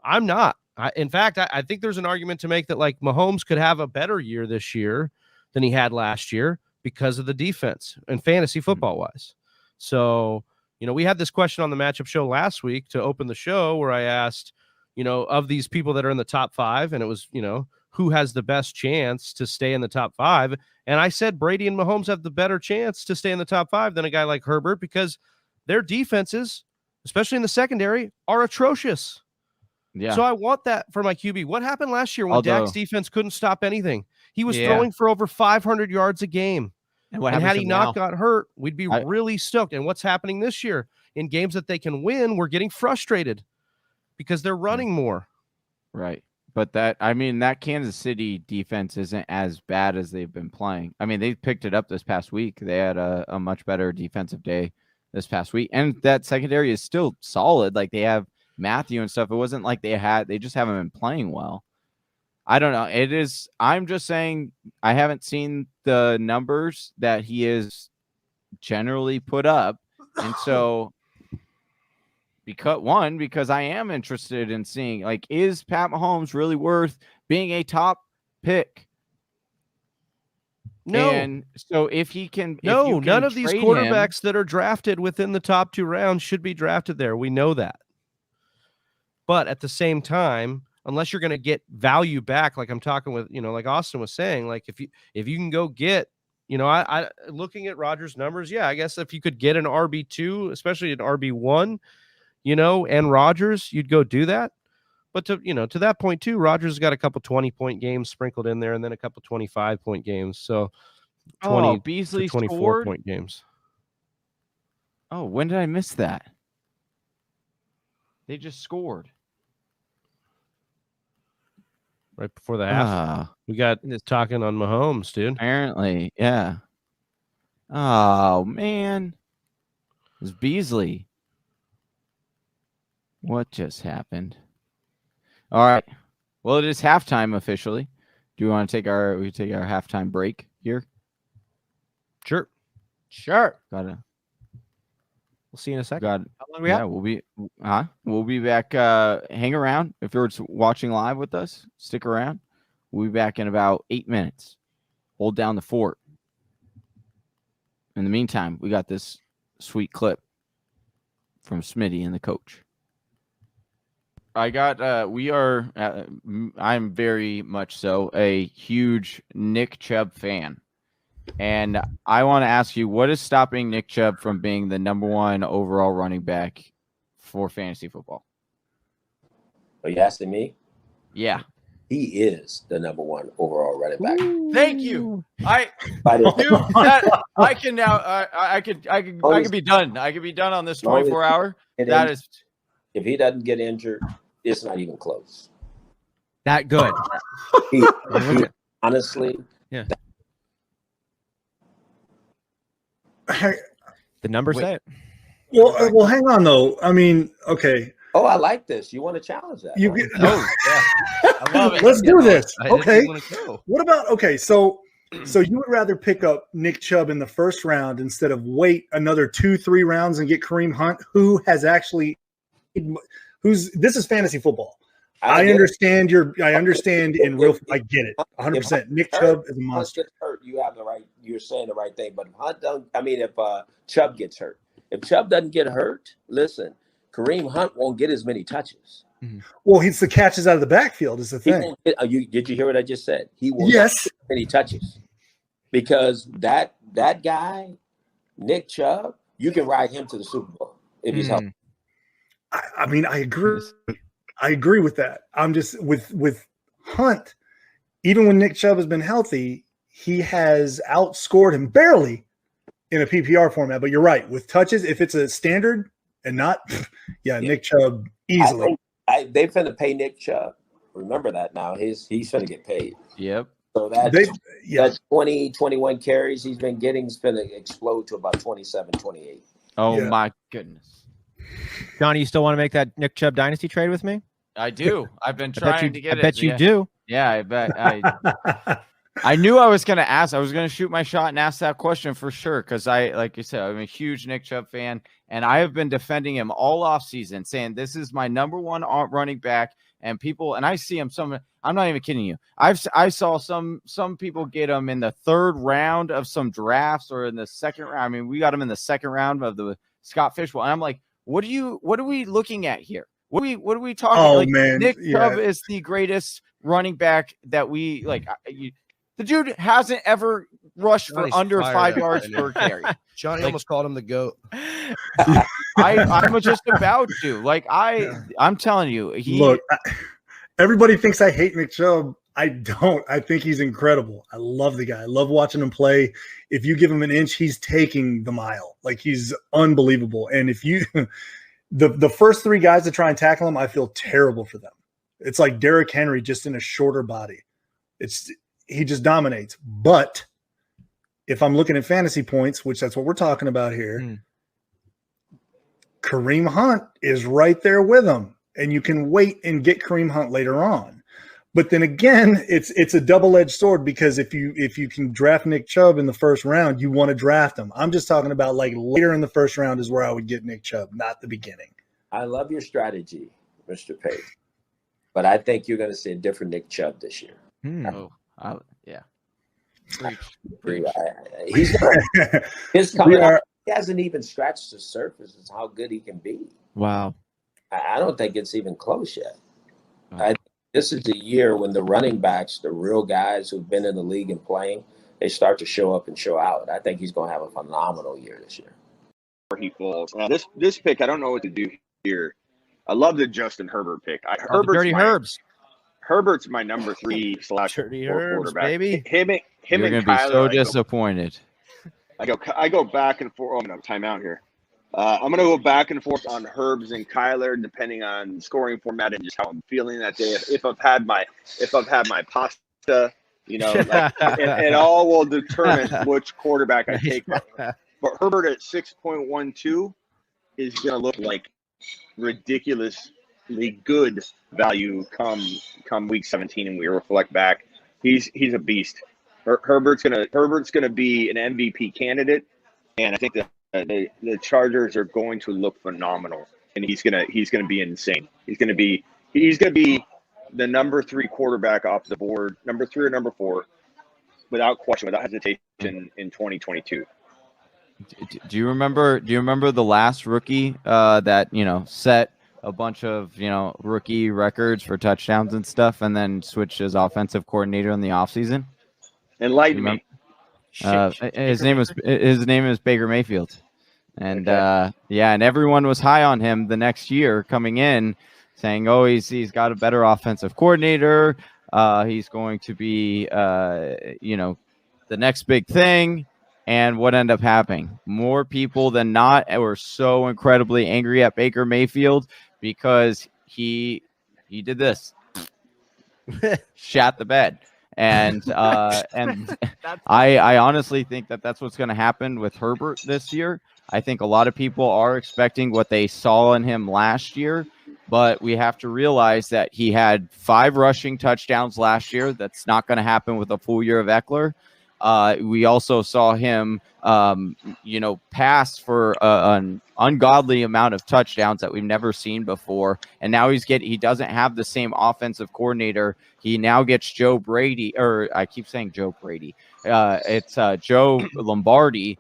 I'm not. In fact, I think there's an argument to make that like Mahomes could have a better year this year than he had last year because of the defense and fantasy football wise. So, we had this question on the matchup show last week to open the show where I asked, of these people that are in the top 5, and it was, who has the best chance to stay in the top 5? And I said Brady and Mahomes have the better chance to stay in the top 5 than a guy like Herbert because their defenses, especially in the secondary, are atrocious. Yeah. So I want that for my QB. What happened last year when Dak's defense couldn't stop anything? He was throwing for over 500 yards a game. And had he not got hurt, we'd be really stoked. And what's happening this year? In games that they can win, we're getting frustrated because they're running more. Right. but that Kansas City defense isn't as bad as they've been playing. I mean, they picked it up this past week. They had a much better defensive day this past week, and that secondary is still solid. Like, they have Matthew and stuff. It wasn't like they just haven't been playing well. I don't know. I'm just saying I haven't seen the numbers that he is generally put up, and so because I am interested in seeing, like, is Pat Mahomes really worth being a top pick? No. And so if he can, none of these trade quarterbacks that are drafted within the top 2 rounds should be drafted there. We know that. But at the same time, unless you're going to get value back, like I'm talking with, like Austin was saying, like if you can go get, I looking at Rodgers' numbers, yeah, I guess if you could get an RB2, especially an RB1, and Rodgers, you'd go do that. But to that point too, Rodgers got a couple 20-point games sprinkled in there, and then a couple 25-point games. So 20 Beasley to 24-point games. Oh, when did I miss that? They just scored right before the half. We got this talking on Mahomes, dude. Apparently, yeah. Oh man, it was Beasley. What just happened? All right. Well, it is halftime officially. Do we want to take our halftime break here? Sure. Got it. We'll see you in a second. Got it. How long we have? We'll be back. Hang around. If you're watching live with us, stick around. We'll be back in about 8 minutes. Hold down the fort. In the meantime, we got this sweet clip from Smitty and the coach. I'm very much so a huge Nick Chubb fan. And I want to ask you, what is stopping Nick Chubb from being the number 1 overall running back for fantasy football? Are you asking me? Yeah. He is the number 1 overall running back. Thank you. I can now. I could be done. I could be done on this 24-hour. That is. If he doesn't get injured, it's not even close. That good. He honestly, yeah. The numbers say it. Well, hang on though. I mean, okay. Oh, I like this. You want to challenge that? Yeah. I love it. Let's do this. Okay. Go. What about so you would rather pick up Nick Chubb in the first round instead of wait another 2-3 rounds and get Kareem Hunt, this is fantasy football. I understand in real. I get it 100%. Nick Chubb is a monster. Gets hurt, you have the right. You're saying the right thing. But if Hunt don't, if Chubb gets hurt, if Chubb doesn't get hurt, listen, Kareem Hunt won't get as many touches. Mm-hmm. Well, it's the catches out of the backfield is the thing. Did you hear what I just said? He won't get any touches because that guy, Nick Chubb, you can ride him to the Super Bowl if he's healthy. I mean, I agree. I agree with that. I'm just with Hunt. Even when Nick Chubb has been healthy, he has outscored him barely in a PPR format. But you're right. With touches, if it's a standard and not, Nick Chubb easily. They finna pay Nick Chubb. Remember that now. He's finna get paid. Yep. So that's 20, 21 carries he's been getting is finna explode to about 27, 28. Oh my goodness. Johnny, you still want to make that Nick Chubb dynasty trade with me? I do. I've been trying to get it. I bet you do. Yeah, I bet. I knew I was going to ask. I was going to shoot my shot and ask that question for sure because like you said, I'm a huge Nick Chubb fan, and I have been defending him all offseason, saying this is my number 1 running back. And people, and I see him. I'm not even kidding you. I saw some people get him in the 3rd round of some drafts or in the 2nd round. I mean, we got him in the 2nd round of the Scott Fishbowl, and I'm like, what are we looking at here? What are we talking? Oh man, Nick Chubb is the greatest running back that we like. The dude hasn't ever rushed for under 5 yards per carry. Johnny almost called him the GOAT. I'm just about to. I'm telling you. Look, everybody thinks I hate Nick Chubb. I don't. I think he's incredible. I love the guy. I love watching him play. If you give him an inch, he's taking the mile. Like, he's unbelievable. And if you the first 3 guys that try and tackle him, I feel terrible for them. It's like Derrick Henry just in a shorter body. He just dominates. But if I'm looking at fantasy points, which that's what we're talking about here, Kareem Hunt is right there with him, and you can wait and get Kareem Hunt later on. But then again, it's a double-edged sword, because if you can draft Nick Chubb in the first round, you want to draft him. I'm just talking about like later in the first round is where I would get Nick Chubb, not the beginning. I love your strategy, Mr. Pate, but I think you're going to see a different Nick Chubb this year. Yeah. He's his coming out. He hasn't even scratched the surface of how good he can be. Wow. I don't think it's even close yet. This is the year when the running backs, the real guys who've been in the league and playing, they start to show up and show out. I think he's going to have a phenomenal year this year. He falls. This pick, I don't know what to do here. I love the Justin Herbert pick. Herbert's my number 3 / 4 quarterback. Baby. Him You're and gonna Kyler. be so disappointed. I go back and forth. Oh, I'm gonna time out here. I'm gonna go back and forth on Herbs and Kyler, depending on scoring format and just how I'm feeling that day. If I've had my pasta, it all will determine which quarterback I take. But Herbert at 6.12 is gonna look like ridiculously good value come week 17, and we reflect back. He's a beast. Herbert's gonna be an MVP candidate, and I think that the Chargers are going to look phenomenal, and he's gonna be insane. He's gonna be the number 3 quarterback off the board, number 3 or number 4, without question, without hesitation in 2022. Do you remember the last rookie that set a bunch of rookie records for touchdowns and stuff, and then switched his offensive coordinator in the offseason? Enlighten me. His name is Baker Mayfield, and Okay. and everyone was high on him the next year coming in, saying, "Oh, he's got a better offensive coordinator. He's going to be the next big thing." And what ended up happening? More people than not were so incredibly angry at Baker Mayfield because he did this, shat the bed. And I honestly think that's what's going to happen with Herbert this year. I think a lot of people are expecting what they saw in him last year, but we have to realize that he had 5 rushing touchdowns last year. That's not going to happen with a full year of Eckler. We also saw him, pass for an ungodly amount of touchdowns that we've never seen before. And now he doesn't have the same offensive coordinator. He now gets Joe Brady, or I keep saying Joe Brady. It's Joe Lombardi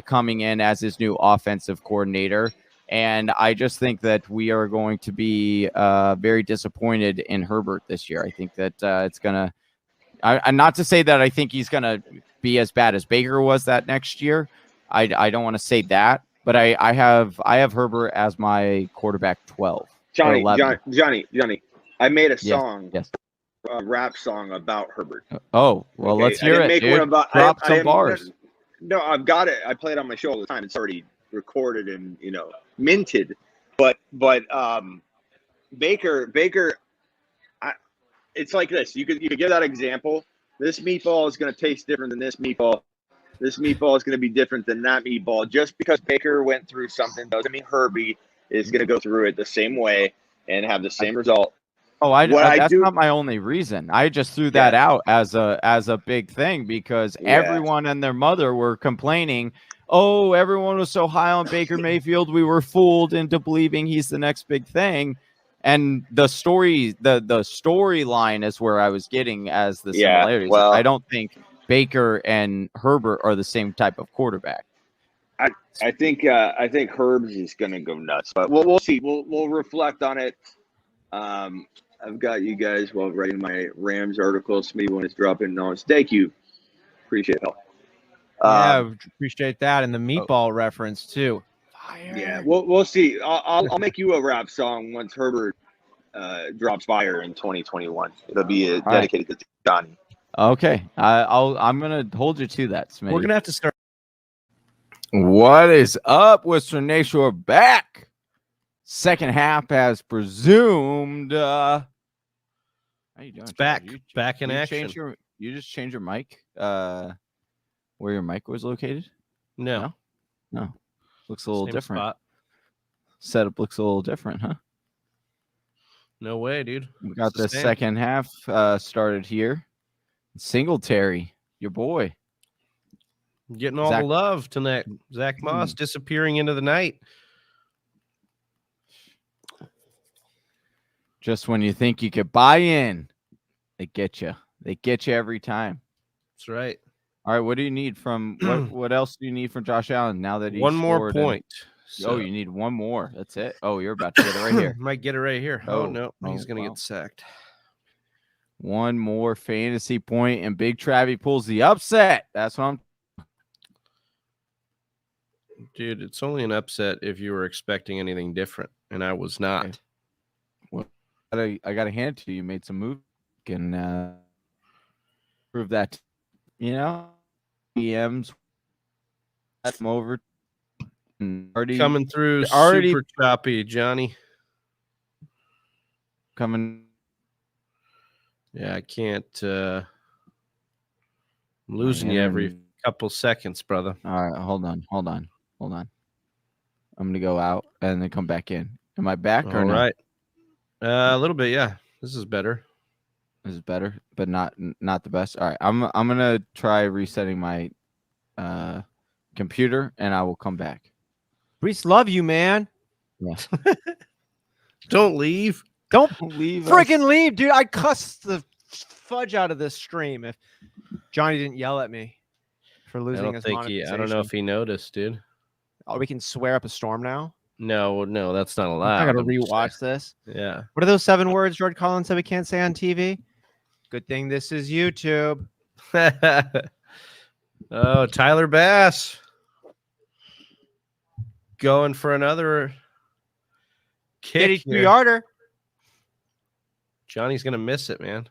coming in as his new offensive coordinator. And I just think that we are going to be very disappointed in Herbert this year. I think that it's going to, and not to say that I think he's going to be as bad as Baker was that next year. I don't want to say that, but I have Herbert as my quarterback 12. Johnny, I made a song, yes. a rap song about Herbert. Oh, well, Okay, let's hear it, dude. Drop some bars. No, I've got it. I play it on my show all the time. It's already recorded and minted. But Baker, it's like this. You could give that example. This meatball is going to taste different than this meatball. This meatball is going to be different than that meatball. Just because Baker went through something doesn't mean Herbie is going to go through it the same way and have the same result. Oh, that's not my only reason. I just threw that out as a big thing because everyone and their mother were complaining. Oh, everyone was so high on Baker Mayfield. We were fooled into believing he's the next big thing. And the storyline is where I was getting as the similarities. Well, I don't think Baker and Herbert are the same type of quarterback. I think Herbs is going to go nuts, but we'll see. We'll reflect on it. I've got you guys while writing my Rams article. Smitty one is dropping notes. Thank you. Appreciate it. Appreciate that, and the meatball reference too. Fire. Yeah, we'll see. I'll make you a rap song once Herbert drops fire in 2021. It'll be dedicated to Johnny. Okay, I'm gonna hold you to that, Smitty. We're gonna have to start. What is up, Western Nation? We're back. Second half, as presumed. How you doing? It's Chad? back in action. You just changed your mic. Where your mic was located? No. Looks a little Same different. spot. Setup looks a little different, huh? No way, dude. We got It's the the same. second half started here. Singletary, your boy. Getting all the love tonight. Zach Moss disappearing into the night. Just when you think you could buy in, they get you. They get you every time. That's right. All right, what do you need from what else do you need from Josh Allen now that he one more scored point? Oh, you need one more. That's it. Oh, you're about to get it right here. Might get it right here. Oh no, he's gonna wow. get sacked. One more fantasy point, and Big Travie pulls the upset. That's what I'm. Dude, it's only an upset if you were expecting anything different, and I was not. Okay. Well, I gotta hand it to you. You made some moves and prove that. You know, EMs come over. Already Coming through super choppy, Johnny. Coming. Yeah, I can't. I'm losing you every couple seconds, brother. All right, hold on. I'm gonna go out and then come back in. Am I back or no? All right. A little bit, yeah. This is better. This is better, but not the best. All right, I'm gonna try resetting my computer, and I will come back. Reese, love you, man. Yeah. Don't leave. Don't leave. Freaking leave, dude. I cussed the fudge out of this stream if Johnny didn't yell at me for losing his monetization. I don't know if he noticed, dude. Oh, we can swear up a storm now? No, that's not allowed. I gotta rewatch this. Yeah. What are those 7 words George Collins said we can't say on TV? Good thing this is YouTube. Oh, Tyler Bass. Going for another kick. 52-yarder. Johnny's going to miss it, man.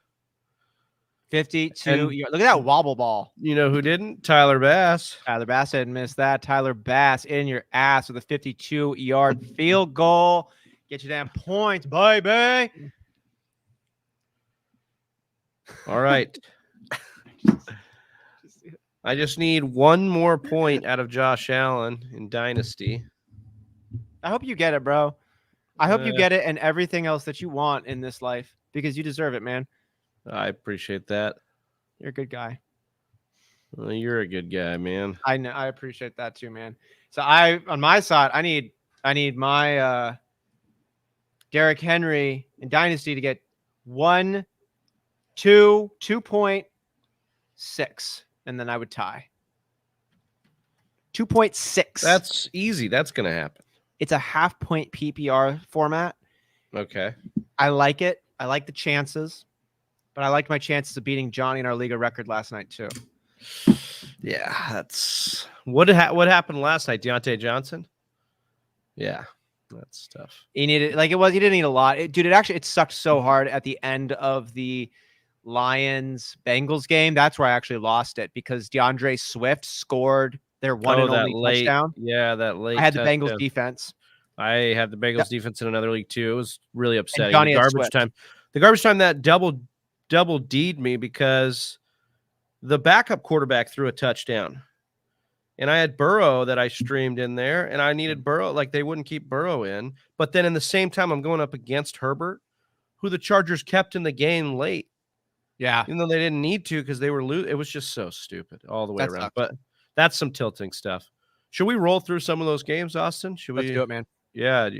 52. Look at that wobble ball. You know who didn't? Tyler Bass. Tyler Bass didn't miss that. Tyler Bass in your ass with a 52-yard field goal. Get your damn points, baby. All right. I just need one more point out of Josh Allen in Dynasty. I hope you get it, bro. I hope you get it and everything else that you want in this life because you deserve it, man. I appreciate that. You're a good guy. Well, you're a good guy, man. I know. I appreciate that too, man. So on my side, I need my Derrick Henry in Dynasty to get 2.6, and then I would tie. 2.6. That's easy. That's going to happen. It's a half-point PPR format. Okay. I like it. I like the chances, but I liked my chances of beating Johnny in our Liga record last night too. Yeah, that's what happened last night. Dante Johnson. Yeah, that's tough. He needed he didn't need a lot. It sucked so hard at the end of the Lions-Bengals game. That's where I actually lost it because DeAndre Swift scored their one and only touchdown. Yeah, that late. I had the Bengals defense. I had the Bengals defense in another league too. It was really upsetting. The garbage time that double D'd me because the backup quarterback threw a touchdown. And I had Burrow that I streamed in there, and I needed Burrow. Like, they wouldn't keep Burrow in. But then in the same time, I'm going up against Herbert, who the Chargers kept in the game late. Yeah. Even though they didn't need to because they were losing. It was just so stupid all the way around. Sucked. But that's some tilting stuff. Should we roll through some of those games, Austin? Let's do it, man. Yeah.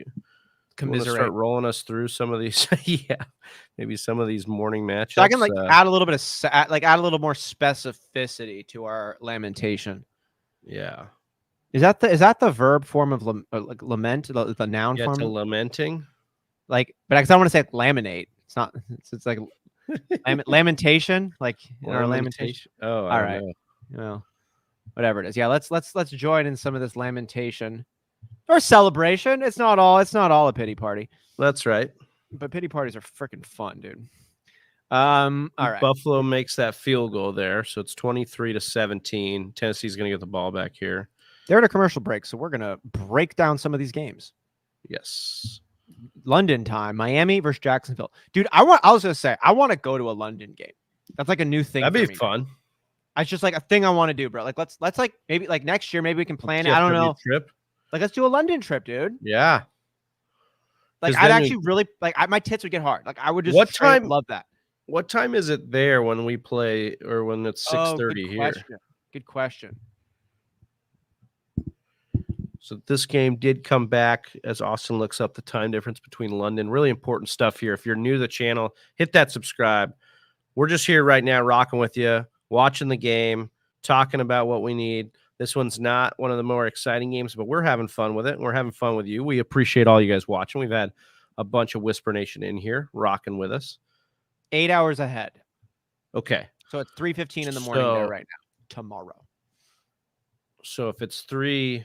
Commiserate. Start rolling us through some of these. Yeah. Maybe some of these morning matchups. So I can add a little bit of add a little more specificity to our lamentation. Yeah. Is that the verb form of lament? The noun yeah, form? to lamenting. But because I want to say laminate. It's not. It's like lamentation. Like in our lamentation. Oh, all right. Well, whatever it is. Yeah. Let's join in some of this lamentation or celebration. It's not all a pity party. That's right. But pity parties are freaking fun, dude. All right. Buffalo makes that field goal there, so it's 23-17. Tennessee's going to get the ball back here. They're at a commercial break, so we're going to break down some of these games. Yes. London time, Miami versus Jacksonville. Dude, I was gonna say I want to go to a London game. That's like a new thing. That'd for be me. fun. It's just like a thing I want to do, bro. Like let's like maybe like next year, maybe we can plan it. I don't know. Trip. Like let's do a London trip, dude. Yeah. Like 'Cause I'd then actually really like my tits would get hard. Like I would just What straight up time- love that. What time is it there when we play, or when it's 6:30 good here? question. Good question. So this game did come back as Austin looks up the time difference between London. Really important stuff here. If you're new to the channel, hit that subscribe. We're just here right now rocking with you, watching the game, talking about what we need. This one's not one of the more exciting games, but we're having fun with it, and we're having fun with you. We appreciate all you guys watching. We've had a bunch of Whisper Nation in here rocking with us. 8 hours ahead. Okay. So it's 3:15 in the morning So- there right now. Tomorrow. So if it's 3...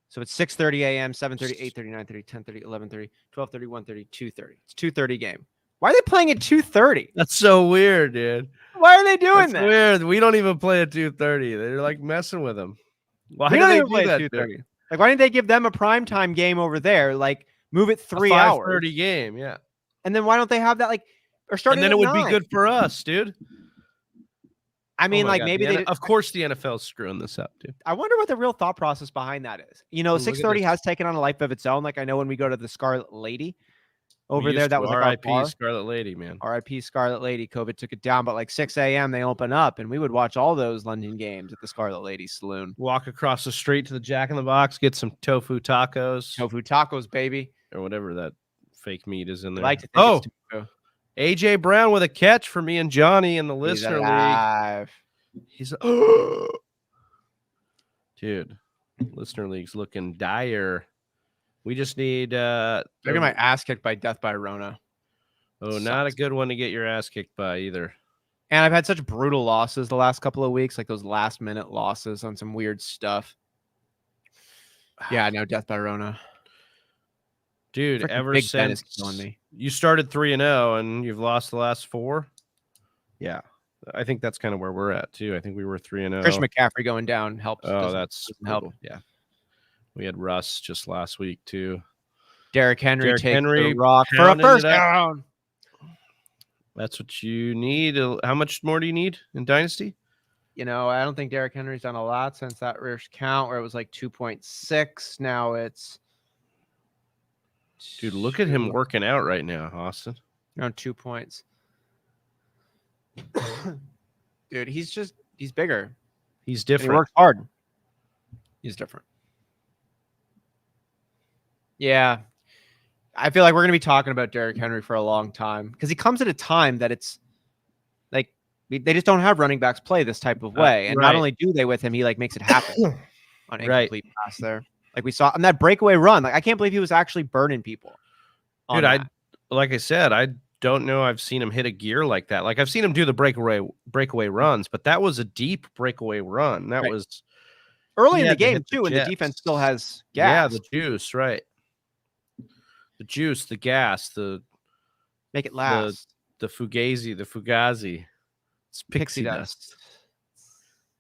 So it's 6:30 a.m., 7:30, 8:30, 9:30, 10:30, 11:30, 12:30, 1:30, 2:30. It's 2:30 game. Why are they playing at 2:30? That's so weird, dude. Why are they doing That's that? weird. We don't even play at 2:30. They're like messing with them. Why We do don't they even do play that, at dude? 2:30. Like, why didn't they give them a primetime game over there? Like, move it 3 A hours. 5:30 game, yeah. And then why don't they have that, like, or start And then at it would 9? be good for us, dude. I mean, Oh my like, God, maybe the of course the NFL's screwing this up, dude. I wonder what the real thought process behind that is. You know, Look at 6:30 this. has taken on a life of its own. Like, I know when we go to the Scarlet Lady over We there, used that to was like our R.I.P. bar. Scarlet Lady, man. RIP Scarlet Lady. COVID took it down, but like 6 a.m. they open up, and we would watch all those London games at the Scarlet Lady Saloon. Walk across the street to the Jack in the Box, get some tofu tacos Tofu tacos, baby. or whatever that fake meat is in there. Like to think Oh, it's tofu. AJ Brown with a catch for me and Johnny in the He's listener league. alive. He's dude, listener league's looking dire. We just need They're getting my ass kicked by Death by Rona. not a good one to get your ass kicked by either. And I've had such brutal losses the last couple of weeks, like those last minute losses on some weird stuff. Yeah, no Death by Rona. Dude, Frickin' ever Big Ben is since killing me. you started 3-0 and you've lost the last 4. Yeah. I think that's kind of where we're at too. I think we were 3-0. Chris McCaffrey going down helps. Oh, doesn't that's help. brutal. Yeah. We had Russ just last week too. Derrick Henry takes Henry the rock for a pounded first it up. down. That's what you need. How much more do you need in Dynasty? You know, I don't think Derrick Henry's done a lot since that first count where it was like 2.6. Now it's Dude, look at him working out right now, Austin. around 2 points. Dude, he's bigger. He's And different. he works hard. He's different. Yeah. I feel like we're going to be talking about Derrick Henry for a long time because he comes at a time that it's like they just don't have running backs play this type of way. And right. not only do they with him, he like makes it happen on Right. incomplete pass there. Like we saw on that breakaway run. Like I can't believe he was actually burning people. on Dude, that. like I said, I don't know I've seen him hit a gear like that. Like I've seen him do the breakaway runs, but that was a deep breakaway run. That Right. was early he in the had to game hit the too, and the jets. defense still has yeah, gas. the juice, right? The juice, the gas, the Make it last. fugazi, it's pixie dust.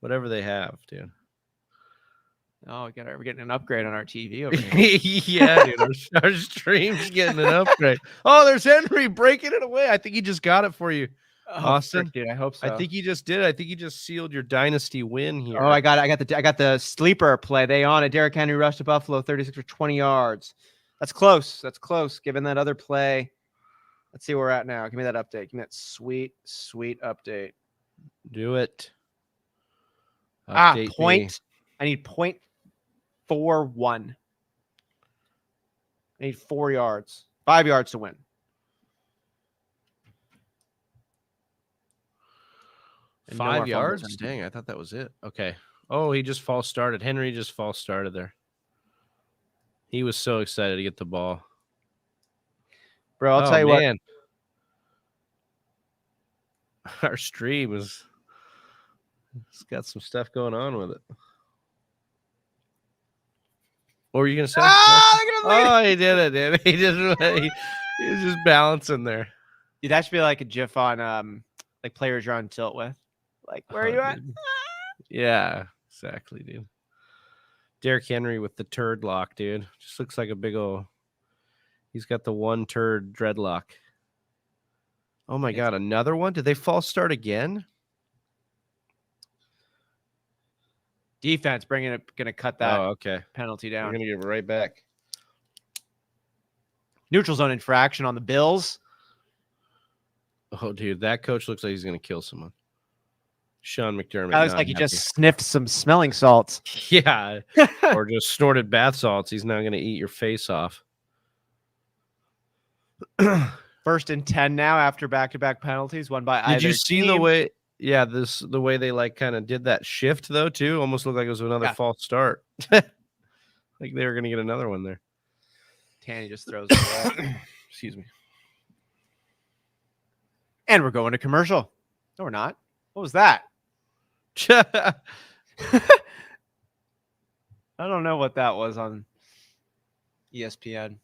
Whatever they have, dude. Oh, we're getting an upgrade on our TV over here. Yeah, dude. Our stream's getting an upgrade. Oh, there's Henry breaking it away. I think he just got it for you. Austin? frick, dude, I hope so. I think he just did. I think he just sealed your dynasty win here. Oh, I got the sleeper play. They on it. Derrick Henry rushed to Buffalo, 36 for 20 yards. That's close. That's close. Given that other play. Let's see where we're at now. Give me that update. Give me that sweet update. Do it. Point. Me. I need 0.41. I need 4 yards. 5 yards to win. And no more 5 fumbles. yards? Dang, I thought that was it. Okay. Oh, he just false started. Henry just false started there. He was so excited to get the ball. Bro, I'll tell you what. Our stream is it's got some stuff going on with it. What were you gonna say? Oh, he did it, dude. He was just balancing there. Dude, that should be like a GIF on like players you're on tilt with. Like, where are you at? Dude. Yeah, exactly, dude. Derrick Henry with the turd lock, dude. Just looks like a big old He's got the one turd dreadlock. Oh my Yes. God, another one? Did they false start again? Defense going to cut that okay. penalty We're down. gonna give it right back. Neutral zone infraction on the Bills. Oh, dude, that coach looks like he's gonna kill someone. Sean McDermott. That looks not like he happy. just sniffed some smelling salts. Yeah, or just snorted bath salts. He's not gonna eat your face off. 1st and 10 now after back-to-back penalties, won by either Did you see team. the way? Yeah, the way they like kind of did that shift though too. Almost looked like it was another false start. Like they were gonna get another one there. Tanny just throws it away. Excuse me. And we're going to commercial. No, we're not. What was that? I don't know what that was on ESPN.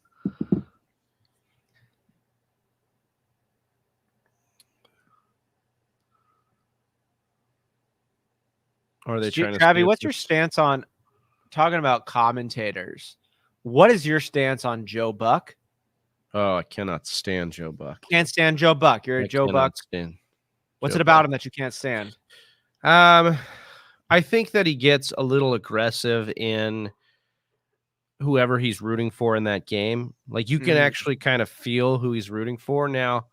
Or are they trying to? Travi, what's your stance on talking about commentators? What is your stance on Joe Buck? Oh, I cannot stand Joe Buck. Can't stand Joe Buck. You're a Joe Buck. What's it about him that you can't stand? I think that he gets a little aggressive in whoever he's rooting for in that game. Like you can actually kind of feel who he's rooting for. Now,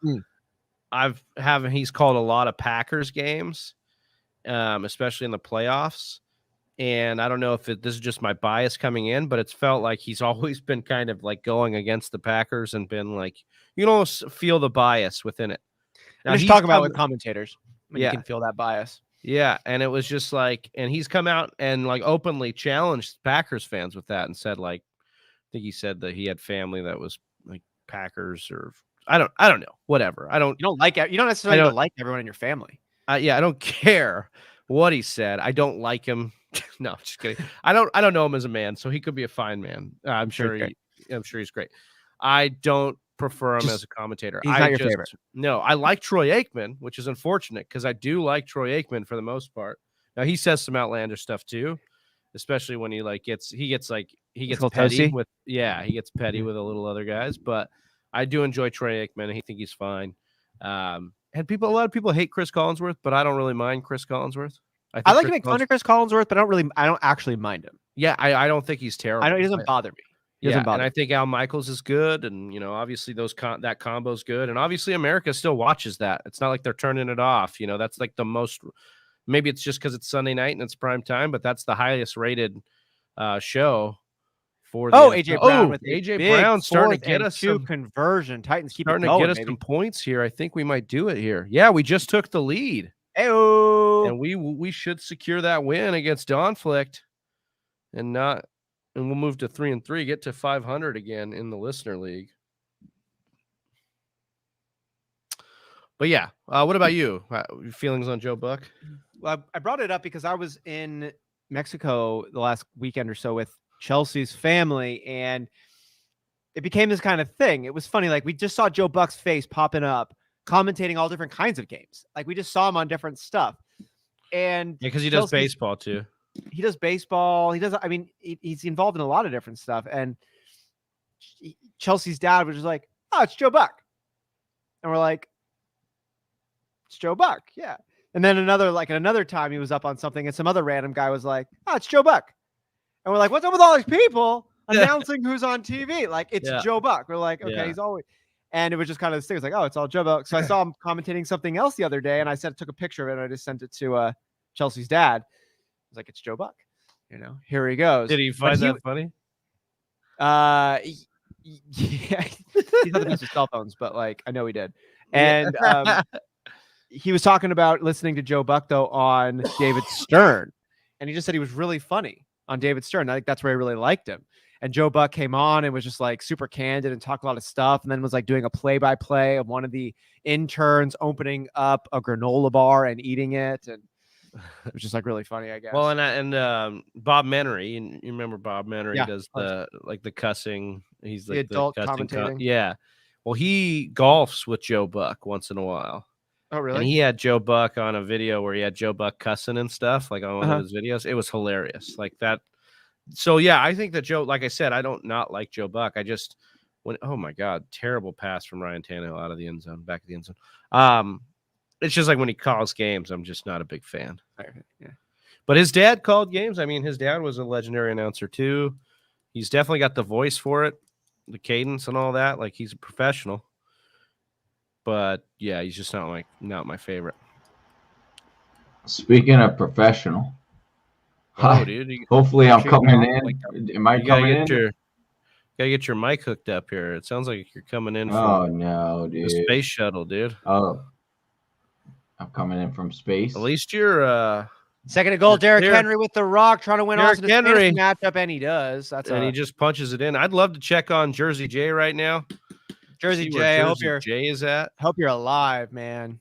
he's called a lot of Packers games, especially in the playoffs. And I don't know if this is just my bias coming in, but it's felt like he's always been kind of like going against the Packers and been like, you can almost feel the bias within it. Now, just talk about it with commentators. You can feel that bias. Yeah, and it was just like, and he's come out and like openly challenged Packers fans with that and said like, I think he said that he had family that was like Packers or I don't know, whatever. You don't necessarily like everyone in your family. Yeah, I don't care what he said. I don't like him. No, just kidding. I don't know him as a man, so he could be a fine man. I'm sure he's great. I don't prefer him as a commentator. He's not your favorite. No, I like Troy Aikman, which is unfortunate because I do like Troy Aikman for the most part. Now he says some outlandish stuff too, especially when he gets petty with he gets petty with a little other guys. But I do enjoy Troy Aikman. I think he's fine. And a lot of people hate Chris Collinsworth, but I don't really mind Chris Collinsworth. I like to make fun of Chris Collinsworth, but I don't actually mind him. Yeah, I don't think he's terrible. He doesn't bother me. And I think Al Michaels is good, and obviously that combo's good, and obviously America still watches that. It's not like they're turning it off. That's like the most. Maybe it's just because it's Sunday night and it's prime time, but that's the highest rated show for. AJ Brown with AJ Brown starting to get us some conversion. Titans keep starting to get us some points here. I think we might do it here. Yeah, we just took the lead. Hey-o. And we should secure that win against Donflict, and we'll move to 3-3, get to 500 again in the listener league. But yeah, what about you? Your feelings on Joe Buck? Well, I brought it up because I was in Mexico the last weekend or so with Chelsea's family, and it became this kind of thing. It was funny. Like we just saw Joe Buck's face popping up, commentating all different kinds of games. Like we just saw him on different stuff. And because he does baseball too. He does baseball. He's involved in a lot of different stuff. And Chelsea's dad was just like, "Oh, it's Joe Buck." And we're like, "It's Joe Buck." Yeah. And then another time he was up on something and some other random guy was like, "Oh, it's Joe Buck." And we're like, "What's up with all these people announcing who's on TV?" Like, it's Joe Buck. We're like, okay, he's always. And it was just kind of this thing. It was like, oh, it's all Joe Buck. So I saw him commentating something else the other day, and I took a picture of it, and I just sent it to Chelsea's dad. I was like, it's Joe Buck. Here he goes. Did he find that funny? Yeah. He's not the best with cell phones, but I know he did. And he was talking about listening to Joe Buck, though, on David Stern. And he just said he was really funny on David Stern. I think that's where I really liked him. And Joe Buck came on and was just super candid and talked a lot of stuff. And then was doing a play-by-play of one of the interns opening up a granola bar and eating it. And it was just really funny, I guess. Well, and Bob Menery, you remember Bob Menery does the cussing. He's the adult commentating. Yeah. Well, he golfs with Joe Buck once in a while. Oh, really? And he had Joe Buck on a video where he had Joe Buck cussing and stuff, on one of his videos. It was hilarious. Like that. So, yeah, I think that Joe, like I said, I don't not like Joe Buck. I just oh my God, terrible pass from Ryan Tannehill out of the end zone, back of the end zone. It's just like when he calls games, I'm just not a big fan. Yeah. But his dad called games. I mean, his dad was a legendary announcer too. He's definitely got the voice for it, the cadence and all that. Like, he's a professional. But yeah, he's just not my favorite. Speaking of professional, Oh, dude! hopefully I'm appreciate coming it. in. Like, Am I you gotta coming get in? gotta get your mic hooked up here. It sounds like you're coming in Oh from no, the dude! space shuttle, dude. Oh, I'm coming in from space. At least you're Second to goal, Derrick Derrick- Henry with the rock, trying to win Derrick Austin's fantasy Henry. matchup, and he does. and he just punches it in. I'd love to check on Jersey J right now. Jersey See where J. I hope Jersey J is at. you're alive, man.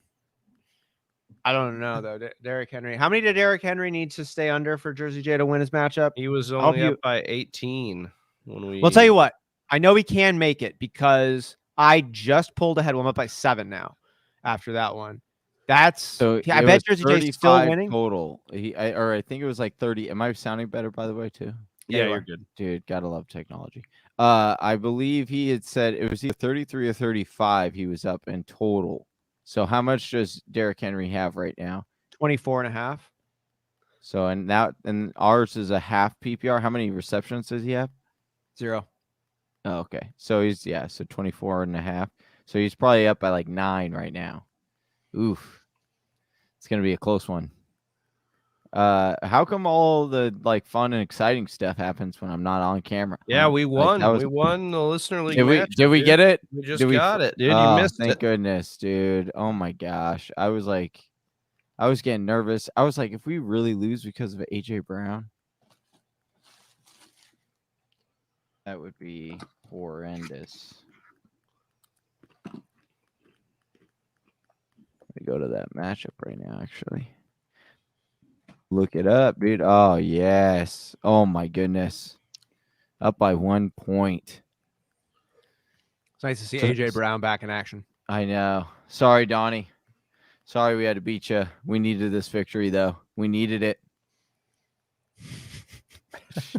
I don't know though, Derrick Henry. How many did Derrick Henry need to stay under for Jersey J to win his matchup? He was hope only you- up by 18 when we. Well, tell you what, I know he can make it because I just pulled ahead. Well, I'm up by 7 now. After that one, that's So I it bet was Jersey J's still 35 winning. total. I think it was like 30. Am I sounding better by the way too? Yeah, you you're are. good. Dude, gotta love technology. I believe he had said it was either 33 or 35 he was up in total. So how much does Derrick Henry have right now? 24.5. So and ours is a half PPR. How many receptions does he have? 0. Oh, okay. So he's so 24 and a half. So he's probably up by like 9 right now. Oof. It's gonna be a close one. How come all the like fun and exciting stuff happens when I'm not on camera? Yeah, we won. that was- We won the listener league. Did we matchup, did we dude. get it? We just Did we- got it, dude. Oh, You missed thank it. goodness, dude. Oh my gosh. I was getting nervous. I was like, if we really lose because of AJ Brown, that would be horrendous. Let me go to that matchup right now, actually. Look it up, dude. Oh, yes. Oh, my goodness. Up by 1 point. It's nice to see So- AJ Brown back in action. I know. Sorry, Donnie. Sorry we had to beat you. We needed this victory, though. We needed it.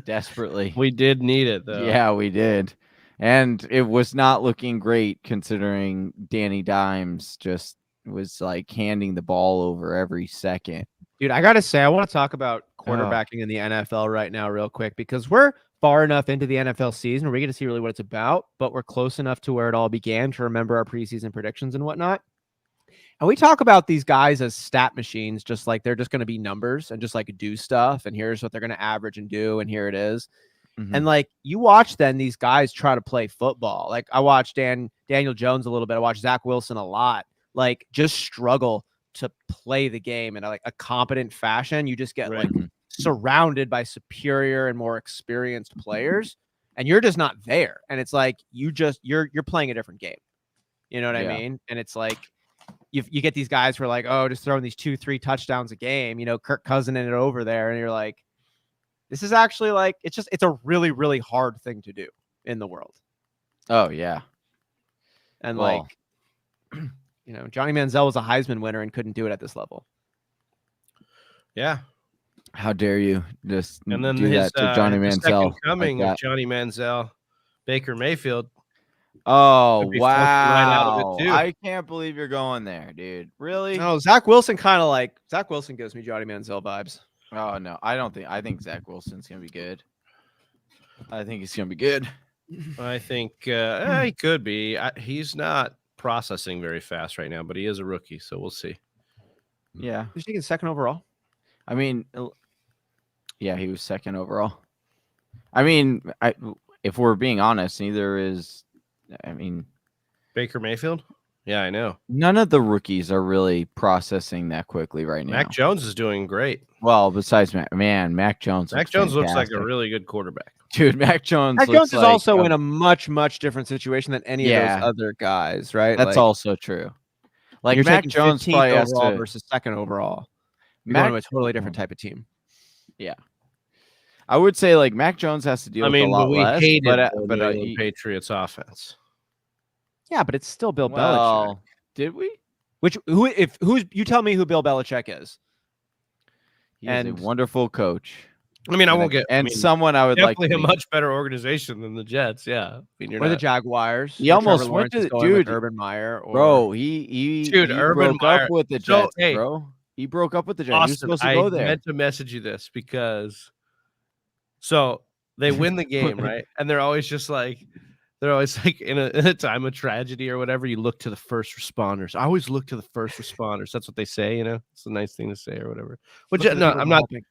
Desperately. We did need it, though. Yeah, we did. And it was not looking great considering Danny Dimes just was like handing the ball over every second. Dude, I got to say, I want to talk about quarterbacking in the NFL right now real quick because we're far enough into the NFL season where we get to see really what it's about, but we're close enough to where it all began to remember our preseason predictions and whatnot. And we talk about these guys as stat machines, just like they're just going to be numbers and just like do stuff. And here's what they're going to average and do. And here it is. Mhm. And like you watch then these guys try to play football. Like I watched Daniel Jones a little bit. I watched Zach Wilson a lot, like just struggle to play the game in a competent fashion. You just get Right. like surrounded by superior and more experienced players and you're just not there. And it's like, you're playing a different game. You know what Yeah. I mean? And it's like, you get these guys who are like, oh, just throwing these 2-3 touchdowns a game, Kirk Cousin in it over there. And you're like, this is actually like, it's a really, really hard thing to do in the world. Oh, yeah. And Well- Johnny Manziel was a Heisman winner and couldn't do it at this level. Yeah. How dare you just And then do his that to Johnny the Manziel? second like coming that? of Johnny Manziel, Baker Mayfield. Oh, Could be flushing right out of wow. it, too. I can't believe you're going there, dude. Really? No, Zach Wilson Zach Wilson gives me Johnny Manziel vibes. Oh, no. I think Zach Wilson's going to be good. I think he's going to be good. I think he could be. He's not processing very fast right now, but he is a rookie, so we'll see. Yeah. He's taking second overall. I mean, yeah, he was second overall. I mean, if we're being honest, neither is, Baker Mayfield? Yeah, I know. none of the rookies are really processing that quickly right now. Mac Jones is doing great. Well, besides Mac Jones. Mac looks Jones looks like a fantastic. really good quarterback. Dude, Mac Jones. Mac looks Jones is like also in a much, much different situation than any of Yeah. those other guys, right? That's also true. Like you're Mac taking Jones 15th probably has overall to. versus second overall. You're Mac, going to a totally different type of team. I would say like Mac Jones has to deal with a but lot we less. hated but the but New England Patriots offense. Yeah, but it's still Bill Belichick. well, did we? You tell me who Bill Belichick is. He is a And- wonderful coach. I mean, I won't get. I mean, someone I would like definitely to a meet. much better organization than the Jets. Yeah, I mean, you're Or the not, Jaguars. He where almost Trevor went Lawrence is to- going with dude, Urban Meyer. Or, Bro, he Dude, Urban broke Meyer. up with the So, Jets, hey, bro. He broke up with the Jets. He was Austin, supposed to I go there. meant to message you this because so they win the game, right? And they're always like in a time of tragedy or whatever, you look to the first responders. I always look to the first responders. That's what they say, It's a nice thing to say or whatever. Which look at the no, people I'm not. helping.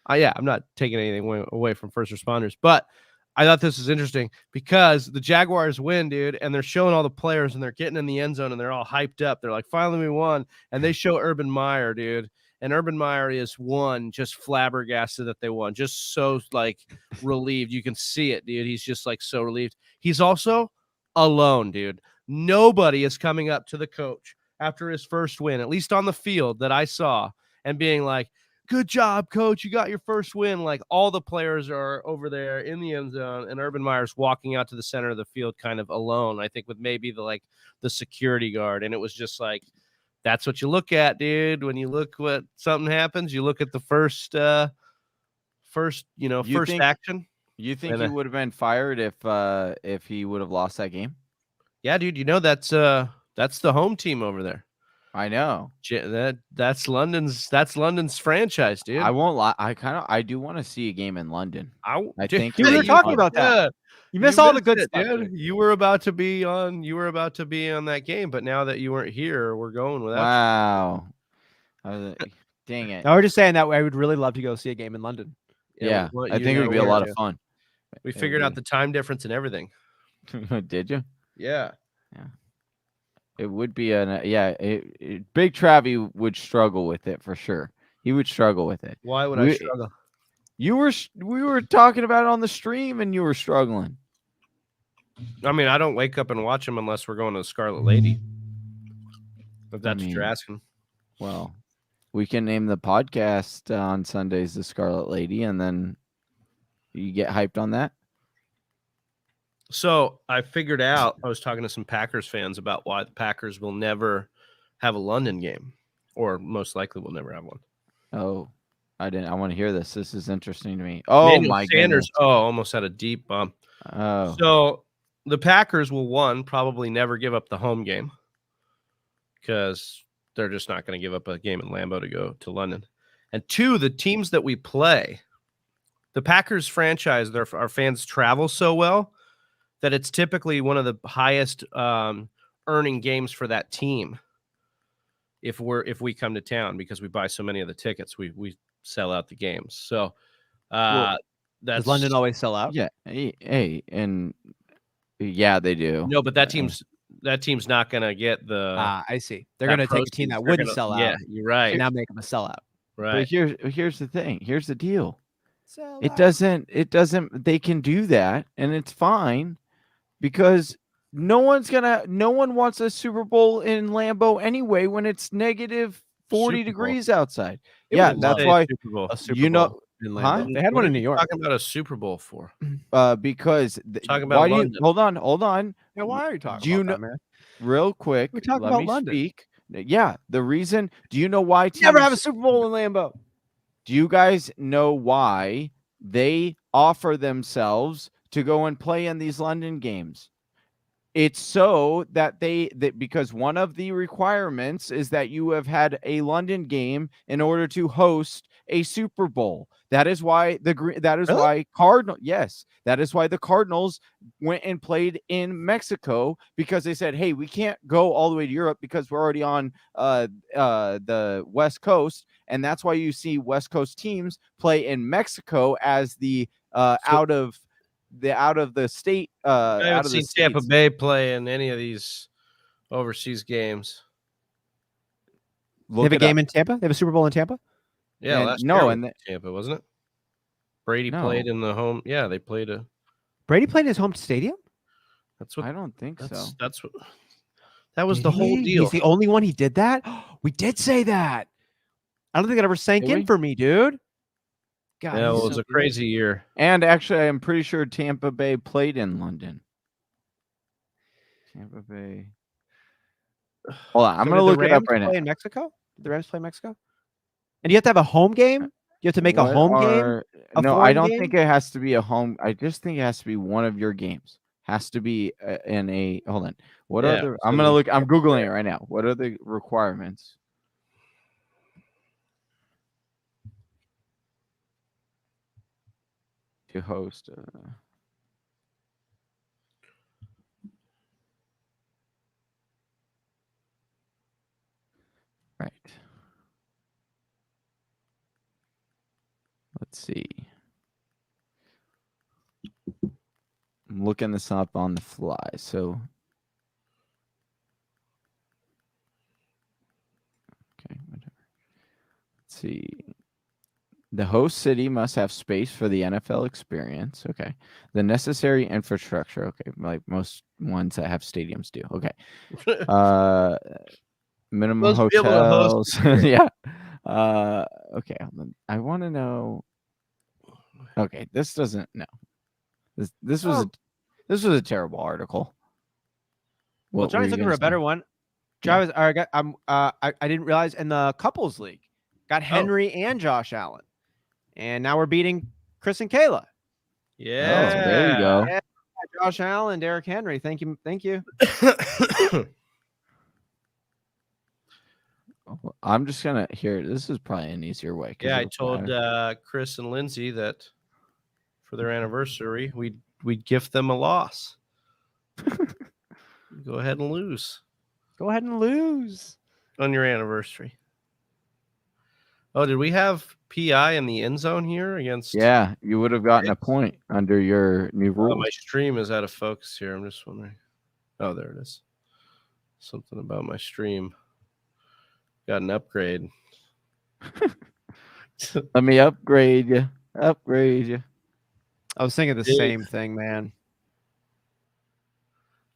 I'm not taking anything away from first responders, but I thought this was interesting because the Jaguars win, dude, and they're showing all the players and they're getting in the end zone and they're all hyped up. They're like, finally we won. And they show Urban Meyer, dude. And Urban Meyer is just flabbergasted that they won. Just so like relieved. You can see it, dude. He's just like so relieved. He's also alone, dude. Nobody is coming up to the coach after his first win, at least on the field that I saw, and being like, good job, coach. You got your first win. Like all the players are over there in the end zone, and Urban Meyer's walking out to the center of the field kind of alone, I think, with maybe the security guard. And it was just like, that's what you look at, dude. When you look what something happens, you look at the first action. You think he would have been fired if he would have lost that game? Yeah, dude. That's the home team over there. I know. That's London's franchise, dude. I won't lie. I do want to see a game in London. I think we were talking about that. You missed all the good stuff, dude. You were about to be on that game, but now that you weren't here, we're going without. Wow. Dang it. I was just saying that I would really love to go see a game in London. Yeah, I think it would be a lot of fun. We figured out the time difference and everything. Did you? Yeah. Yeah. It would be Big Travie would struggle with it for sure. He would struggle with it. Why would I struggle? We were talking about it on the stream and you were struggling. I mean, I don't wake up and watch them unless we're going to the Scarlet Lady. If that's what you're asking. Well, we can name the podcast on Sundays the Scarlet Lady, and then you get hyped on that. So I figured out, I was talking to some Packers fans about why the Packers will never have a London game, or most likely will never have one. Oh, I want to hear this. This is interesting to me. Oh, Emmanuel my Sanders, goodness. almost had a deep bump. Oh. So the Packers will, one, probably never give up the home game because they're just not going to give up a game in Lambeau to go to London. And two, the teams that we play, the Packers franchise, our fans travel so well that it's typically one of the highest earning games for that team. If we come to town, because we buy so many of the tickets, we sell out the games. So does London always sell out? Yeah. Hey, and yeah, they do. No, but that team's not gonna get the. I see. They're gonna take a team that wouldn't sell out. Yeah, you're right. And now make them a sellout. Right. But here's the thing. Here's the deal. It doesn't. They can do that, and it's fine, because no one wants a Super Bowl in Lambeau anyway when it's negative 40 degrees outside. Yeah, that's why They had one in New York. Talking about a Super Bowl for? Because talking about London. Hold on. Yeah, why are you talking? Do you know? Man? Real quick, We're talking let about me London. speak. Yeah, the reason. Do you know why teams Never have a Super Bowl in Lambeau? Do you guys know why they offer themselves to go and play in these London games? It's so that because one of the requirements is that you have had a London game in order to host a Super Bowl. That is why why the Cardinals went and played in Mexico, because they said, hey, we can't go all the way to Europe because we're already on the West Coast. And that's why you see West Coast teams play in Mexico as the out of the state. I haven't seen Tampa Bay play in any of these overseas games. They have a game in Tampa? They have a Super Bowl in Tampa? Yeah, last year was Tampa, wasn't it? Brady played in the home. Yeah, they played Brady played in his home stadium? That's what I don't think so. That's what that was the whole deal. He's the only one he did that? We did say that. I don't think it ever sank in for me, dude. God, yeah, it was a crazy year. And actually, I'm pretty sure Tampa Bay played in London. Tampa Bay. Hold on, I'm going to look it up right now. In Mexico? Did the Rams play in Mexico? And you have to have a home game You have to make a home game. No, I foreign don't game? think it has to be a home. I just think it has to be one of your games. Has to be in a. Hold on. What are Yeah, the? so I'm gonna look. I'm there's- googling it right now. What are the requirements? To host. Right. Let's see. I'm looking this up on the fly. So. Okay. Whatever. Let's see. The host city must have space for the NFL experience. Okay. The necessary infrastructure. Okay. Like most ones that have stadiums do. Okay. Minimum Must be able to hotels. host Yeah. Okay. I want to know. Okay. This doesn't. No. This was this was a terrible article. Well, What were Johnny's you looking for gonna a better say? one. Yeah. Travis, I didn't realize in the couples league got Henry and Josh Allen, and now we're beating Chris and Kayla. Yeah. Oh, there you go. Yeah, Josh Allen, Derrick Henry. Thank you. I'm just gonna here. This is probably an easier way. Yeah, I told Chris and Lindsay that for their anniversary, we'd gift them a loss. Go ahead and lose Go ahead and lose. on your anniversary. Oh, did we have PI in the end zone here against? Yeah, you would have gotten a point under your new Oh, rules. my stream is out of focus here. I'm just wondering. Oh, there it is. Something about my stream. Got an upgrade. Let me upgrade you. Upgrade you. I was thinking the Dude. same thing, man.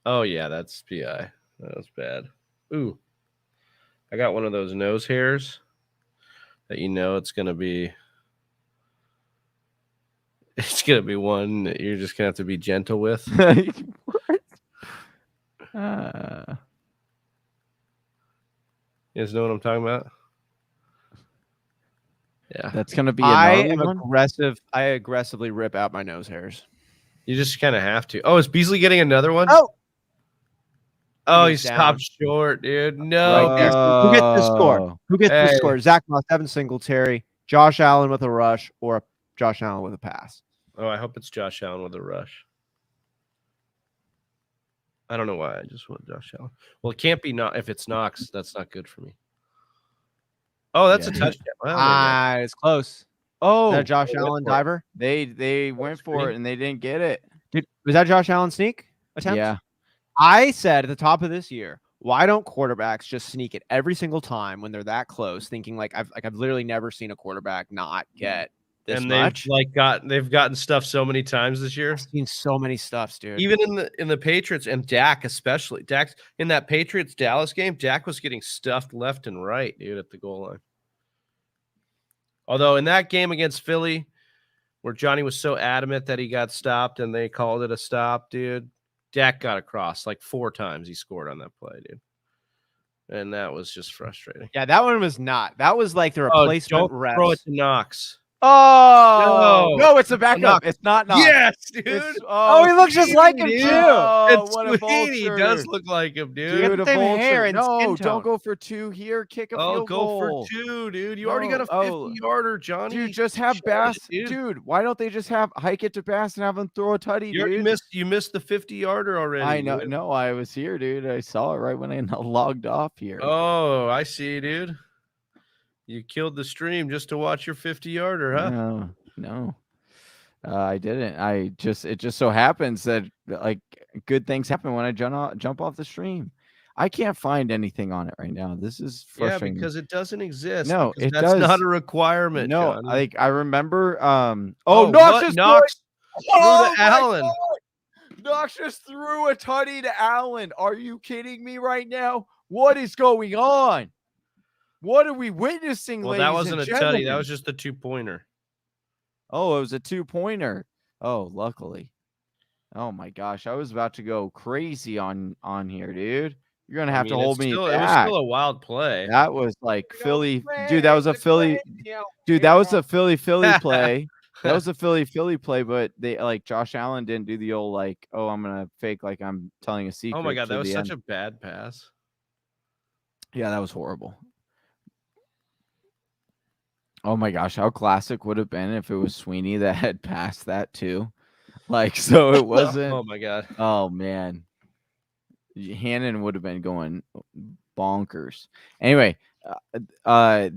Oh, yeah, that's PI. That was bad. Ooh. I got one of those nose hairs that it's going to be. It's going to be one that you're just going to have to be gentle with. What? You guys know what I'm talking about? Yeah. That's gonna be I a am one. aggressive. I aggressively rip out my nose hairs. You just kind of have to. Oh, is Beasley getting another one? Oh, he he's stopped down. short, dude. No. Right there. Who gets the score? Who gets the Hey. score? Zach Moss, Evan Singletary, Josh Allen with a rush, or Josh Allen with a pass? Oh, I hope it's Josh Allen with a rush. I don't know why. I just want Josh Allen. Well, it can't be not if it's Knox. That's not good for me. Oh, that's a touchdown. Well, It's close. Oh, Is that Josh they went Allen for it. diver? they went for it and they didn't get it. Was that Josh Allen sneak attempt? Yeah. I said at the top of this year, why don't quarterbacks just sneak it every single time when they're that close? Thinking I've literally never seen a quarterback not get this and much. they've gotten stuff so many times this year. I've seen so many stuffs, dude. Even in the Patriots and Dak especially. Dak in that Patriots Dallas game, Dak was getting stuffed left and right, dude, at the goal line. Although in that game against Philly, where Johnny was so adamant that he got stopped and they called it a stop, dude, Dak got across like 4 times. He scored on that play, dude. And that was just frustrating. Yeah, that one was not. That was like the replacement don't reps. throw it to Knox. Oh no, it's a backup. Knox. It's not Knox. Yes, dude. It's- Oh, he looks just like him dude. too. Oh, It's what a Sweeney. He vulture. does look like him, dude. got Dude, the a same vulture. hair and No, skin don't tone. go for 2 here. Kick a Oh, field go goal. for 2, dude. You already got a 50-yarder, Johnny. Dude, just have Shut Bass. it, Dude, why don't they just have hike it to Bass and have him throw a tutty, You already dude? you missed the 50-yarder already. I know. dude. No, I was here, dude. I saw it right when I logged off here. Oh, I see, dude. You killed the stream just to watch your 50-yarder, huh? No. I didn't. It just so happens that like good things happen when I jump off the stream. I can't find anything on it right now. This is Yeah, frustrating. because it doesn't exist. No, because it that's not does. a requirement. No, Johnny. like I remember. Oh, Knox what? just Knox threw Oh to my Allen. God! Knox just threw a tutty to Allen. Are you kidding me right now? What is going on? What are we witnessing, Well, ladies that wasn't and a tutty. gentlemen? That was just a 2-pointer. Oh, it was a 2-pointer. Oh, luckily. Oh my gosh, I was about to go crazy on here, dude. You're gonna have to hold me It was back. still a wild play. That was like Philly, dude. That was a Philly, dude. That was a Philly play. That was a Philly play, but they like Josh Allen didn't do the old like, oh, I'm gonna fake like I'm telling a secret. Oh my god, for that was the such end. a bad pass. Yeah, that was horrible. Oh my gosh, how classic would have been if it was Sweeney that had passed that too. Like, so it wasn't. Oh my god. Oh man, Hannon would have been going bonkers. Anyway, I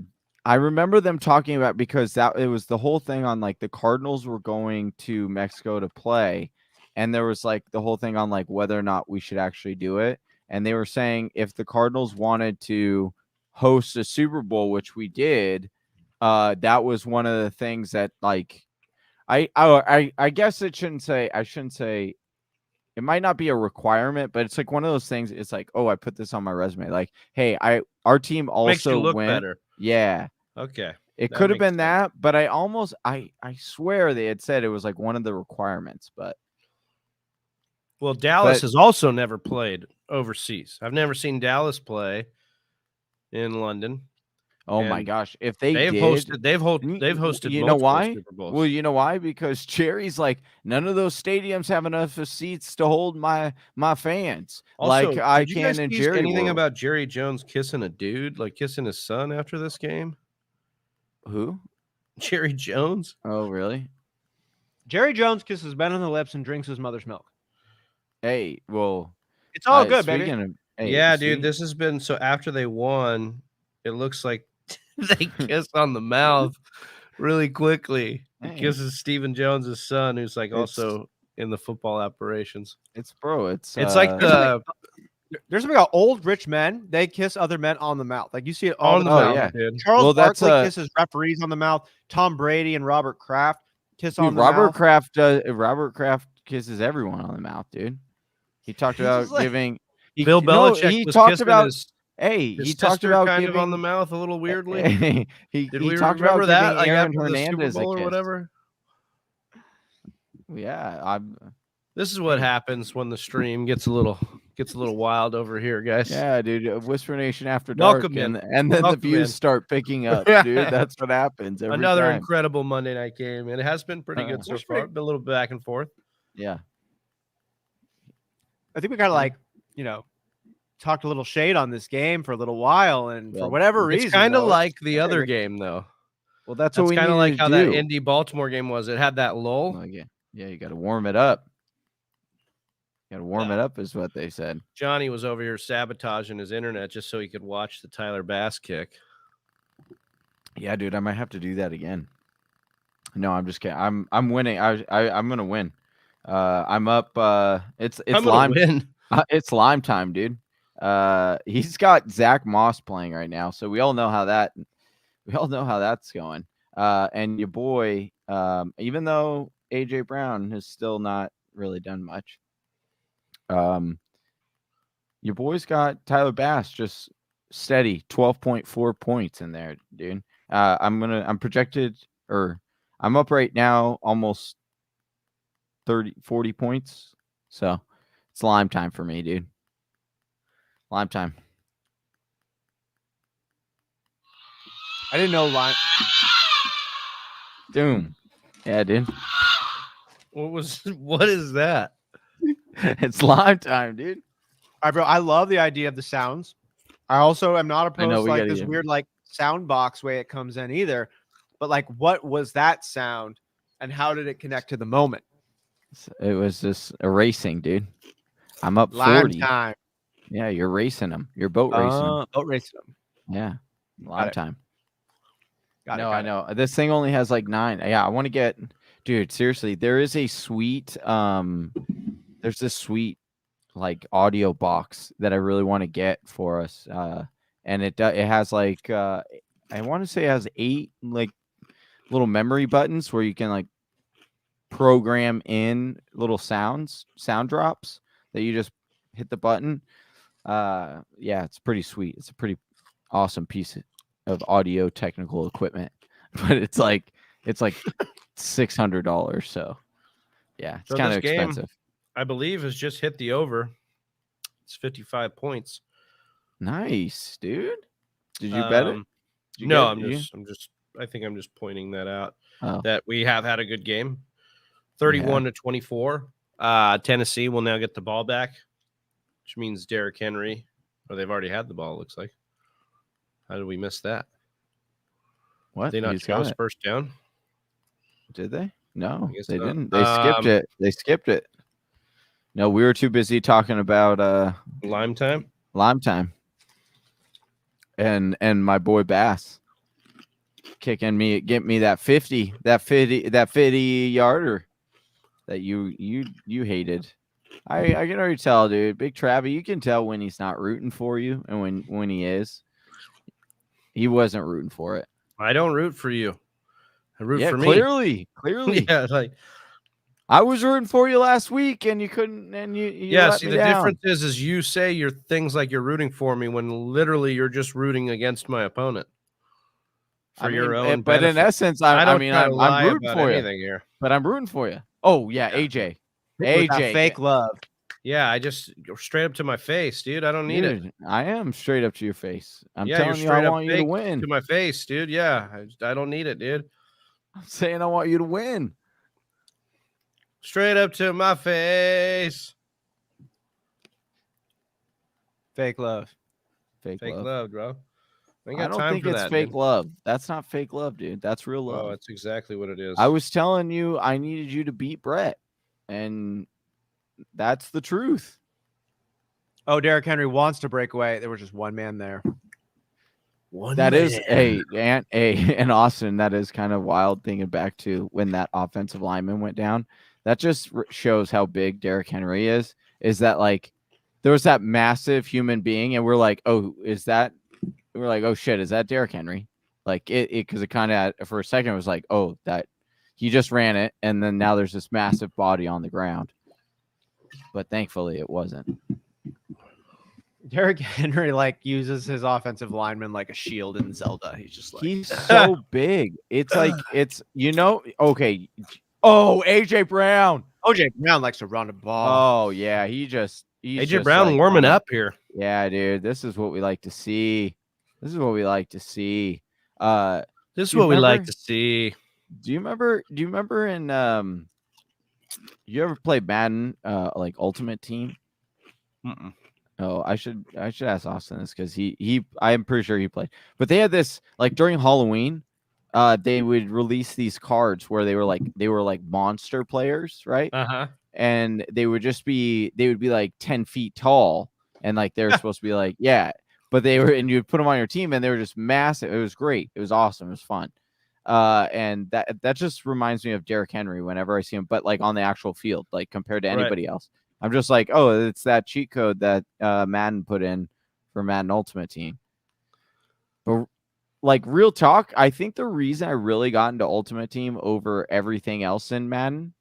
remember them talking about because it was the whole thing on like the Cardinals were going to Mexico to play, and there was like the whole thing on like whether or not we should actually do it. And they were saying if the Cardinals wanted to host a Super Bowl, which we did, that was one of the things that like I guess I shouldn't say it might not be a requirement, but it's like one of those things. It's like, oh, I put this on my resume. Like, hey, our team Makes you also look went. better. Yeah. Okay. It That could have makes been that, but I swear they had said it was like one of the requirements, but Well, Dallas has also never played overseas. I've never seen Dallas play in London. oh my And gosh, if They've they've hosted you know multiple why? Super Bowls. Well, you know why? Because Jerry's like none of those stadiums have enough seats to hold my fans. Also, like I did you guys can in tease Jerry anything World. about Jerry Jones kissing a dude, like kissing his son after this game? Who? Jerry Jones? Oh, really? Jerry Jones kisses Ben on the lips and drinks his mother's milk. Hey, well, It's all good, baby. speaking of, hey, Yeah, see? dude. This has been so after they won, it looks like they kissed on the mouth really quickly. He Hey. kisses Stephen Jones' son, who's like It's- also in the football operations. It's it's like the There's something about old rich men. They kiss other men on the mouth. Like you see it all on the the time. mouth, yeah. dude. Charles Well, that's, Barkley kisses referees on the mouth. Tom Brady and Robert Kraft kiss on the Robert mouth. Kraft kisses everyone on the mouth, dude. He talked He's about just like- giving Bill Belichick he was talked kissing about his he talked sister about kind giving of on the mouth a little weirdly. he Did we talked remember about that giving like Aaron after the Super Hernandez a Bowl or kiss. whatever? Yeah, This is what happens when the stream gets a little wild over here, guys. yeah, dude. Whisper Nation after dark, Welcome in. and then Welcome the views in. start picking up, dude. That's what happens every Another time. incredible Monday night game, and it has been pretty good so far. Been a little back and forth. Yeah, I think we kind of like, talked a little shade on this game for a little while, and for Well, whatever reason, It's kind of though, like the other game, though. well, that's That's what we kind of like needed how to that do. Indy Baltimore game was. It had that lull. Well, yeah, you got to warm it up. Got to warm it up, is what they said. Johnny was over here sabotaging his internet just so he could watch the Tyler Bass kick. Yeah, dude, I might have to do that again. No, I'm just kidding. I'm winning. I'm gonna win. I'm up. It's I'm gonna lime. win. It's lime time, dude. He's got Zach Moss playing right now, so we all know how that's going. And your boy, even though AJ Brown has still not really done much, your boy's got Tyler Bass just steady 12.4 points in there, dude. I'm projected, or I'm up right now almost 40 points. So it's lime time for me, dude. Lime time. I didn't know lime. Doom. Yeah, dude. What is that? It's lime time, dude. All right, bro. I love the idea of the sounds. I also am not I know, opposed we to like gotta this get- weird like sound box way it comes in either. But like, what was that sound, and how did it connect to the moment? It was just a racing, dude. I'm up Lime 40. time. Yeah, you're racing them. You're boat racing them. Boat racing them. Yeah, lime it. time. Got it, No, got I it. know. This thing only has like 9. Yeah, I want to get, dude, seriously, there is a sweet, there's this sweet like audio box that I really want to get for us. And it has like, I want to say it has 8 like little memory buttons where you can like program in little sound drops that you just hit the button. Yeah, it's pretty sweet. It's a pretty awesome piece of audio technical equipment, but it's like $600. So yeah, it's So kind of this game- expensive. I believe has just hit the over. It's 55 points. Nice, dude. Did you bet it? Did you No, get it? I think I'm just pointing that out. Oh. That we have had a good game. We 31-24. Tennessee will now get the ball back, which means Derrick Henry, or they've already had the ball, it looks like. How did we miss that? What? Did they not He's show got us it. first down? Did they? No, guess they not. didn't. They skipped it. They skipped it. No, we were too busy talking about Lime time? Lime time. And my boy Bass kicking me, get me that 50 yarder that you hated. I can already tell, dude. Big Travie, you can tell when he's not rooting for you and when he is. He wasn't rooting for it. I don't root for you. I root for me. Clearly. Yeah, like I was rooting for you last week and you couldn't, and you yeah, let see me the down. difference is you say your things like you're rooting for me when literally you're just rooting against my opponent for your own but in benefit. essence, I don't I'm try to lie rooting about for you. anything here. But I'm rooting for you. Oh yeah, AJ. With that fake love. Yeah, I just straight up to my face, dude. I don't need it. Dude, I am straight up to your face. I'm Yeah, telling you're you, I straight up want you to fake win. to my face, dude. Yeah, I don't need it, dude. I'm saying I want you to win. Straight up to my face. Fake love. Fake Fake love. love, bro. I ain't I got don't time think for it's that, fake dude. love. That's not fake love, dude. That's real love. Oh, that's exactly what it is. I was telling you I needed you to beat Brett, and that's the truth. Oh, Derrick Henry wants to break away. There was just one man there. That is in Austin. That is kind of wild thinking back to when that offensive lineman went down. That just shows how big Derrick Henry is. Is that like there was that massive human being, and we're like, oh, is that? We're like, oh shit, is that Derrick Henry? Like because it kind of for a second was like, oh, that he just ran it, and then now there's this massive body on the ground. But thankfully, it wasn't. Derrick Henry uses his offensive lineman like a shield in Zelda. He's just like He's so big. It's like okay. Oh, AJ Brown. OJ Brown likes to run a ball. Oh yeah, he's AJ just Brown warming up here. Yeah, dude. This is what we like to see. This is what we like to see. Do you remember in you ever play Madden like Ultimate Team? Mm-mm. Oh, I should ask Austin this because I'm pretty sure he played. But they had this during Halloween, they would release these cards where they were like monster players, right? Uh-huh. And they would be like 10 feet tall, and they were supposed to be but they were, and you'd put them on your team, and they were just massive. It was great. It was awesome. It was fun. And that just reminds me of Derrick Henry whenever I see him, but on the actual field, compared to anybody else. I'm just like, oh, it's that cheat code that Madden put in for Madden Ultimate Team. But real talk, I think the reason I really got into Ultimate Team over everything else in Madden,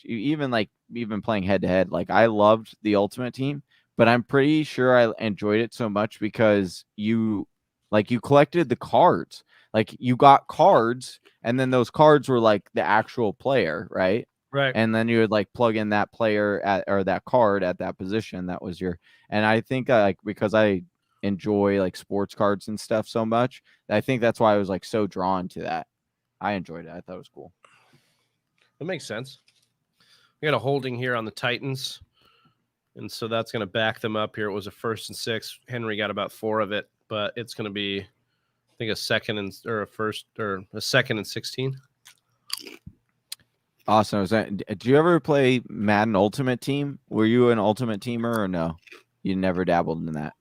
even playing head to head, I loved the Ultimate Team, but I'm pretty sure I enjoyed it so much because you collected the cards, you got cards, and then those cards were the actual player, right? Right. And then you would plug in that player or that card at that position. That was and I think because I enjoy sports cards and stuff so much, I think that's why I was so drawn to that. I enjoyed it. I thought it was cool. That makes sense. We got a holding here on the Titans, and so that's going to back them up here. It was a 1st and 6. Henry got about 4 of it, but it's going to be, I think, a 2nd and 16. Awesome. Do you ever play Madden Ultimate Team? Were you an Ultimate Teamer or no? You never dabbled in that.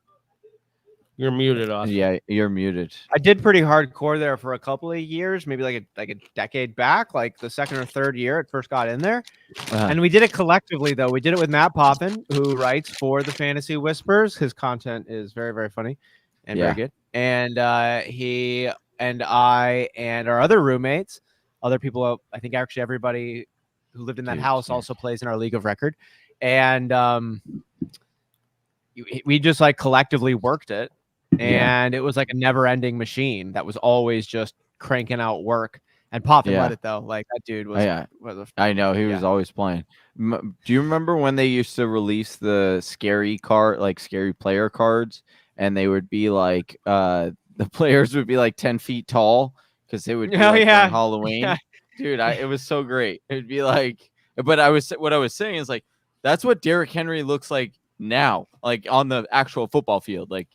You're muted, Austin. Yeah, you're muted. I did pretty hardcore there for a couple of years, maybe like a decade back, the 2nd or 3rd year it first got in there. And we did it collectively, though. We did it with Matt Poppin, who writes for the Fantasy Whispers. His content is very, very funny and very good. And he and I and our other roommates, other people, I think actually everybody who lived in that house also plays in our league of record. And we just collectively worked it. And it was a never-ending machine that was always just cranking out work. And Poppin let it, though. That dude was... I know. He was always playing. Do you remember when they used to release the scary card, scary player cards? and they would be like the players would be like 10 feet tall because it would be Oh, like yeah. during Halloween. Yeah. Dude, it was so great. It'd be like, but what I was saying is like that's what Derrick Henry looks like now, like on the actual football field. Like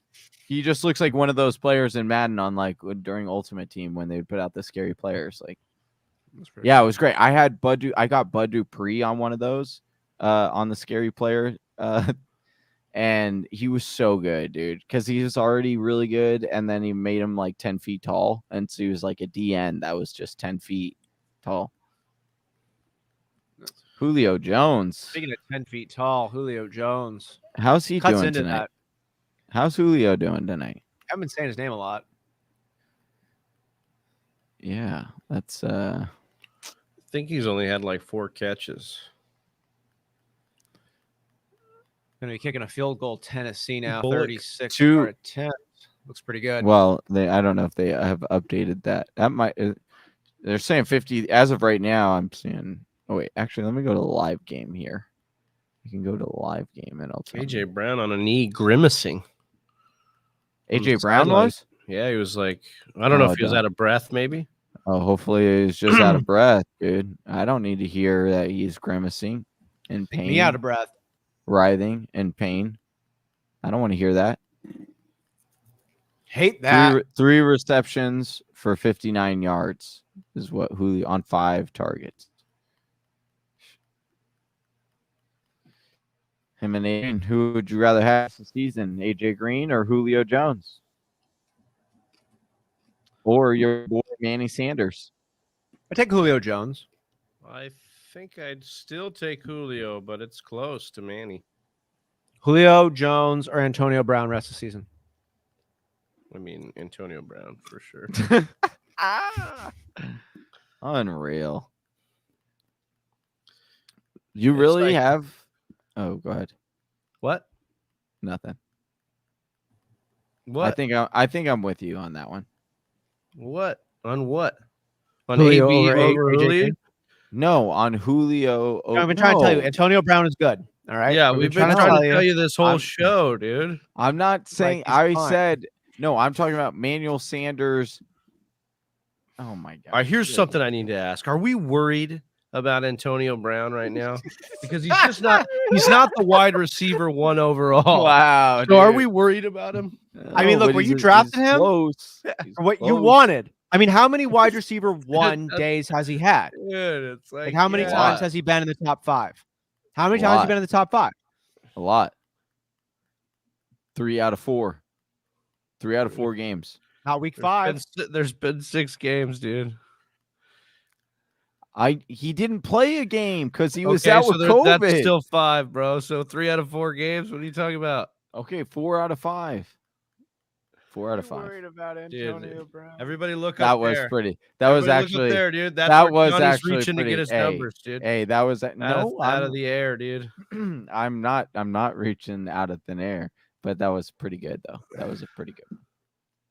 he just looks like one of those players in Madden on like during Ultimate Team when they would put out the scary players. Like, yeah, it was great. I got Bud Dupree on one of those on the scary player. And he was so good, dude, because he was already really good. And then he made him like 10 feet tall. And so he was like a DN that was just 10 feet tall. Julio Jones. Speaking of 10 feet tall, Julio Jones. How's he Cuts doing into tonight? that. How's Julio doing tonight? I haven't been saying his name a lot. Yeah, that's I think he's only had like 4 catches. Going to be kicking a field goal. Tennessee now, Bullock. 36 Two- attempts. Looks pretty good. well, I don't know if they have updated that. That might they're saying 50 as of right now. I'm seeing. Oh wait, actually, let me go to the live game here. You can go to the live game and I'll tell AJ you. Brown on a knee grimacing. AJ Brown sideline. was. Yeah, he was like, I don't know Oh, if he was don't. out of breath, maybe. Oh, hopefully he's just out of breath, dude. I don't need to hear that he's grimacing in pain, Me out of breath. writhing in pain. I don't want to hear that. Hate that. Three receptions for 59 yards is what Julio on 5 targets. Him and Aiden, who would you rather have this season, AJ Green or Julio Jones? Or your boy Manny Sanders? I take Julio Jones. I think I'd still take Julio, but it's close to Manny. Julio Jones or Antonio Brown rest of the season. I mean, Antonio Brown for sure. Unreal. You It's really like- have. Oh, go ahead. What? Nothing. What? I think I'm with you on that one. What? On what? On Julio AB over over AJ Julio? Green? No, on Julio. I've been trying to tell you, Antonio Brown is good. All right. Yeah, I've we've been trying to tell you this whole show, dude. I'm not saying. he's I fine. said no. I'm talking about Manuel Sanders. Oh my god! All right, here's something I need to ask. Are we worried about Antonio Brown right now? Because he's just not he's not the wide receiver 1 overall. Wow. So are we worried about him? I mean, look, but when you he's drafted him, close. He's for what you close. wanted. I mean, how many wide receiver 1 days has he had? Dude, it's Like, how many yeah. times has he been in the top 5? How many A times has lot. he been in the top 5? A lot. 3 out of 4. 3 out of 4 games. Not week 5. There's been 6 games, dude. He didn't play a game because he was Okay, out so with there- COVID. that's still 5, bro. So 3 out of 4 games. What are you talking about? Okay, 4 out of 5. 4 out of 5. Worried about Antonio Brown. Everybody look That up was there. pretty. That was Everybody look up actually. there, dude. That's that where was Johnny's actually reaching to pretty. get his Hey, numbers, dude. Hey, that was no. Out of the air, dude. I'm not reaching out of thin air, but that was pretty good though. That was a pretty good.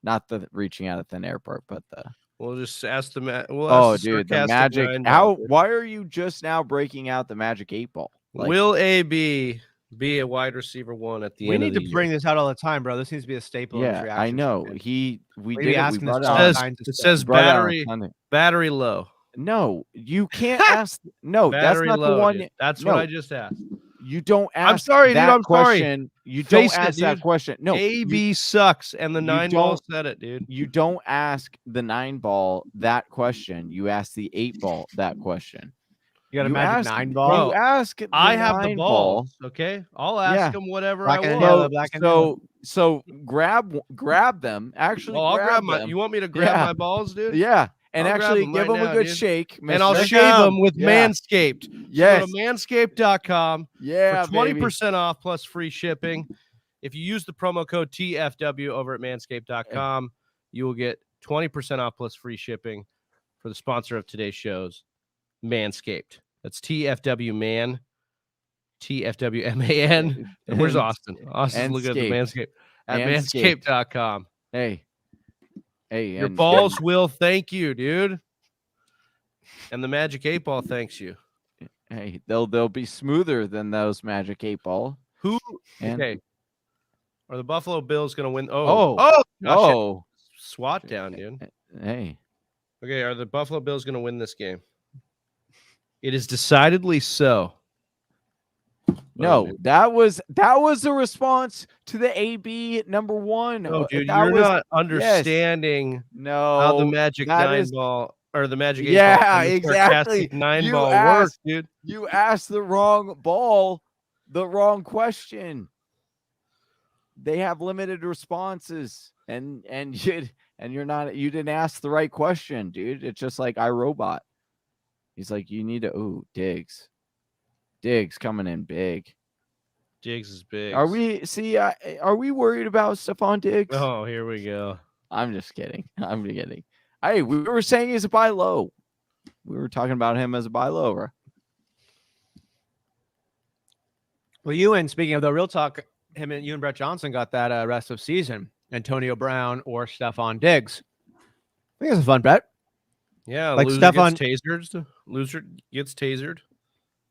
Not the reaching out of thin air part, but the. We'll just ask the we'll Oh, ask dude, the sarcastic magic. nine How? ball, dude. Why are you just now breaking out the magic 8 ball? Like, Will AB be a wide receiver 1 at the We end need of to the bring this out all the time, bro. This needs to be a staple of his yeah, reaction. I know. man. We We did be it. We asking brought this it all out. year? kinds of It stuff. says Brought it out on battery Sunday. battery low. No, you can't ask. No, that's Battery not low. the one. Dude. That's no. what I just asked. You don't ask. I'm sorry, dude, that I'm sorry. question. You Face don't it, ask that dude. question. No, AB sucks, and the you 9 ball don't- said it, dude. you don't ask the 9 ball that question. You ask the 8 ball that question. You got a You magic ask- 9 Bro, ball. You ask. The I have the 9 balls. Okay, I'll ask Yeah. him whatever Black I and want. yellow, black and yellow. So grab them. Actually, Oh, I'll grab my. them. You want me to grab Yeah. my balls, dude? Yeah, and I'll grab actually them give right them now, a good dude. shake, And I'll mister. shave them with Yeah. Manscaped. Yes. Go to manscaped.com Yeah, for baby. 20% off plus free shipping. If you use the promo code TFW over at manscaped.com, you will get 20% off plus free shipping for the sponsor of today's shows, Manscaped. That's TFW Man, TFW MAN. And where's Austin? Austin's looking at the Manscaped at Manscaped. manscaped.com. Hey, Your and- balls will thank you, dude. And the Magic 8 Ball thanks you. Hey, they'll be smoother than those magic 8 ball. Who? And Okay. Are the Buffalo Bills going to win? Oh. Josh, Oh. SWAT down, dude. Hey. Okay, are the Buffalo Bills going to win this game? It is decidedly so. No, dude. that was the response to the AB number 1. No, dude, That you're was, not understanding no, how the Magic that 9 is- ball or the Magic 8 Yeah, ball and the exactly. sarcastic 9 You ball asked- works, dude. You asked the wrong ball, the wrong question. They have limited responses, and you didn't ask the right question, dude. It's just like iRobot. He's like, you need to Diggs coming in big. Diggs is big. Are we worried about Stephon Diggs? Oh, here we go. I'm just kidding. I'm kidding. Hey, we were saying he's a buy low. We were talking about him as a buy low, right? Well, speaking of the real talk, you and Brett Johnson got that rest of season. Antonio Brown or Stephon Diggs. I think it's a fun bet. Yeah, Like loser Stephon- gets tasered. Loser gets tasered.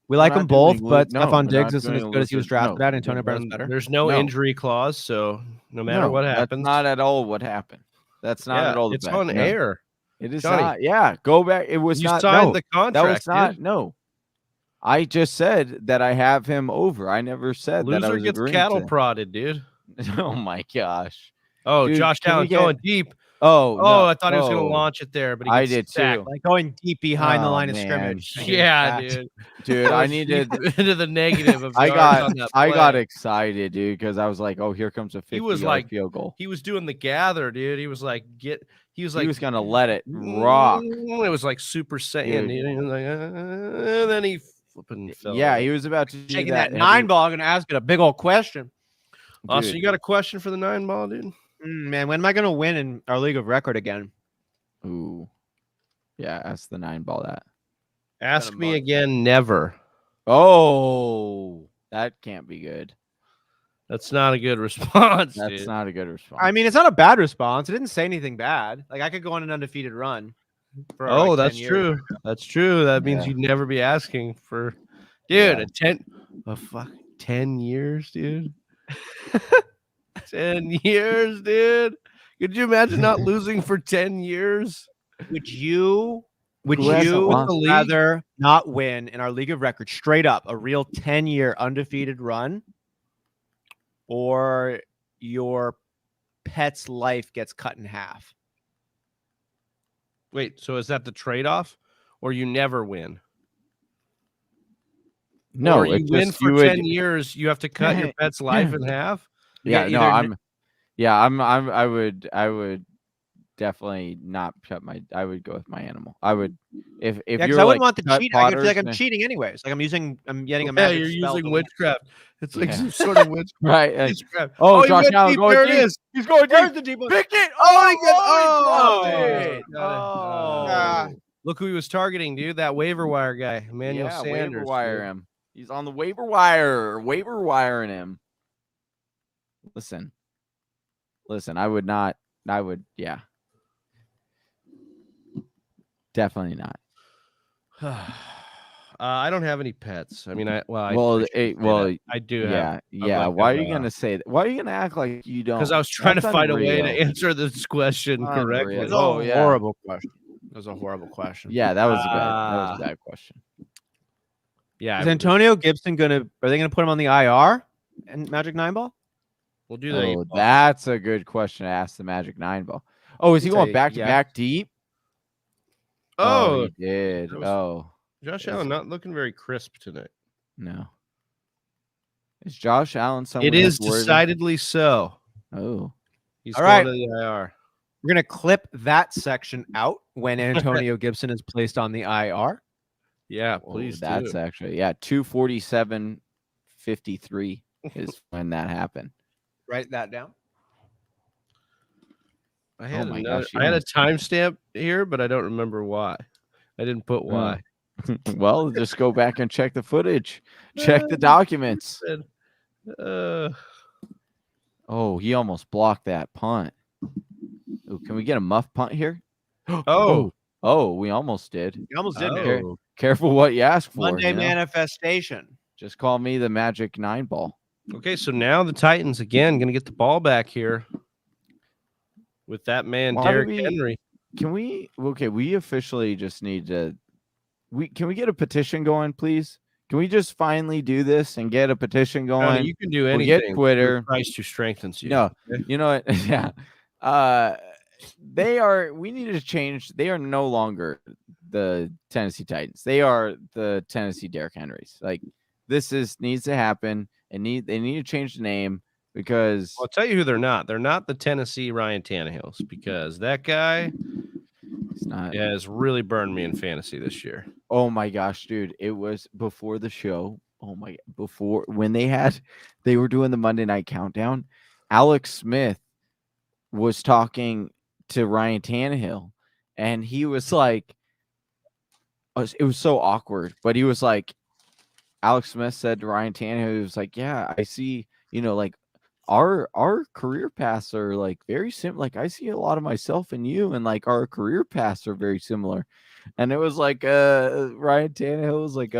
We like We're them not both, doing but no, Stephon we're Diggs not isn't as doing good as he was losers. drafted No. at. Antonio Brown's better. There's no No. injury clause, so no matter what happens, That's not at all what happened. That's not yeah, at all the it's bet. on No. air. It is Johnny, not. Yeah, go back. It was You not. signed No, the that was contract, not. dude. No, I just said that I have him over. I never said that I Loser was gets agreeing cattle to. prodded, dude. Oh my gosh. Oh, Dude, Josh can we Allen get- going deep. Oh, Oh, no. I thought he was going Oh, to launch it there, but he I gets did sacked. too. Like going deep behind the Oh, line of man. scrimmage. Yeah, That- dude. Dude, I needed. into the negative of I yards on got. that I got play. excited, dude, because I was like, "Oh, here comes a 50 He was yard like- field goal." He was doing the gather, dude. He was like, he was gonna let it rock. It was like Super Saiyan. Dude. He was like, and then he flipping fell. Yeah, over. he was about to do Taking that that 9 ball, I'm going to ask it a big old question. Austin, Dude. you got a question for the 9 ball, dude? Man, when am I going to win in our league of record again? Ooh, yeah. Ask the 9 ball that. Ask a me month. again. Never. Oh, that can't be good. That's not a good response. That's dude. not a good response. I mean, it's not a bad response. It didn't say anything bad. Like, I could go on an undefeated run. For Oh, like 10 that's years. true. That's true. That means Yeah. you'd never be asking for, dude. Yeah. A fucking 10 years, dude. 10 years, dude. Could you imagine not losing for 10 years? Would you Who hasn't lost? rather not win in our league of record straight up a real 10-year undefeated run, or your pet's life gets cut in half? Wait, so is that the trade-off, or you never win? no, or you it's win just- for you would- 10 years, you have to cut your pet's life in half? Yeah, Yeah, no, either- I would definitely not cut my. I would go with my animal. I would if Yeah, you're because I wouldn't like want the cut cheat. I could feel like Potter's I'm gonna- cheating anyways. Like I'm getting a Yeah, magic you're spell using to- witchcraft. It's like Yeah. some sort of witchcraft. right. witchcraft. Oh, he Josh went Allen deep. going There deep. it is. He's going There's deep. the deep one. Pick it. Oh, he he got- dropped it. got it. Oh. Ah. Look who he was targeting, dude. That waiver wire guy, Emmanuel Yeah, Sanders. waiver wire dude. him. He's on the waiver wiring him. Listen. I would not. I would. Yeah. Definitely not. I don't have any pets. I mean, I Well, shouldn't say well, that. I do have. Yeah. Yeah. like Why a- are you gonna say that? Why are you gonna act like you don't? Because I was trying to That's find a way to unreal. answer this question Unreal. correctly. It's Oh, a yeah. horrible question. It was a horrible question. Yeah, that was a bad question. Yeah, Is Antonio Gibson are they gonna put him on the IR and Magic 9 ball? we'll do that. Oh, that's a good question to ask the Magic 9 ball. Oh, is he It's going a back to yes. back deep? Oh, he did. that was- Oh, Josh Allen not looking very crisp tonight. no. Is Josh Allen someone? It is that's worthy? decidedly so. Oh, He's All going right. to the IR. We're gonna clip that section out when Antonio Gibson is placed on the IR. Yeah, oh, please that's do. actually 247.53 is when that happened. Write that down. I had my another- gosh, you I had a almost- timestamp here, but I don't remember why. I didn't put why. Well, just go back and check the footage. Check the documents. Uh, Oh, he almost blocked that punt. Ooh, can we get a muff punt here? oh, Oh, we almost did. You almost did. Oh. man. Careful what you ask for. Monday you know? manifestation. Just call me the Magic 9 ball. Okay, so now the Titans again going to get the ball back here with that man Why do Derrick we- Henry. Can we? Okay, we officially just need to. Can we get a petition going, please? Can we just finally do this and get a petition Tony, going? you can do We'll anything. get Twitter. Christ who strengthens you. No, okay? you know what? Yeah. We need to change. They are no longer the Tennessee Titans. They are the Tennessee Derrick Henrys. Like this needs to happen. They need to change the name because I'll tell you who they're not. They're not the Tennessee Ryan Tannehills because that guy it's not. has really burned me in fantasy this year. Oh my gosh, dude. It was before the show. Oh my, before when they were doing the Monday Night Countdown, Alex Smith was talking to Ryan Tannehill and he was like, it was so awkward, but he was like, Alex Smith said to Ryan Tannehill, he was like, yeah, I see, like our career paths are like very similar. Like I see a lot of myself in you and like our career paths are very similar. And it was like Ryan Tannehill was like,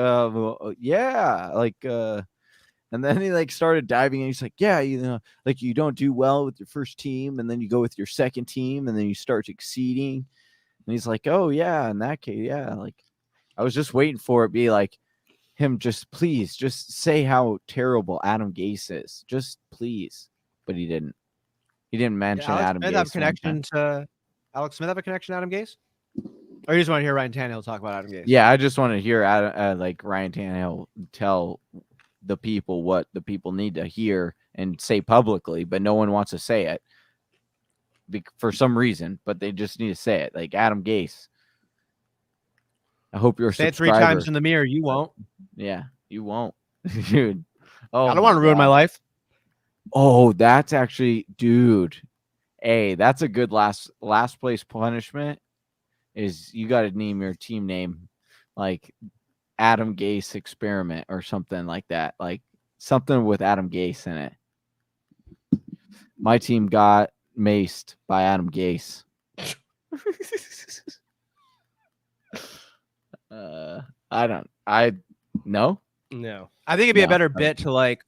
yeah, like and then he like started diving and he's like, yeah, like you don't do well with your first team and then you go with your second team and then you start exceeding. And he's like, oh yeah, in that case, yeah. Like I was just waiting for it to be like him please just say how terrible Adam Gase is. Just please. But he didn't. He didn't mention Adam Gase. Alex Smith have a connection to Adam Gase? Or you just want to hear Ryan Tannehill talk about Adam Gase? Yeah, I just want to hear like Ryan Tannehill tell the people what the people need to hear and say publicly, but no one wants to say it for some reason, but they just need to say it. Like Adam Gase. I hope you're a Say it subscriber. 3 times in the mirror. You won't. Yeah, you won't. Dude. Oh, I don't want to ruin my life. Oh, that's actually, dude. Hey, that's a good last place punishment. Is you got to name your team name like Adam Gase Experiment or something like that. Like something with Adam Gase in it. My team got maced by Adam Gase. No. I think it'd be a No. better bit to like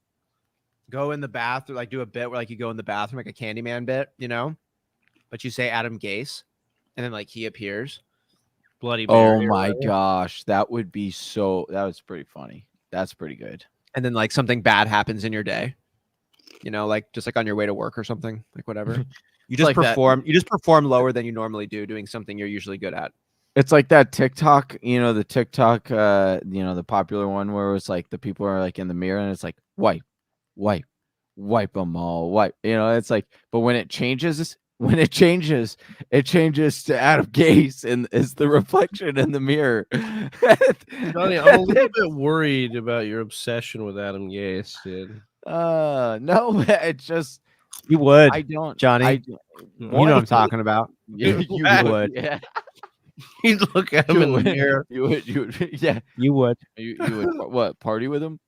go in the bathroom, like do a bit where like you go in the bathroom, like a Candyman bit, but you say Adam Gase and then like he appears. Bloody Oh Mary, my right? gosh. That would be that was pretty funny. That's pretty good. And then like something bad happens in your day, like just like on your way to work or something, like whatever. You just like that. you just perform lower than you normally do, doing something you're usually good at. It's like that TikTok, the TikTok, the popular one where it's like the people are like in the mirror and it's like wipe them all, wipe. It's like, but when it changes to Adam Gase and it's the reflection in the mirror. Johnny, I'm a little bit worried about your obsession with Adam Gase, dude. No, it's just You would, I don't, Johnny. You know what I'm talking about. You would, yeah. You'd look at him in the mirror. You would, yeah. You would. You would what? Party with him?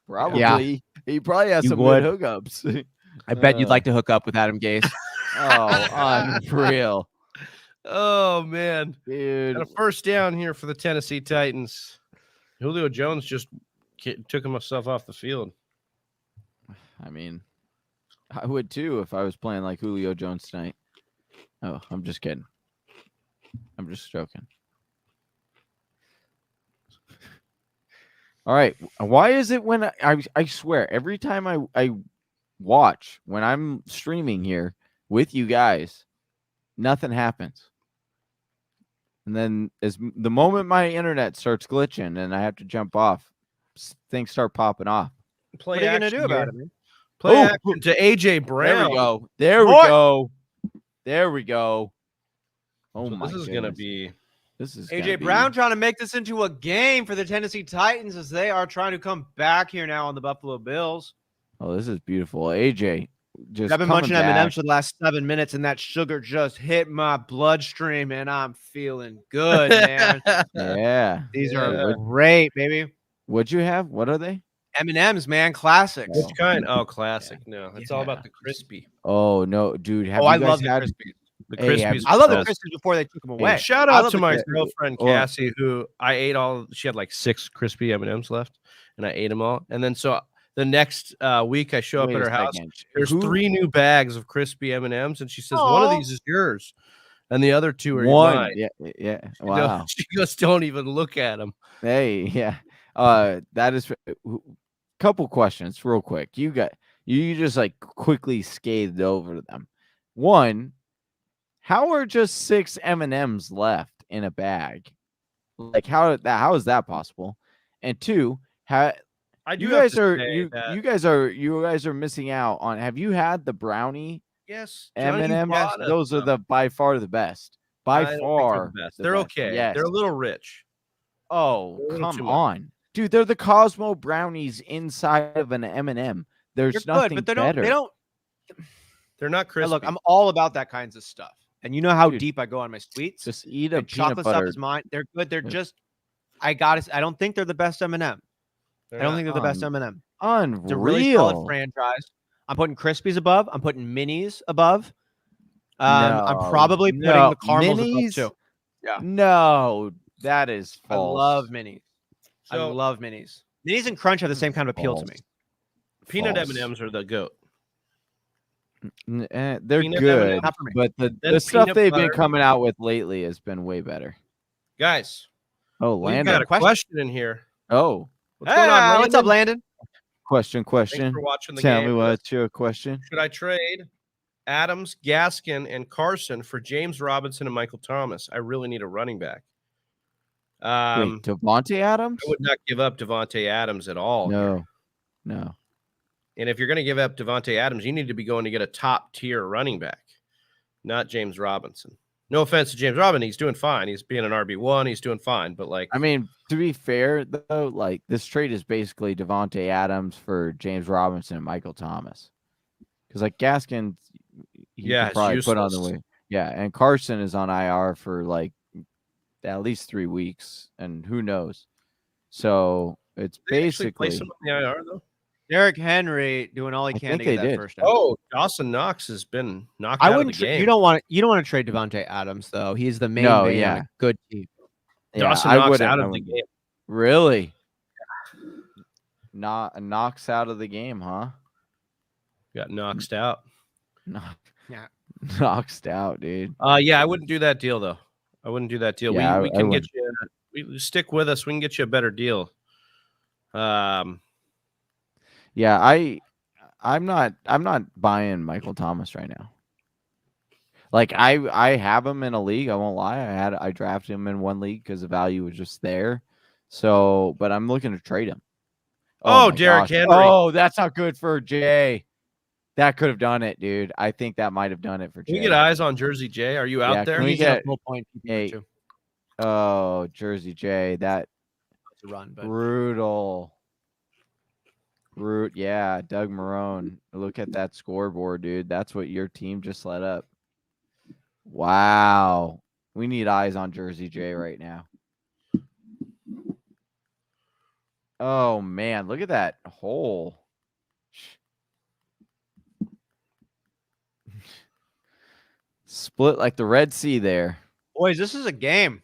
Probably. Yeah. He probably has You some would. good hookups. I bet you'd like to hook up with Adam Gase. Oh, unreal, Oh man, dude. got a first down here for the Tennessee Titans. Julio Jones just took himself off the field. I mean, I would too if I was playing like Julio Jones tonight. Oh, I'm just kidding. I'm just joking. All right. Why is it when I swear every time I watch when I'm streaming here with you guys, nothing happens. And then as the moment my internet starts glitching and I have to jump off, things start popping off. Play What are you gonna action do about here. it, man? Play Oh. action to AJ Brown. There we go. There we Boy. go. There we go. Oh So my this is goodness. gonna be This is AJ gonna be- Brown trying to make this into a game for the Tennessee Titans as they are trying to come back here now on the Buffalo Bills. Oh, this is beautiful. AJ just I've been coming munching back. M&Ms for the last 7 minutes, and that sugar just hit my bloodstream, and I'm feeling good, man. Yeah. These Yeah. are great, baby. What'd you have? What are they? M&Ms, man, classics. which kind? Oh, classic. No, it's all Yeah. about the crispy. Oh no, dude. Have Oh, you I guys love the had? Krispies. The Hey, crispies. I love the are best. Krispies before they took them Hey, away. Shout I out love to the my Krispies. girlfriend Oh. Cassie, who I ate all. She had like 6 crispy M&Ms left, and I ate them all. And then so the next week I show up Wait at a her house. second. There's Who- 3 new bags of crispy M&Ms, and she says one of Aw. these is yours, and the other 2 are One. mine. Yeah. No, Wow. she goes, don't even look at them. Hey, yeah. That is couple questions real quick. You just like quickly scathed over them. One, how are just 6 M&Ms left in a bag? Like how is that possible? And 2, how I do you have guys to are say that- you guys are missing out on. Have you had the brownie yes, John, you M&Ms? bought us Those are some. the by far the best. By I don't think far they're the best. the They're best. okay. Yes. They're a little rich. Oh, They're a little too come much. on. Dude, they're the Cosmo brownies inside of an M&M. There's They're nothing good, but better. they don't. They're not Hey, crispy. look, I'm all about that kinds of stuff, and you know how Dude, deep I go on my sweets. just eat a And peanut chocolate butter. stuff is mine. They're good. They're Yeah. just. I don't think they're the best M&M. I don't think they're the best M&M. Unreal. It's a really solid franchise. I'm putting Crispies above. I'm putting Minis above. I'm probably putting the caramels minis? above too. Yeah. No, that is I false. love Minis. I So- love Minis. Minis and Crunch have the same kind of appeal to me. Peanut False. M&Ms are the goat. They're Peanut good, M&Ms. Not for me. but Then the stuff peanut they've butter. been coming out with lately has been way better. Guys, Oh, we've Landon. got a question in here. Oh, What's going on, What's up, Landon? question. Thanks for watching the Tell game. me what's your question. Should I trade Adams, Gaskin, and Carson for James Robinson and Michael Thomas? I really need a running back. Wait, Devontae Adams? I would not give up Devontae Adams at all. here. No. And if you're going to give up Devontae Adams, you need to be going to get a top tier running back, not James Robinson. No offense to James Robinson, he's doing fine. He's being an RB1, he's doing fine. But like, I mean, to be fair though, like this trade is basically Devontae Adams for James Robinson and Michael Thomas. Because like Gaskin, he Yeah, could it's probably put on the useless. way. Yeah, and Carson is on IR for like at least 3 weeks, and who knows. So it's they actually play basically some in the IR though. Derrick Henry doing all he I can think to get they that did. first down. Oh, Dawson Knox has been knocked I out of the wouldn't. game. You don't want to trade Devontae Adams though. He's the main No, man yeah. on a good team. Dawson I Knox wouldn't- out I of the wouldn't. game. Really? Not knocks out of the game, huh? Got knocked out. Knock- Yeah. Knocked out, dude. Yeah, I wouldn't do that deal though. I wouldn't do that deal. Yeah, we I can get wouldn't. you. We stick with us. We can get you a better deal. Yeah, I'm not buying Michael Thomas right now. Like I have him in a league. I won't lie. I drafted him in one league because the value was just there. So, but I'm looking to trade him. Oh, my Derrick gosh. Henry. Oh, that's not good for Jay. That could have done it, dude. I think that might have done it for Jay. Can we get eyes on Jersey J? Are you out Yeah, there? can we He's in a get- full point PPR Hey, too. Oh, Jersey J. That To run, but brutal. Yeah, Doug Marone. Look at that scoreboard, dude. That's what your team just let up. Wow. We need eyes on Jersey J right now. Oh man, look at that hole. Split like the Red Sea there. boys, this is a game.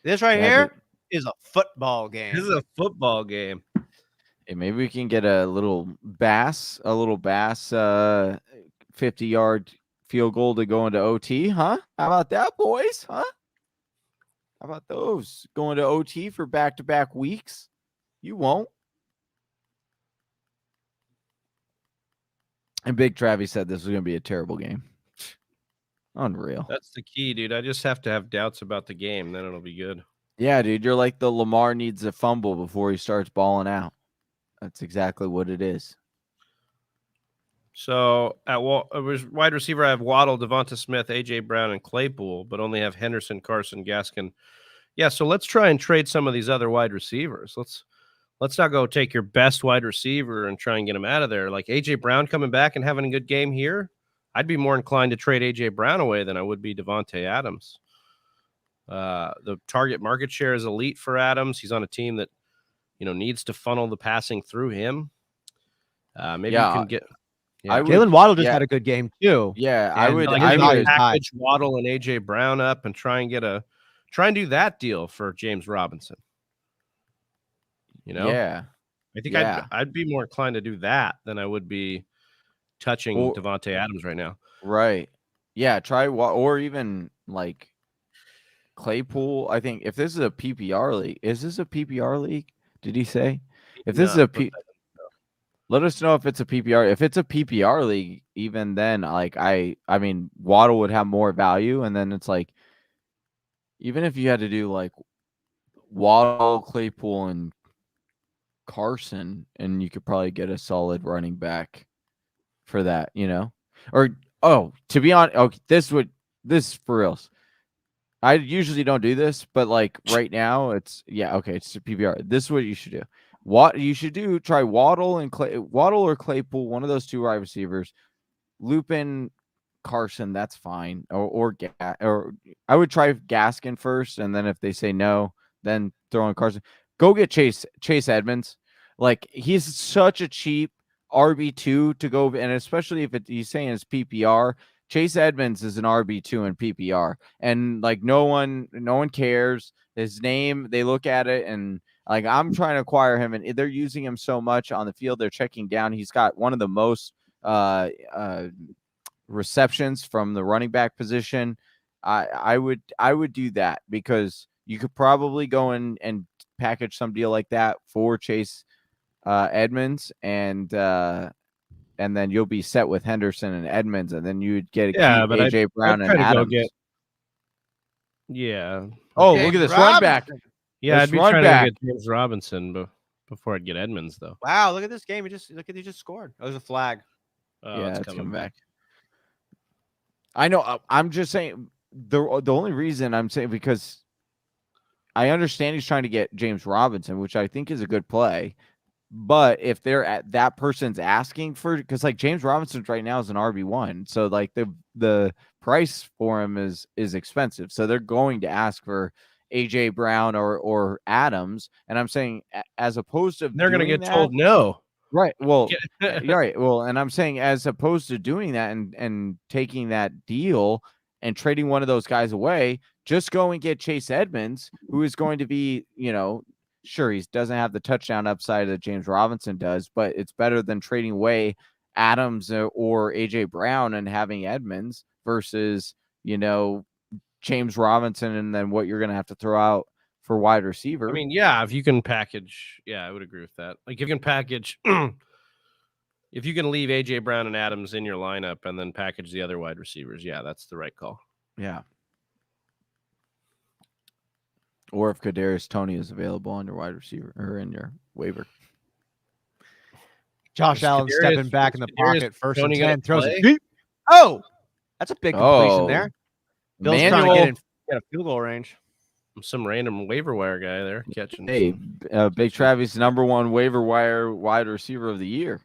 This right Yeah, here is a football game. This is a football game. Hey, maybe we can get a little bass 50-yard field goal to go into OT, huh? How about that, boys? Huh? How about those? Going to OT for back-to-back weeks? You won't. And Big Travis said this was going to be a terrible game. Unreal. That's the key, dude. I just have to have doubts about the game, then it'll be good. Yeah, dude, you're like the Lamar needs a fumble before he starts balling out. That's exactly what it is. So at wide receiver, I have Waddle, Devonta Smith, AJ Brown, and Claypool, but only have Henderson, Carson, Gaskin. Yeah, so let's try and trade some of these other wide receivers. Let's not go take your best wide receiver and try and get him out of there. Like AJ Brown coming back and having a good game here, I'd be more inclined to trade AJ Brown away than I would be Devontae Adams. The target market share is elite for Adams. He's on a team that needs to funnel the passing through him. Maybe you can get. Yeah. Jalen Waddle just had a good game too. Yeah, I And, would. like, I his would. value is high. Package Waddle and AJ Brown up and try and do that deal for James Robinson. Yeah. I think Yeah. I'd be more inclined to do that than I would be touching Or- Devontae Adams right now. Right. Yeah. Try or even like Claypool. I think if this is a PPR league, is this a PPR league? Did he say? If this is No, a let us know if it's a PPR. If it's a PPR league, even then, like I mean, Waddle would have more value, and then it's like, even if you had to do like Waddle, Claypool, and Carson, and you could probably get a solid running back for that, Or to be honest, this for reals. I usually don't do this, but like right now, it's a PPR. This is what you should do. What you should do? Try Waddle or Claypool, one of those two wide receivers. Loop in Carson, that's fine. Or I would try Gaskin first, and then if they say no, then throw in Carson. Go get Chase Edmonds. Like he's such a cheap RB2 to go, and especially if he's saying it's PPR. Chase Edmonds is an RB2 in PPR, and like no one cares his name. They look at it and like I'm trying to acquire him, and they're using him so much on the field. They're checking down. He's got one of the most receptions from the running back position. I would do that because you could probably go in and package some deal like that for Chase Edmonds, and then you'll be set with Henderson and Edmonds, and then you'd get to keep AJ Brown and Adams. Oh, look at this run back. Yeah, I'd be trying to get James Robinson before I'd get Edmonds, though. Wow, look at this game. He just scored. Oh, there's a flag. It's coming back. I know. I'm just saying the only reason I'm saying because I understand he's trying to get James Robinson, which I think is a good play. But if they're at that person's asking for, because like James Robinson right now is an RB1, so like the price for him is expensive, so they're going to ask for AJ Brown or Adams, and I'm saying as opposed to they're going to get told no, right? Well, right. Well, and I'm saying as opposed to doing that and taking that deal and trading one of those guys away, just go and get Chase Edmonds, who is going to be, sure, he doesn't have the touchdown upside that James Robinson does, but it's better than trading away Adams or AJ Brown and having Edmonds versus, James Robinson and then what you're going to have to throw out for wide receiver. I mean, yeah, if you can package, I would agree with that. Like if you can package, if you can leave AJ Brown and Adams in your lineup and then package the other wide receivers, that's the right call. Yeah. Or if Kadarius Toney is available on your wide receiver or in your waiver. Josh Allen stepping back in the pocket, first and 10, throws it deep. Oh, that's a big completion there. Bill's trying to get a field goal range. Some random waiver wire guy there catching. Hey, Big Travis, number one waiver wire wide receiver of the year.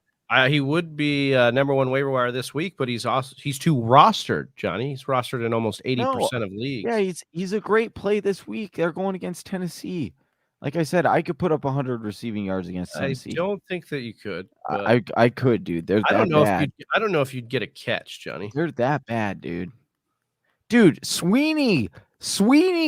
He would be number one waiver wire this week, but he's too rostered, Johnny. He's rostered in almost 80% of leagues. Yeah, he's a great play this week. They're going against Tennessee. Like I said, I could put up 100 receiving yards against Tennessee. I don't think that you could. I could, dude. They're I don't that know bad. I don't know if you'd get a catch, Johnny. They're that bad, dude. Dude, Sweeney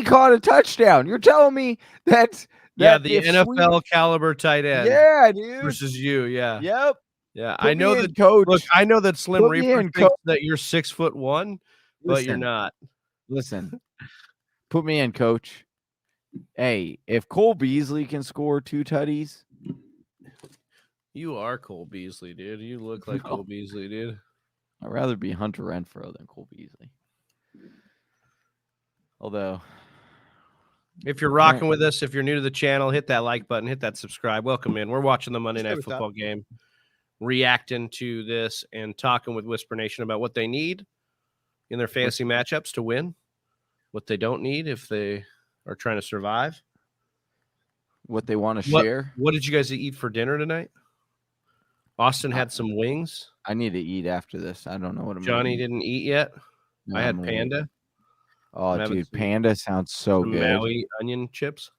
caught a touchdown. You're telling me that the NFL caliber tight end. Yeah, dude. Versus you, yeah. Yep. Yeah, I know that, coach. Look, I know that Slim Reaper thinks that you're 6'1", but you're not. Listen, put me in, coach. Hey, if Cole Beasley can score 2 tutties, you are Cole Beasley, dude. You look like Cole Beasley, dude. I'd rather be Hunter Renfrow than Cole Beasley. Although, if you're rocking with us, if you're new to the channel, hit that like button, hit that subscribe. Welcome in. We're watching the Monday Night Football game, reacting to this and talking with Whisper Nation about what they need in their fantasy matchups to win, what they don't need if they are trying to survive, what they want to share. What did you guys eat for dinner tonight? Austin had some wings. I need to eat after this. I don't know what I'm Johnny didn't eat yet. No, I had Panda. Oh, dude, Panda sounds so good. Maui onion chips.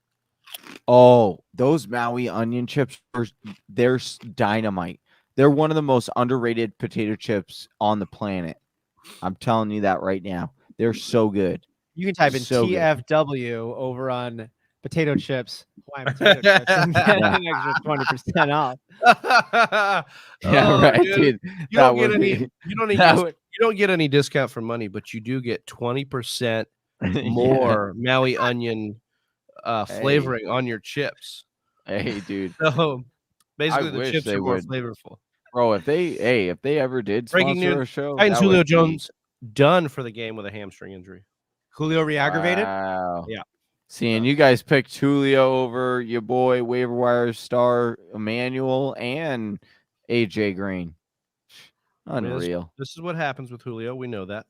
Oh, those Maui onion chips, they're dynamite. They're one of the most underrated potato chips on the planet. I'm telling you that right now. They're so good. You can type in TFW over on potato chips. Hawaiian potato chips. And get an extra 20% off. Yeah, Oh, right, dude. dude. You don't get would any. be- You don't that even. would- You don't get any discount for money, but you do get 20% Yeah. more Maui onion Hey. flavoring on your chips. Hey, dude. So basically, the wish chips they are more would. flavorful. Bro, if they ever did Breaking sponsor news: our show, Titans that Julio would be- Jones done for the game with a hamstring injury. Julio re-aggravated. Wow. Yeah. Seeing you guys picked Julio over your boy waiver wire star Emmanuel and AJ Green. I mean, Unreal. this is what happens with Julio. We know that.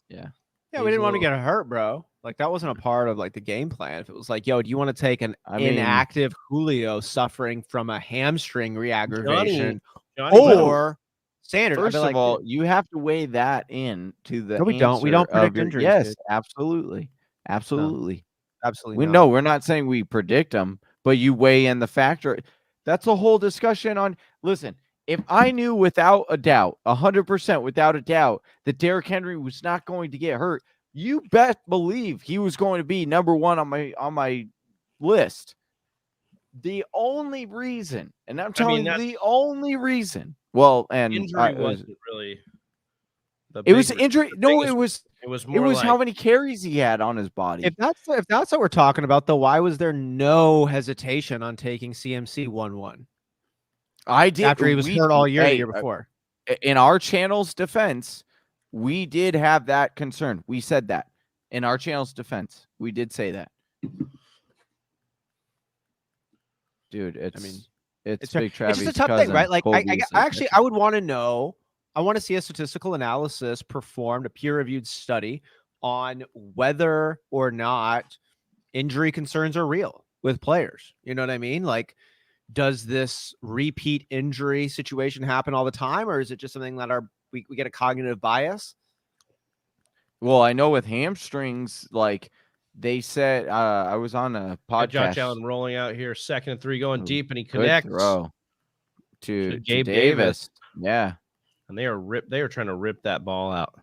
Yeah. Yeah, He's we a didn't want to little- get hurt, bro. Like that wasn't a part of like the game plan. If it was like, yo, do you want to take an I mean- inactive Julio suffering from a hamstring re-aggravation, Johnny, or Sanders? I'd First be of like, all, dude, you have to weigh that in to the No, we don't. We don't answer of predict your- injuries, Yes, dude. absolutely. Absolutely. absolutely No, we're not saying we predict them, but you weigh in the factor. That's a whole discussion on. Listen, if I knew without a doubt, 100% without a doubt, that Derrick Henry was not going to get hurt, you best believe he was going to be number one on my list. The only reason, and I'm telling you, the only reason. Well, and injury wasn't really. It was injury. No, it was. It was It more was like, how many carries he had on his body. If that's what we're talking about, though, why was there no hesitation on taking CMC 1-1 I did after he was hurt all year the hey, year before? In our channel's defense, we did have that concern. We said that in our channel's defense. We did say that. Dude, it's Big Travis. It's just a tough thing, right? Like, I actually, I would want to know. I want to see a statistical analysis performed, a peer-reviewed study on whether or not injury concerns are real with players. You know what I mean? Like, does this repeat injury situation happen all the time, or is it just something that we get a cognitive bias? Well, I know with hamstrings, like they said, I was on a podcast. Josh Allen rolling out here, 2nd and 3, going deep, and he Good connects throw to Gabe Davis. Yeah. and they are trying to rip that ball out.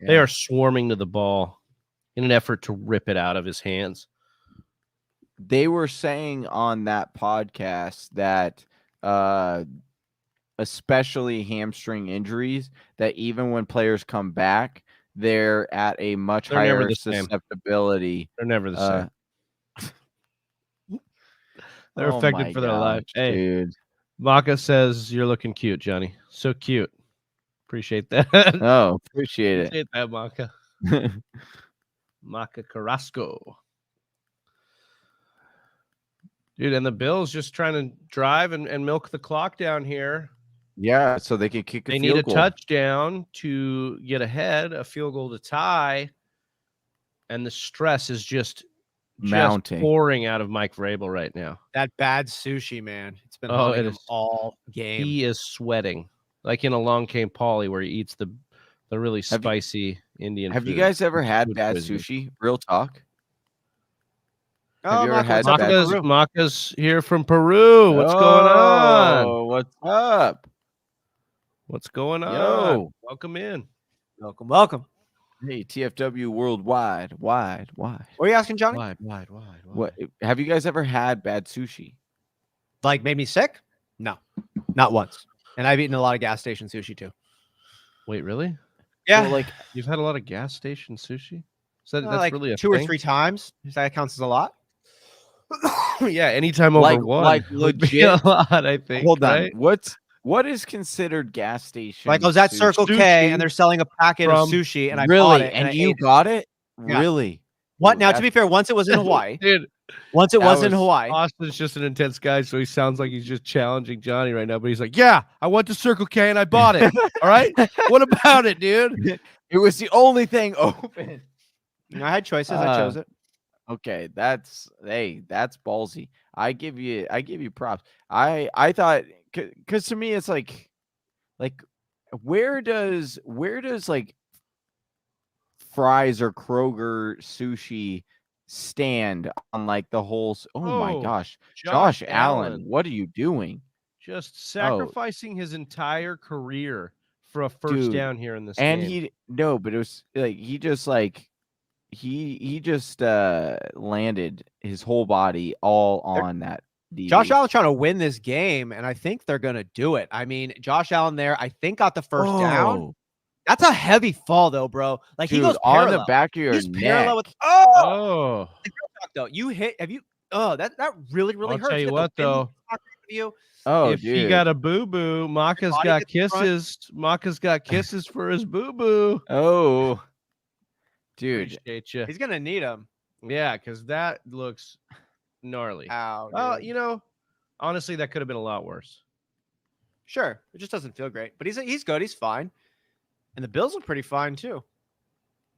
Yeah. They are swarming to the ball in an effort to rip it out of his hands. They were saying on that podcast that especially hamstring injuries, that even when players come back, they're at a much They're never higher the same. susceptibility. They're never the same. They're Oh affected my for their life. gosh, Hey, dude. Maka says you're looking cute, Johnny. So cute. Appreciate that. Oh, appreciate it. Appreciate that, Maka. Maka Carrasco. Dude, and the Bills just trying to drive and milk the clock down here. Yeah, so they can kick a They field need a goal. touchdown to get ahead, a field goal to tie, and the stress is just Mounting. pouring out of Mike Vrabel right now. That bad sushi, man. It's been Oh, haunting it him is. all game. He is sweating, like in Along Came Polly, where he eats the really Have you- spicy Indian Have you food. guys ever had Food bad poisoning. sushi? Real talk. Oh, Have you ever had Maka, bad what's up, sushi? Peru? Maka's here from Peru. What's going on? Oh, what's up? What's going on? Yo. Welcome in. Welcome. Hey, TFW worldwide. Wide. What are you asking, Johnny? Wide. What have you guys ever had bad sushi? Like, made me sick? No, not once. And I've eaten a lot of gas station sushi too. Wait, really? Yeah, So, like, You've had a lot of gas station sushi? So that's like really a 2 or thing? 3 times. That counts as a lot. Yeah, anytime over Like- one. like would be legit- a lot, I think. hold on. right? What is considered gas station? Like I was at sushi? Circle K Sushi and they're selling a packet from- of sushi, and I really, bought it. and I you ate it. got it? Yeah. Really? What? Ooh, Now, to that's- be fair, once it was in Hawaii. Dude, Once it that was in was Hawaii. Austin's just an intense guy, so he sounds like he's just challenging Johnny right now. But he's like, "Yeah, I went to Circle K and I bought it. All right, what about it, dude?" It was the only thing open. I had choices. I chose it. Okay, that's ballsy. I give you props. I thought, because to me it's like where does like Fry's or Kroger sushi stand on like the whole? Oh my Oh, gosh, Josh Allen, Allen. what are you doing? Just sacrificing his entire career for a first Dude, down here in this And game. but it was like he just like he just landed his whole body all on that DB. Josh Allen's trying to win this game, and I think they're going to do it. I mean, Josh Allen there, I think, got the first down. That's a heavy fall, though, bro. Like, Dude, he goes on parallel. the back of your He's neck. parallel with Oh, though. You hit. Have you? Oh, that really I'll hurts. tell you Get the what, wind though. you. Oh, if dude. he got a boo-boo, Maka's body got gets in front. kisses. Maka's got kisses for his boo-boo. Oh, dude. Appreciate you. He's gonna need him. Yeah, because that looks gnarly. Ow. Well, Dude. you know, honestly, that could have been a lot worse. Sure, it just doesn't feel great, but he's good. He's fine, and the Bills look pretty fine too.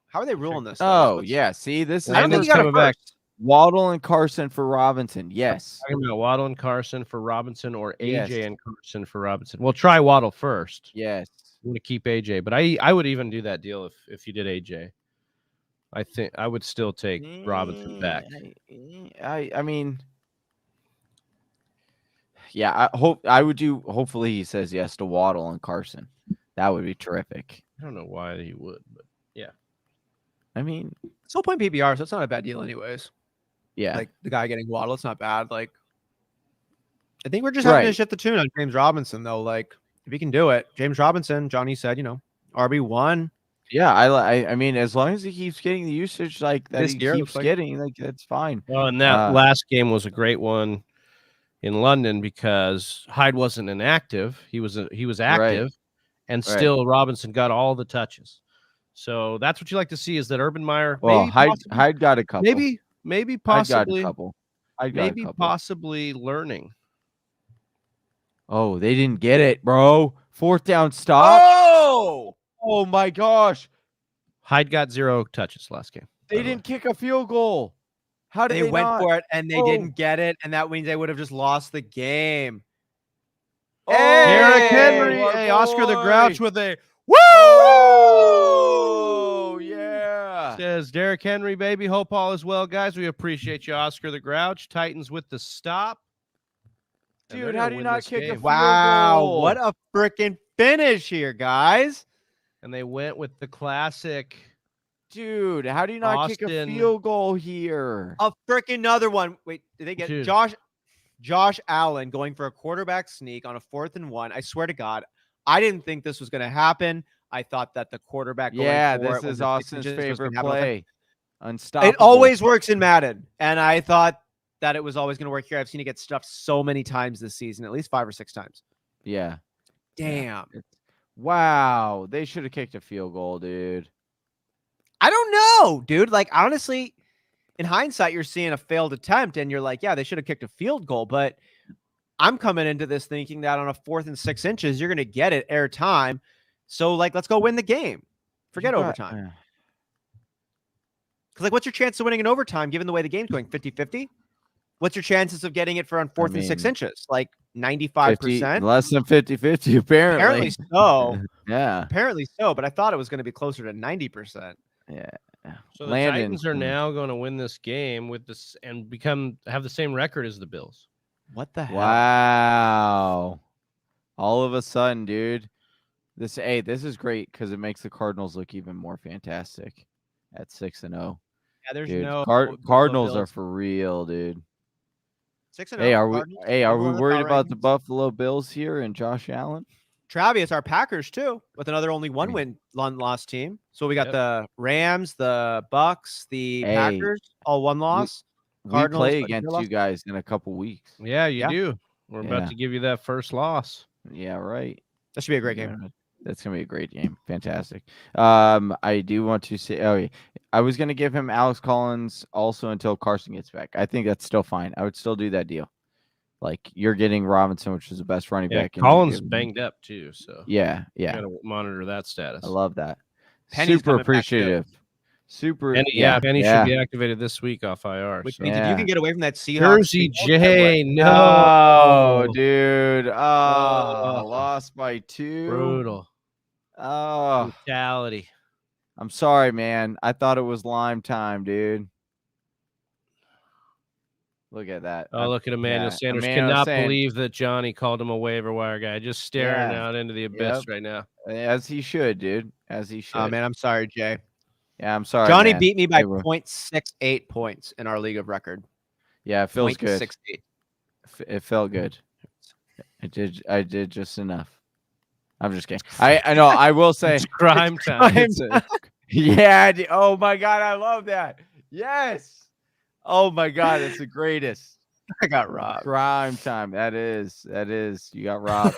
How are they ruling this? Oh, yeah. See, this is I don't think he got coming it back. first. Waddle and Carson for Robinson. Yes. Talking about Waddle and Carson for Robinson or AJ Yes. and Carson for Robinson. We'll try Waddle first. Yes. I'm going to keep AJ, but I would even do that deal if you did AJ. I think I would still take Robinson back. I mean, yeah, I would do. Hopefully, he says yes to Waddle and Carson. That would be terrific. I don't know why he would, but yeah. I mean, It's still playing PPR, so it's not a bad deal, anyways. yeah, Like the guy getting Waddle, it's not bad. Like, I think we're just having to Right. shift the tune on James Robinson, though. Like, if he can do it, James Robinson, Johnny said, RB1. yeah. I mean, as long as he keeps getting the usage like that This he year, keeps looks like- getting, like that's fine. Well, and that last game was a great one in London because Hyde wasn't inactive. He was active, and Right. still Robinson got all the touches. So that's what you like to see is that Urban Meyer. Well, maybe Hyde got a couple. maybe Hyde got possibly a couple. Hyde got a maybe couple. possibly learning. Oh, they didn't get it, bro. 4th down stop. Oh my gosh. Hyde got 0 touches last game. They didn't kick a field goal. How did They went not? for it, and they Oh. didn't get it, and that means they would have just lost the game. Oh, Derrick Henry, our hey, Oscar the boy. Grouch with a Oh, yeah. says Derrick Henry, baby. Hope all is well, guys. We appreciate you, Oscar the Grouch. Titans with the stop. And they're Dude, gonna how do you win not this kick a game. field Wow, goal? what a freaking finish here, guys. And they went with the classic. Dude, how do you not kick a Austin. field goal here? A freaking another one. Wait, did they get Dude. Josh Allen going for a quarterback sneak on a 4th and 1? I swear to God, I didn't think this was going to happen. I thought that the quarterback going Yeah, for this it when is the Austin's 6 inches was favorite gonna happen. play. Unstoppable. It always works in Madden, and I thought that it was always going to work here. I've seen it get stuffed so many times this season, at least 5 or 6 times. Yeah. Damn. Wow. They should have kicked a field goal, dude. I don't know, dude. Like, honestly, in hindsight, you're seeing a failed attempt, and you're like, yeah, they should have kicked a field goal. But I'm coming into this thinking that on a 4th and 6 inches, you're going to get it air time. So, like, let's go win the game. Forget overtime. Because, like, what's your chance of winning in overtime given the way the game's going? 50-50? What's your chances of getting it for on 4th and 6 inches? Like 95%? Less than 50-50, apparently. Apparently so. Yeah. Apparently so, but I thought it was going to be closer to 90%. Yeah. So the Landon. Titans are now going to win this game with this and have the same record as the Bills. What the hell? Wow. All of a sudden, dude. This is great because it makes the Cardinals look even more fantastic at 6-0. Yeah, there's Dude, no Cardinals are Bills. for real, dude. 6-0. Hey, are we Cardinals. are we Number one worried power about the rankings. Buffalo Bills here and Josh Allen? Travis, it's our Packers too, with another only one loss team. So we got Yep. the Rams, the Bucks, the Hey, Packers, all one loss. We Cardinals, play but against zero you guys in a couple weeks. Yeah, you Yeah. do. We're Yeah. about to give you that first loss. Yeah, right. That should be a great game. Yeah, that's gonna be a great game. Fantastic. I do want to say, I was gonna give him Alex Collins also until Carson gets back. I think that's still fine. I would still do that deal. Like you're getting Robinson, which is the best running Yeah, back. in the Collins game. banged up too, so Yeah, yeah. gotta monitor that status. I love that. Penny's Super coming back, too. appreciative. Super. Penny, Penny should be activated this week off IR. Which so. means if you Yeah. can get away from that Seahawks, Jersey field goal, that J, would- Oh, no, dude. Oh, Oh. lost by 2. brutal Oh, brutality. I'm sorry, man. I thought it was lime time, dude. Look at that. Oh, look at Emmanuel yeah, Sanders. Emmanuel Cannot Sand- believe that Johnny called him a waiver wire guy. Just staring Yeah. out into the abyss Yep. right now. As he should, dude. As he should. Oh man, I'm sorry, Jay. Yeah, I'm sorry. Johnny man. beat me by They were- 0.68 points in our league of record. Yeah, it feels good. 0.68. It felt good. I did just enough. I'm just kidding. I know. I will say. It's crime time. Yeah. Oh my God, I love that. Yes. Oh my God, it's the greatest. I got robbed. Crime time. That is. You got robbed.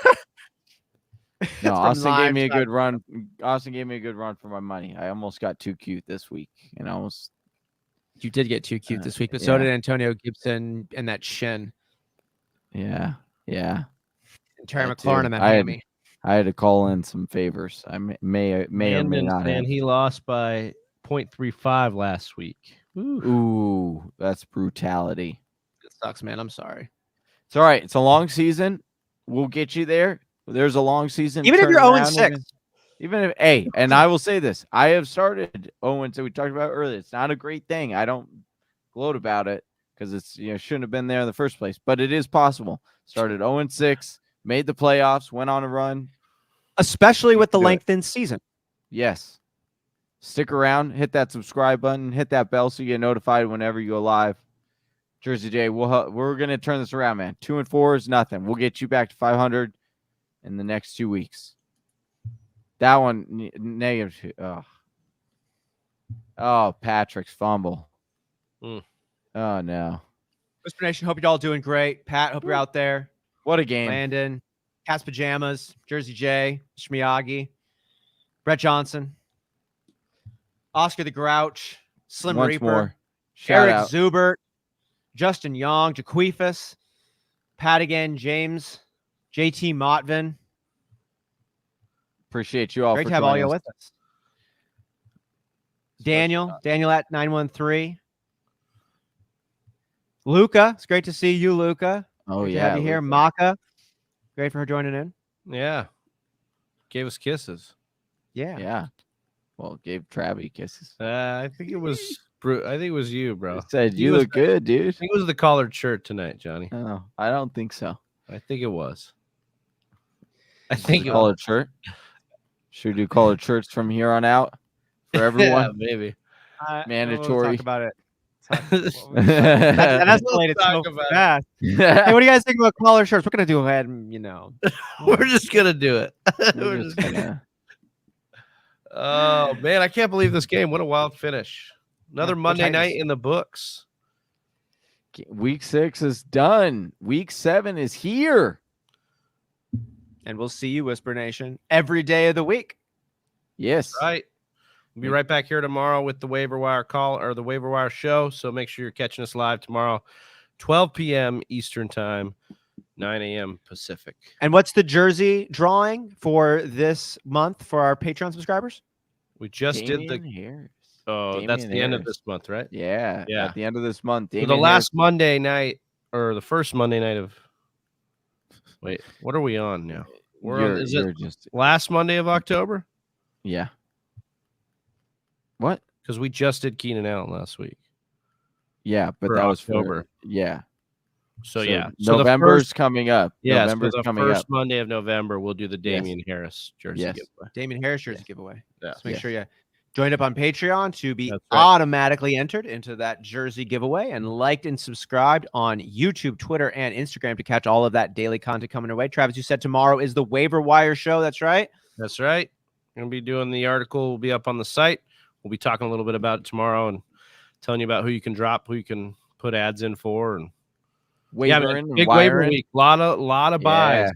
No, from Austin gave me a Livestock. good run. Austin gave me a good run for my money. I almost got too cute this week, and almost. You did get too cute this week, but so yeah. did Antonio Gibson and that shin. Yeah. And Terry I McLaurin do. and that I had- hammy. I had to call in some favors. I may or may not have. And he lost by 0.35 last week. Ooh. Ooh, that's brutality. It sucks, man. I'm sorry. It's all right. It's a long season. We'll get you there. There's a long season. Even if Turn you're around 0-6. Even if, hey, and I will say this. I have started 0-2. We talked about it earlier. It's not a great thing. I don't gloat about it because it's, shouldn't have been there in the first place, but it is possible. Started 0-6, made the playoffs, went on a run. Especially with the Do it. lengthened season. Yes. Stick around, hit that subscribe button, hit that bell so you get notified whenever you go live. Jersey J, we're going to turn this around, man. 2-4 is nothing. We'll get you back to 500 in the next 2 weeks. That one, negative. Oh, Patrick's fumble. Mm. Oh, no. Whisper Nation, hope you're all doing great. Pat, hope you're out there. What a game. Landon, Cat's Pajamas, Jersey J, Shmiyagi, Brett Johnson, Oscar the Grouch, Slim Once Reaper, more. Shout Eric out. Zubert, Justin Young, Jaquifus, Pat again, James, JT Motvin. Appreciate you all Great for to have all joining you us. with us. Daniel at 913. Luca, it's great to see you, Luca. Oh, Great to yeah. have you here. Luca. Maka, great for her joining in. Yeah. Gave us kisses. Yeah. Yeah. Well, gave Travie kisses. I think it was I think it was you, bro. It said, He you was look good, dude. I think it was the collared shirt tonight, Johnny. Oh, I don't think so. I think it was. I think it Collared shirt. Should we do collared shirts from here on out for everyone? Yeah, maybe. Mandatory. We'll talk about it. That That We'll escalated talk so about it. fast. Hey, what do you guys think about collar shirts? We're gonna do ahead, We're just gonna do it. We're just gonna... gonna... Oh man, I can't believe this game. What a wild finish. Another Yeah, Monday Titans. night in the books. Week 6 is done. Week 7 is here. and we'll see you, Whisper Nation, every day of the week. Yes. Right. We'll be right back here tomorrow with the waiver wire call or the waiver wire show. So make sure you're catching us live tomorrow, 12 p.m. Eastern time, 9 a.m. Pacific. And what's the jersey drawing for this month for our Patreon subscribers? We just did Damian the Harris. oh, that's Damian the end of Harris. this month, right? Yeah. Yeah. At the end of this month. So the Damian last Monday night or the first Monday night of wait, what are we on now? We're on, is it just last Monday of October? yeah. What? Because we just did Keenan Allen last week. Yeah, but For that was October. yeah. So yeah. So the November's first, coming up. yeah, November's so the coming first up. Monday of November, we'll do the Yes. Damian Harris jersey Yes. giveaway. Damon Harris jersey giveaway. Yeah. So make Yes. sure you join up on Patreon to be That's right. automatically entered into that jersey giveaway and liked and subscribed on YouTube, Twitter, and Instagram to catch all of that daily content coming your way. Travis, you said tomorrow is the waiver wire show. That's right. That's right. We're gonna be doing the article. Will be up on the site. We'll be talking a little bit about it tomorrow and telling you about who you can drop, who you can put ads in for, and Wavering man, and big waiver wiring. week. Lot of buys. Yeah.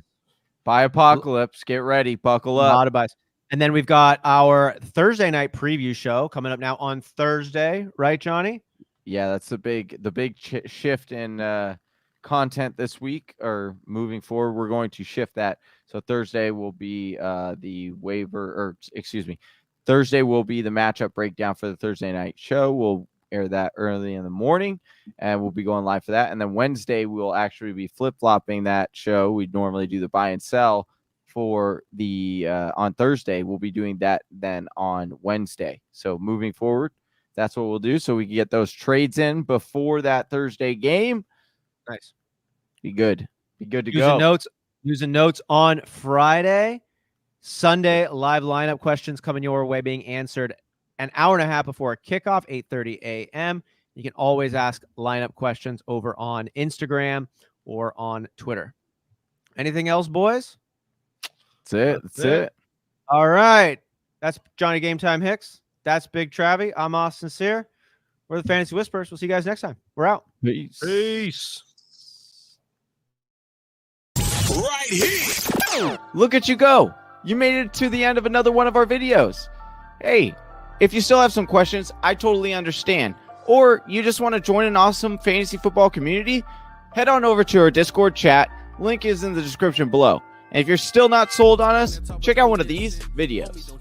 Buy apocalypse. Get ready. Buckle A up. lot of buys. And then we've got our Thursday night preview show coming up now on Thursday, right, Johnny? Yeah, that's the big shift in content this week or moving forward. We're going to shift that. So Thursday will be the waiver, or excuse me, Thursday will be the matchup breakdown for the Thursday night show. We'll air that early in the morning, and we'll be going live for that. And then Wednesday we'll actually be flip-flopping that show. We'd normally do the buy and sell for the on Thursday. We'll be doing that then on Wednesday. So moving forward, that's what we'll do. So we can get those trades in before that Thursday game. Nice. Be good. Be good to Using go. using notes on Friday. Sunday live lineup questions coming your way being answered an hour and a half before kickoff, 8:30 a.m. You can always ask lineup questions over on Instagram or on Twitter. Anything else, boys? That's it. All right. That's Johnny Game Time Hicks. That's Big Travie. I'm Austin Sear. We're the Fantasy Whispers. We'll see you guys next time. We're out. Peace. Right here. Look at you go. You made it to the end of another one of our videos. Hey, if you still have some questions, I totally understand. Or you just want to join an awesome fantasy football community, head on over to our Discord chat. Link is in the description below. And if you're still not sold on us, check out one of these videos.